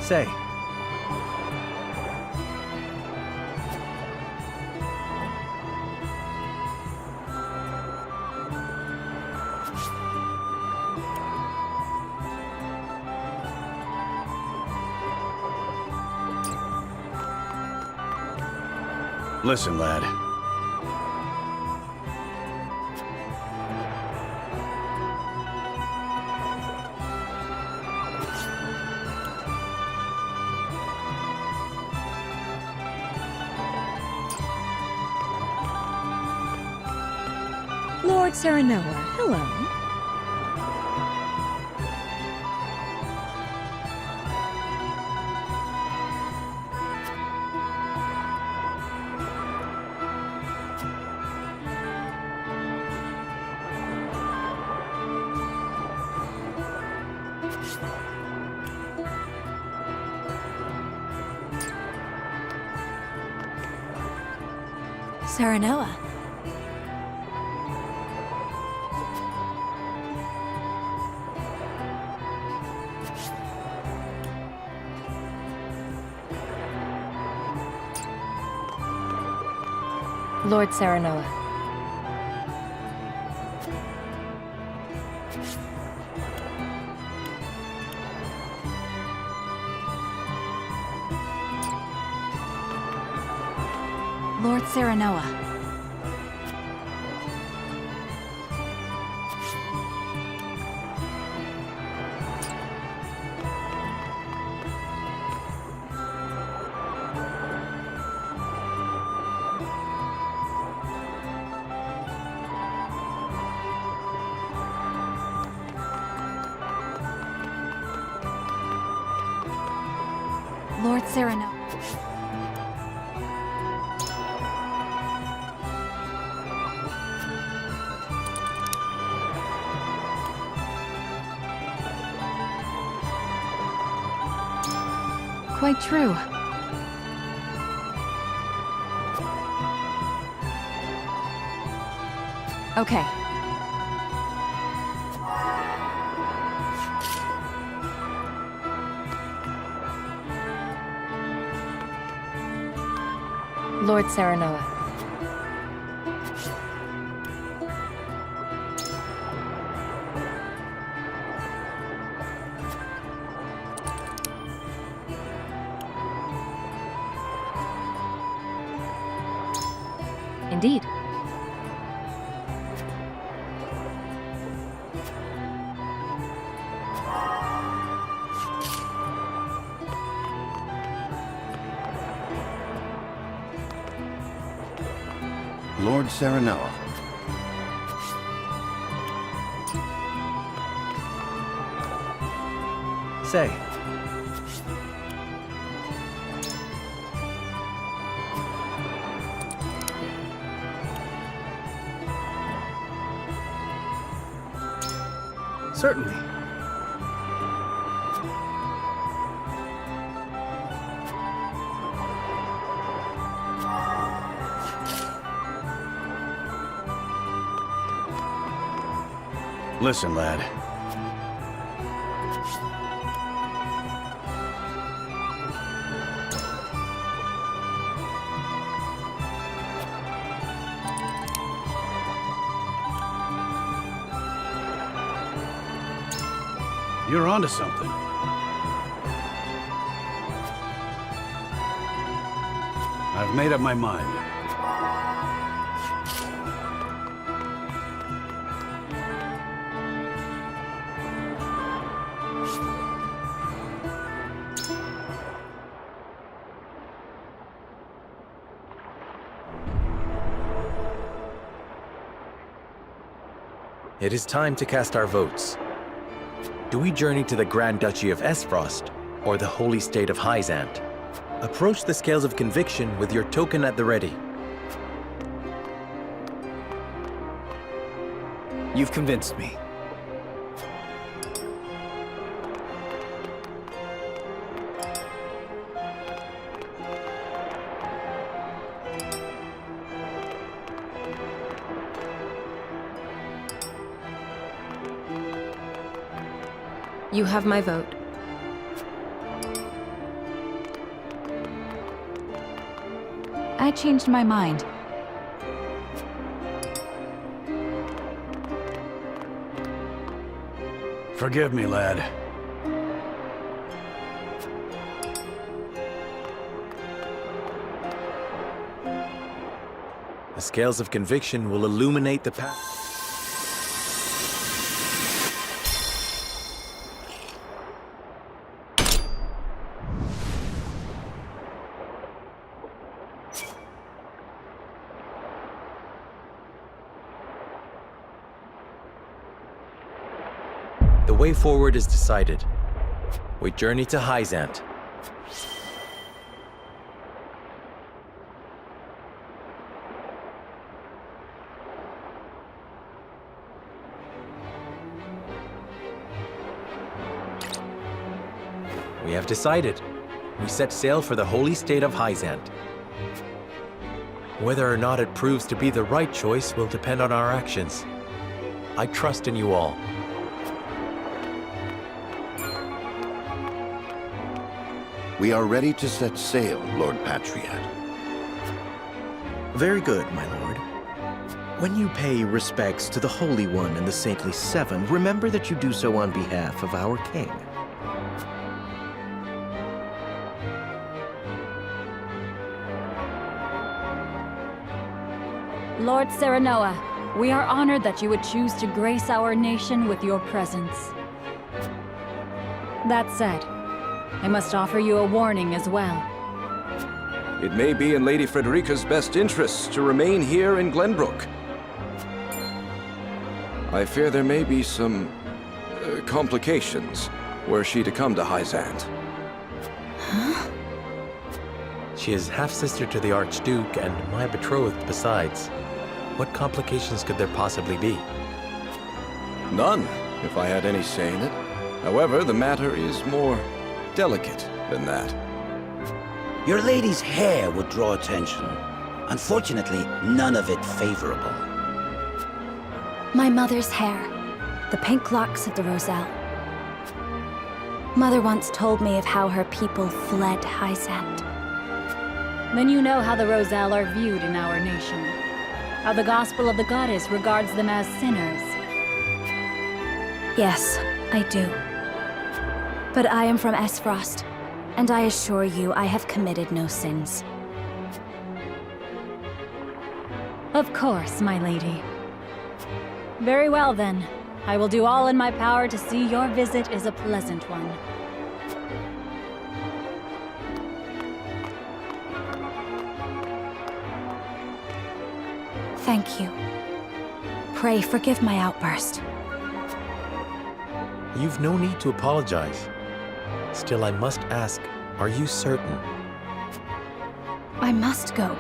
[SPEAKER 18] Say.
[SPEAKER 4] Listen, lad.
[SPEAKER 9] Lord Serenoa, hello.
[SPEAKER 7] Serenoa.
[SPEAKER 14] Lord Serenoa.
[SPEAKER 7] Lord Serenoa. Lord Serenoa.
[SPEAKER 8] Quite true. Okay.
[SPEAKER 14] Lord Serenoa.
[SPEAKER 8] Indeed.
[SPEAKER 6] Lord Serenoa.
[SPEAKER 5] Say.
[SPEAKER 23] Certainly. Listen, lad. You're onto something. I've made up my mind.
[SPEAKER 5] It is time to cast our votes. Do we journey to the Grand Duchy of Esfrost, or the Holy State of Hyzant? Approach the scales of conviction with your token at the ready.
[SPEAKER 18] You've convinced me.
[SPEAKER 14] You have my vote.
[SPEAKER 8] I changed my mind.
[SPEAKER 23] Forgive me, lad.
[SPEAKER 5] The scales of conviction will illuminate the path. The way forward is decided. We journey to Hyzant. We have decided. We set sail for the Holy State of Hyzant. Whether or not it proves to be the right choice will depend on our actions. I trust in you all.
[SPEAKER 6] We are ready to set sail, Lord Patriot.
[SPEAKER 12] Very good, my lord. When you pay respects to the Holy One and the Saintly Seven, remember that you do so on behalf of our king.
[SPEAKER 17] Lord Serenoa, we are honored that you would choose to grace our nation with your presence. That said, I must offer you a warning as well.
[SPEAKER 2] It may be in Lady Frederica's best interests to remain here in Glenbrook. I fear there may be some complications were she to come to Hyzant.
[SPEAKER 5] Huh? She is half-sister to the Archduke and my betrothed besides. What complications could there possibly be?
[SPEAKER 2] None, if I had any say in it. However, the matter is more delicate than that.
[SPEAKER 11] Your lady's hair would draw attention. Unfortunately, none of it favorable.
[SPEAKER 7] My mother's hair. The pink locks of the Roselle. Mother once told me of how her people fled Hyzant.
[SPEAKER 17] Then you know how the Roselle are viewed in our nation. How the Gospel of the Goddess regards them as sinners.
[SPEAKER 7] Yes, I do. But I am from Esfrost, and I assure you I have committed no sins.
[SPEAKER 17] Of course, my lady. Very well then. I will do all in my power to see your visit is a pleasant one.
[SPEAKER 7] Thank you. Pray forgive my outburst.
[SPEAKER 5] You've no need to apologize. Still, I must ask, are you certain?
[SPEAKER 7] I must go.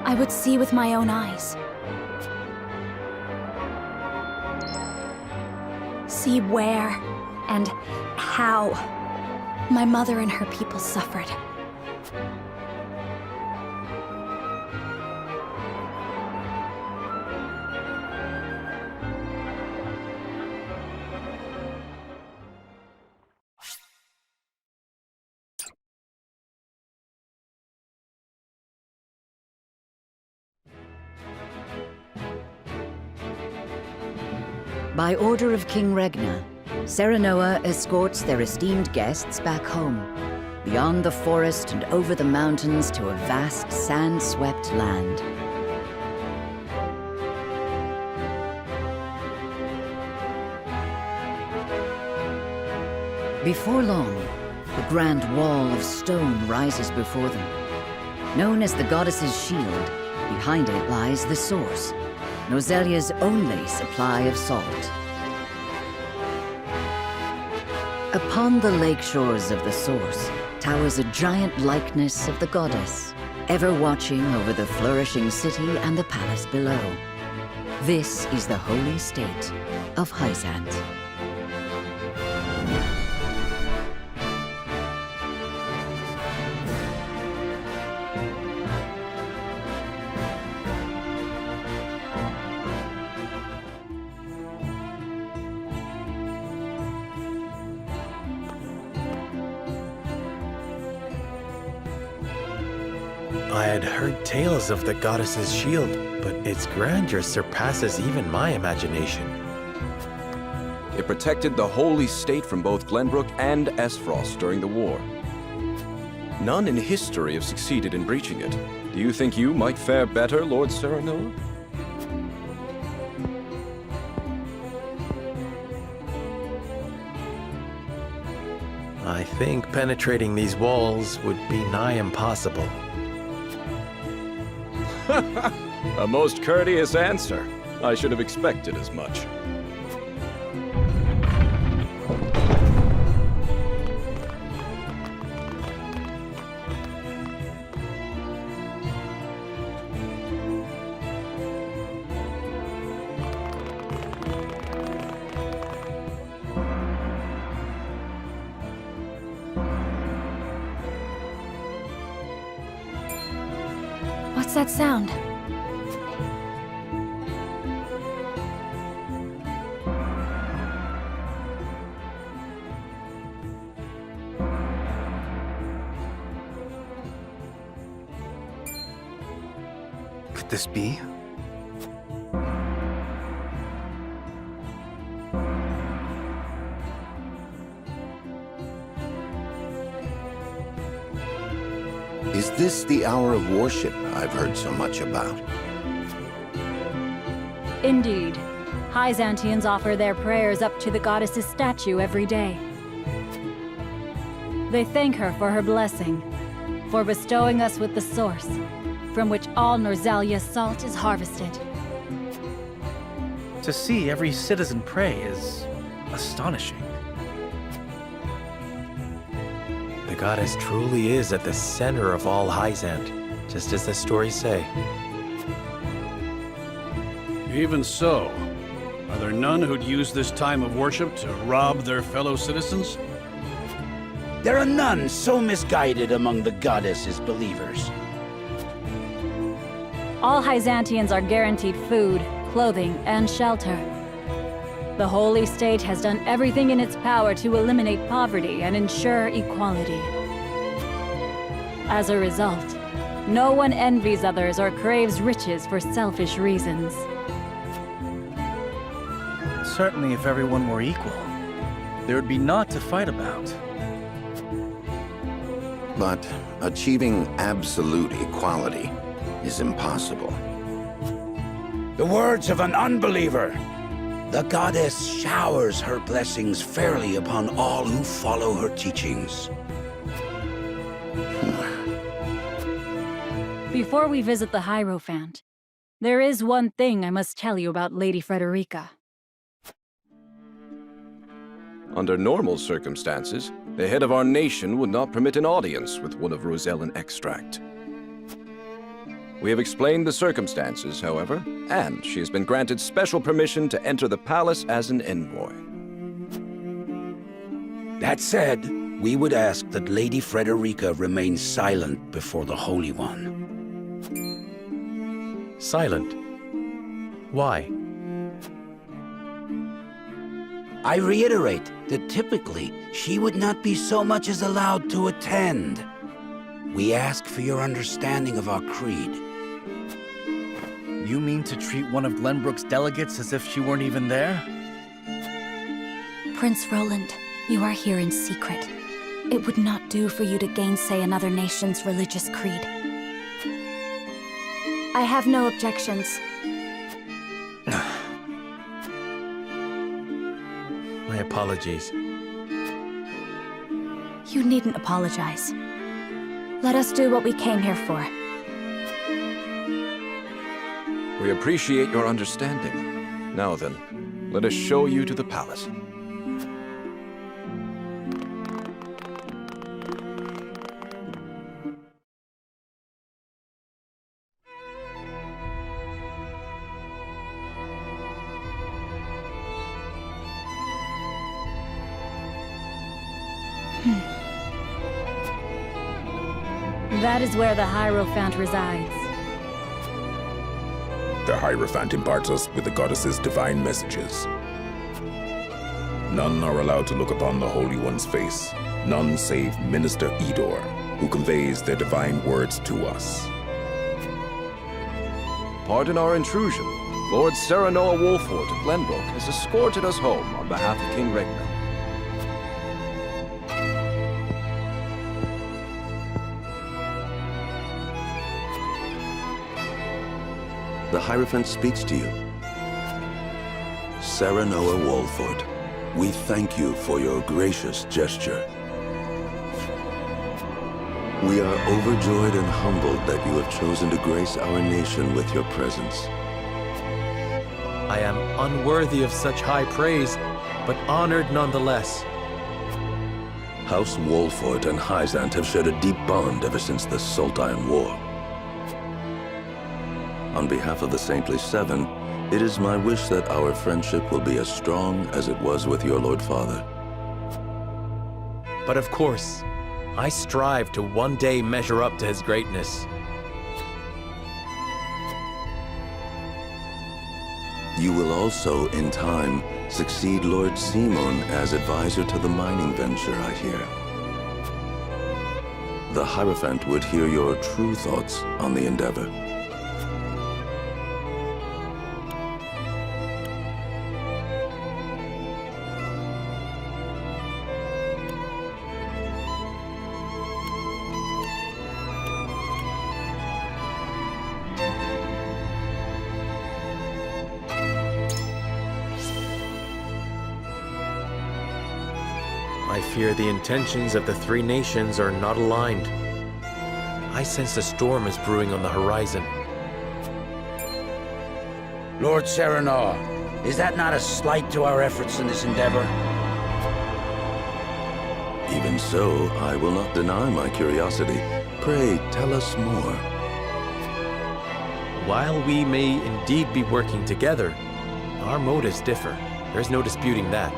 [SPEAKER 7] I would see with my own eyes. See where and how my mother and her people suffered.
[SPEAKER 1] By order of King Regna, Serenoa escorts their esteemed guests back home, beyond the forest and over the mountains to a vast sand-swept land. Before long, the grand wall of stone rises before them. Known as the Goddess's Shield, behind it lies the source, Noselia's only supply of salt. Upon the lake shores of the source towers a giant likeness of the goddess, ever watching over the flourishing city and the palace below. This is the holy state of Hyzant.
[SPEAKER 5] I had heard tales of the goddess's shield, but its grandeur surpasses even my imagination.
[SPEAKER 2] It protected the holy state from both Glenbrook and Esfrost during the war. None in history have succeeded in breaching it. Do you think you might fare better, Lord Serenoa?
[SPEAKER 5] I think penetrating these walls would be nigh impossible.
[SPEAKER 2] A most courteous answer. I should have expected as much.
[SPEAKER 7] that sound?
[SPEAKER 5] Could this be?
[SPEAKER 6] Is this the hour of worship I've heard so much about?
[SPEAKER 17] Indeed. Hyzantians offer their prayers up to the goddess's statue every day. They thank her for her blessing, for bestowing us with the source, from which all Norzalia's salt is harvested.
[SPEAKER 18] To see every citizen pray is astonishing.
[SPEAKER 5] The goddess truly is at the center of all Hyzant, just as the stories say.
[SPEAKER 4] Even so, are there none who'd use this time of worship to rob their fellow citizens?
[SPEAKER 11] There are none so misguided among the goddess's believers.
[SPEAKER 17] All Hyzantians are guaranteed food, clothing, and shelter. The Holy State has done everything in its power to eliminate poverty and ensure equality. As a result, no one envies others or craves riches for selfish reasons.
[SPEAKER 18] Certainly, if everyone were equal, there would be naught to fight about.
[SPEAKER 6] But achieving absolute equality is impossible.
[SPEAKER 11] The words of an unbeliever. The goddess showers her blessings fairly upon all who follow her teachings.
[SPEAKER 17] Before we visit the Hierophant, there is one thing I must tell you about Lady Frederica.
[SPEAKER 2] Under normal circumstances, the head of our nation would not permit an audience with one of Rosellan extract. We have explained the circumstances, however, and she has been granted special permission to enter the palace as an envoy.
[SPEAKER 11] That said, we would ask that Lady Frederica remain silent before the Holy One.
[SPEAKER 5] Silent? Why?
[SPEAKER 11] I reiterate that typically she would not be so much as allowed to attend. We ask for your understanding of our creed.
[SPEAKER 18] You mean to treat one of Glenbrook's delegates as if she weren't even there?
[SPEAKER 7] Prince Roland, you are here in secret. It would not do for you to gainsay another nation's religious creed. I have no objections.
[SPEAKER 5] My apologies.
[SPEAKER 7] You needn't apologize. Let us do what we came here for.
[SPEAKER 2] We appreciate your understanding. Now then, let us show you to the palace.
[SPEAKER 17] That is where the Hierophant resides.
[SPEAKER 13] The Hierophant imparts us with the goddess's divine messages. None are allowed to look upon the Holy One's face, none save Minister Edor, who conveys their divine words to us.
[SPEAKER 2] Pardon our intrusion. Lord Serenoa Wolfort of Glenbrook has escorted us home on behalf of King Regna.
[SPEAKER 15] The Hierophant speaks to you. Serenoa Wolfort, we thank you for your gracious gesture. We are overjoyed and humbled that you have chosen to grace our nation with your presence.
[SPEAKER 5] I am unworthy of such high praise, but honored nonetheless.
[SPEAKER 15] House Wolfort and Hyzant have shared a deep bond ever since the Sultan War. On behalf of the Saintly Seven, it is my wish that our friendship will be as strong as it was with your Lord Father.
[SPEAKER 5] But of course, I strive to one day measure up to his greatness.
[SPEAKER 15] You will also, in time, succeed Lord Simon as advisor to the mining venture, I hear. The Hierophant would hear your true thoughts on the endeavor.
[SPEAKER 5] I fear the intentions of the three nations are not aligned. I sense a storm is brewing on the horizon.
[SPEAKER 11] Lord Serenor, is that not a slight to our efforts in this endeavor?
[SPEAKER 15] Even so, I will not deny my curiosity. Pray, tell us more.
[SPEAKER 5] While we may indeed be working together, our motives differ. There's no disputing that.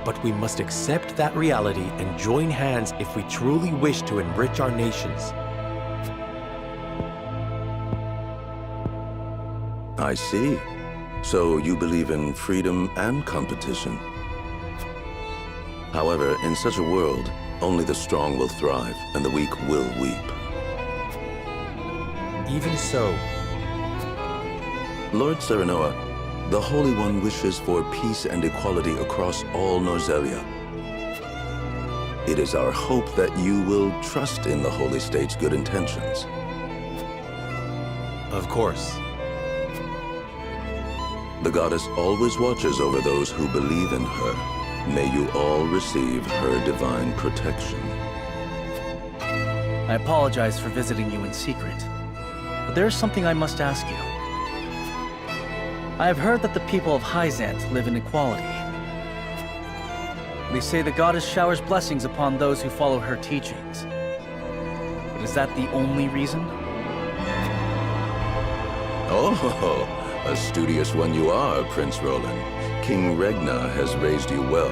[SPEAKER 5] But we must accept that reality and join hands if we truly wish to enrich our nations.
[SPEAKER 15] I see. So you believe in freedom and competition. However, in such a world, only the strong will thrive and the weak will weep.
[SPEAKER 5] Even so,
[SPEAKER 15] Lord Serenoa, the Holy One wishes for peace and equality across all Norzelia. It is our hope that you will trust in the Holy State's good intentions.
[SPEAKER 5] Of course.
[SPEAKER 15] The goddess always watches over those who believe in her. May you all receive her divine protection.
[SPEAKER 18] I apologize for visiting you in secret, but there is something I must ask you. I have heard that the people of Hyzant live in equality. They say the goddess showers blessings upon those who follow her teachings. But is that the only reason?
[SPEAKER 15] Oh, a studious one you are, Prince Roland. King Regna has raised you well.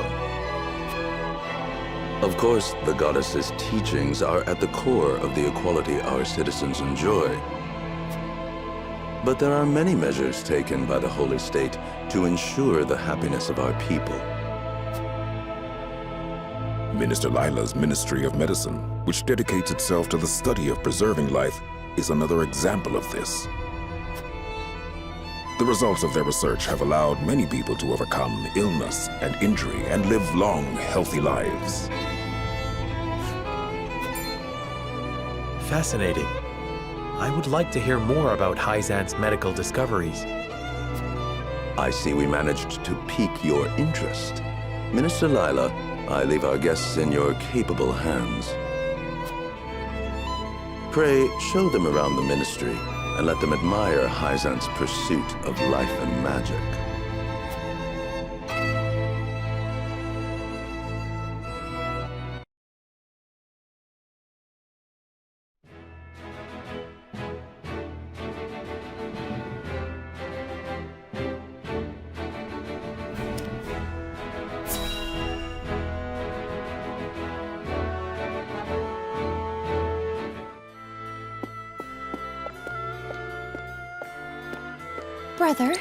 [SPEAKER 15] Of course, the goddess's teachings are at the core of the equality our citizens enjoy. But there are many measures taken by the Holy State to ensure the happiness of our people.
[SPEAKER 13] Minister Lila's Ministry of Medicine, which dedicates itself to the study of preserving life, is another example of this. The results of their research have allowed many people to overcome illness and injury and live long, healthy lives.
[SPEAKER 5] Fascinating. I would like to hear more about Hyzant's medical discoveries.
[SPEAKER 15] I see we managed to pique your interest. Minister Lila, I leave our guests in your capable hands. Pray, show them around the ministry and let them admire Hyzant's pursuit of life and magic.
[SPEAKER 7] Brother,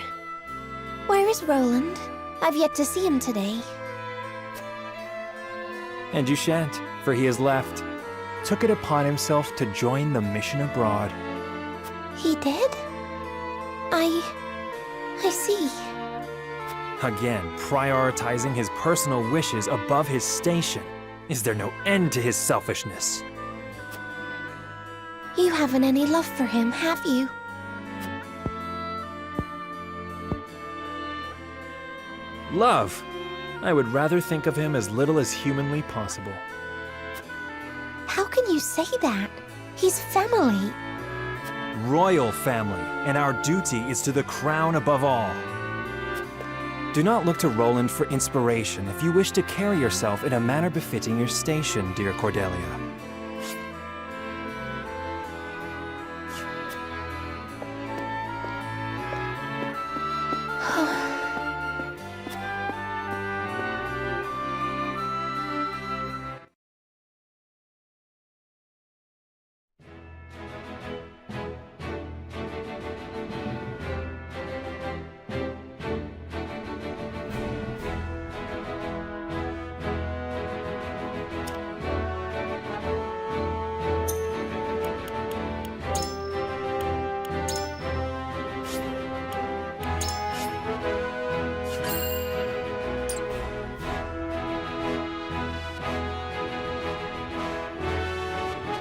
[SPEAKER 7] where is Roland? I've yet to see him today.
[SPEAKER 10] And you shan't, for he has left. Took it upon himself to join the mission abroad.
[SPEAKER 7] He did? I see.
[SPEAKER 10] Again, prioritizing his personal wishes above his station. Is there no end to his selfishness?
[SPEAKER 7] You haven't any love for him, have you?
[SPEAKER 10] Love! I would rather think of him as little as humanly possible.
[SPEAKER 7] How can you say that? He's family.
[SPEAKER 10] Royal family, and our duty is to the crown above all. Do not look to Roland for inspiration if you wish to carry yourself in a manner befitting your station, dear Cordelia.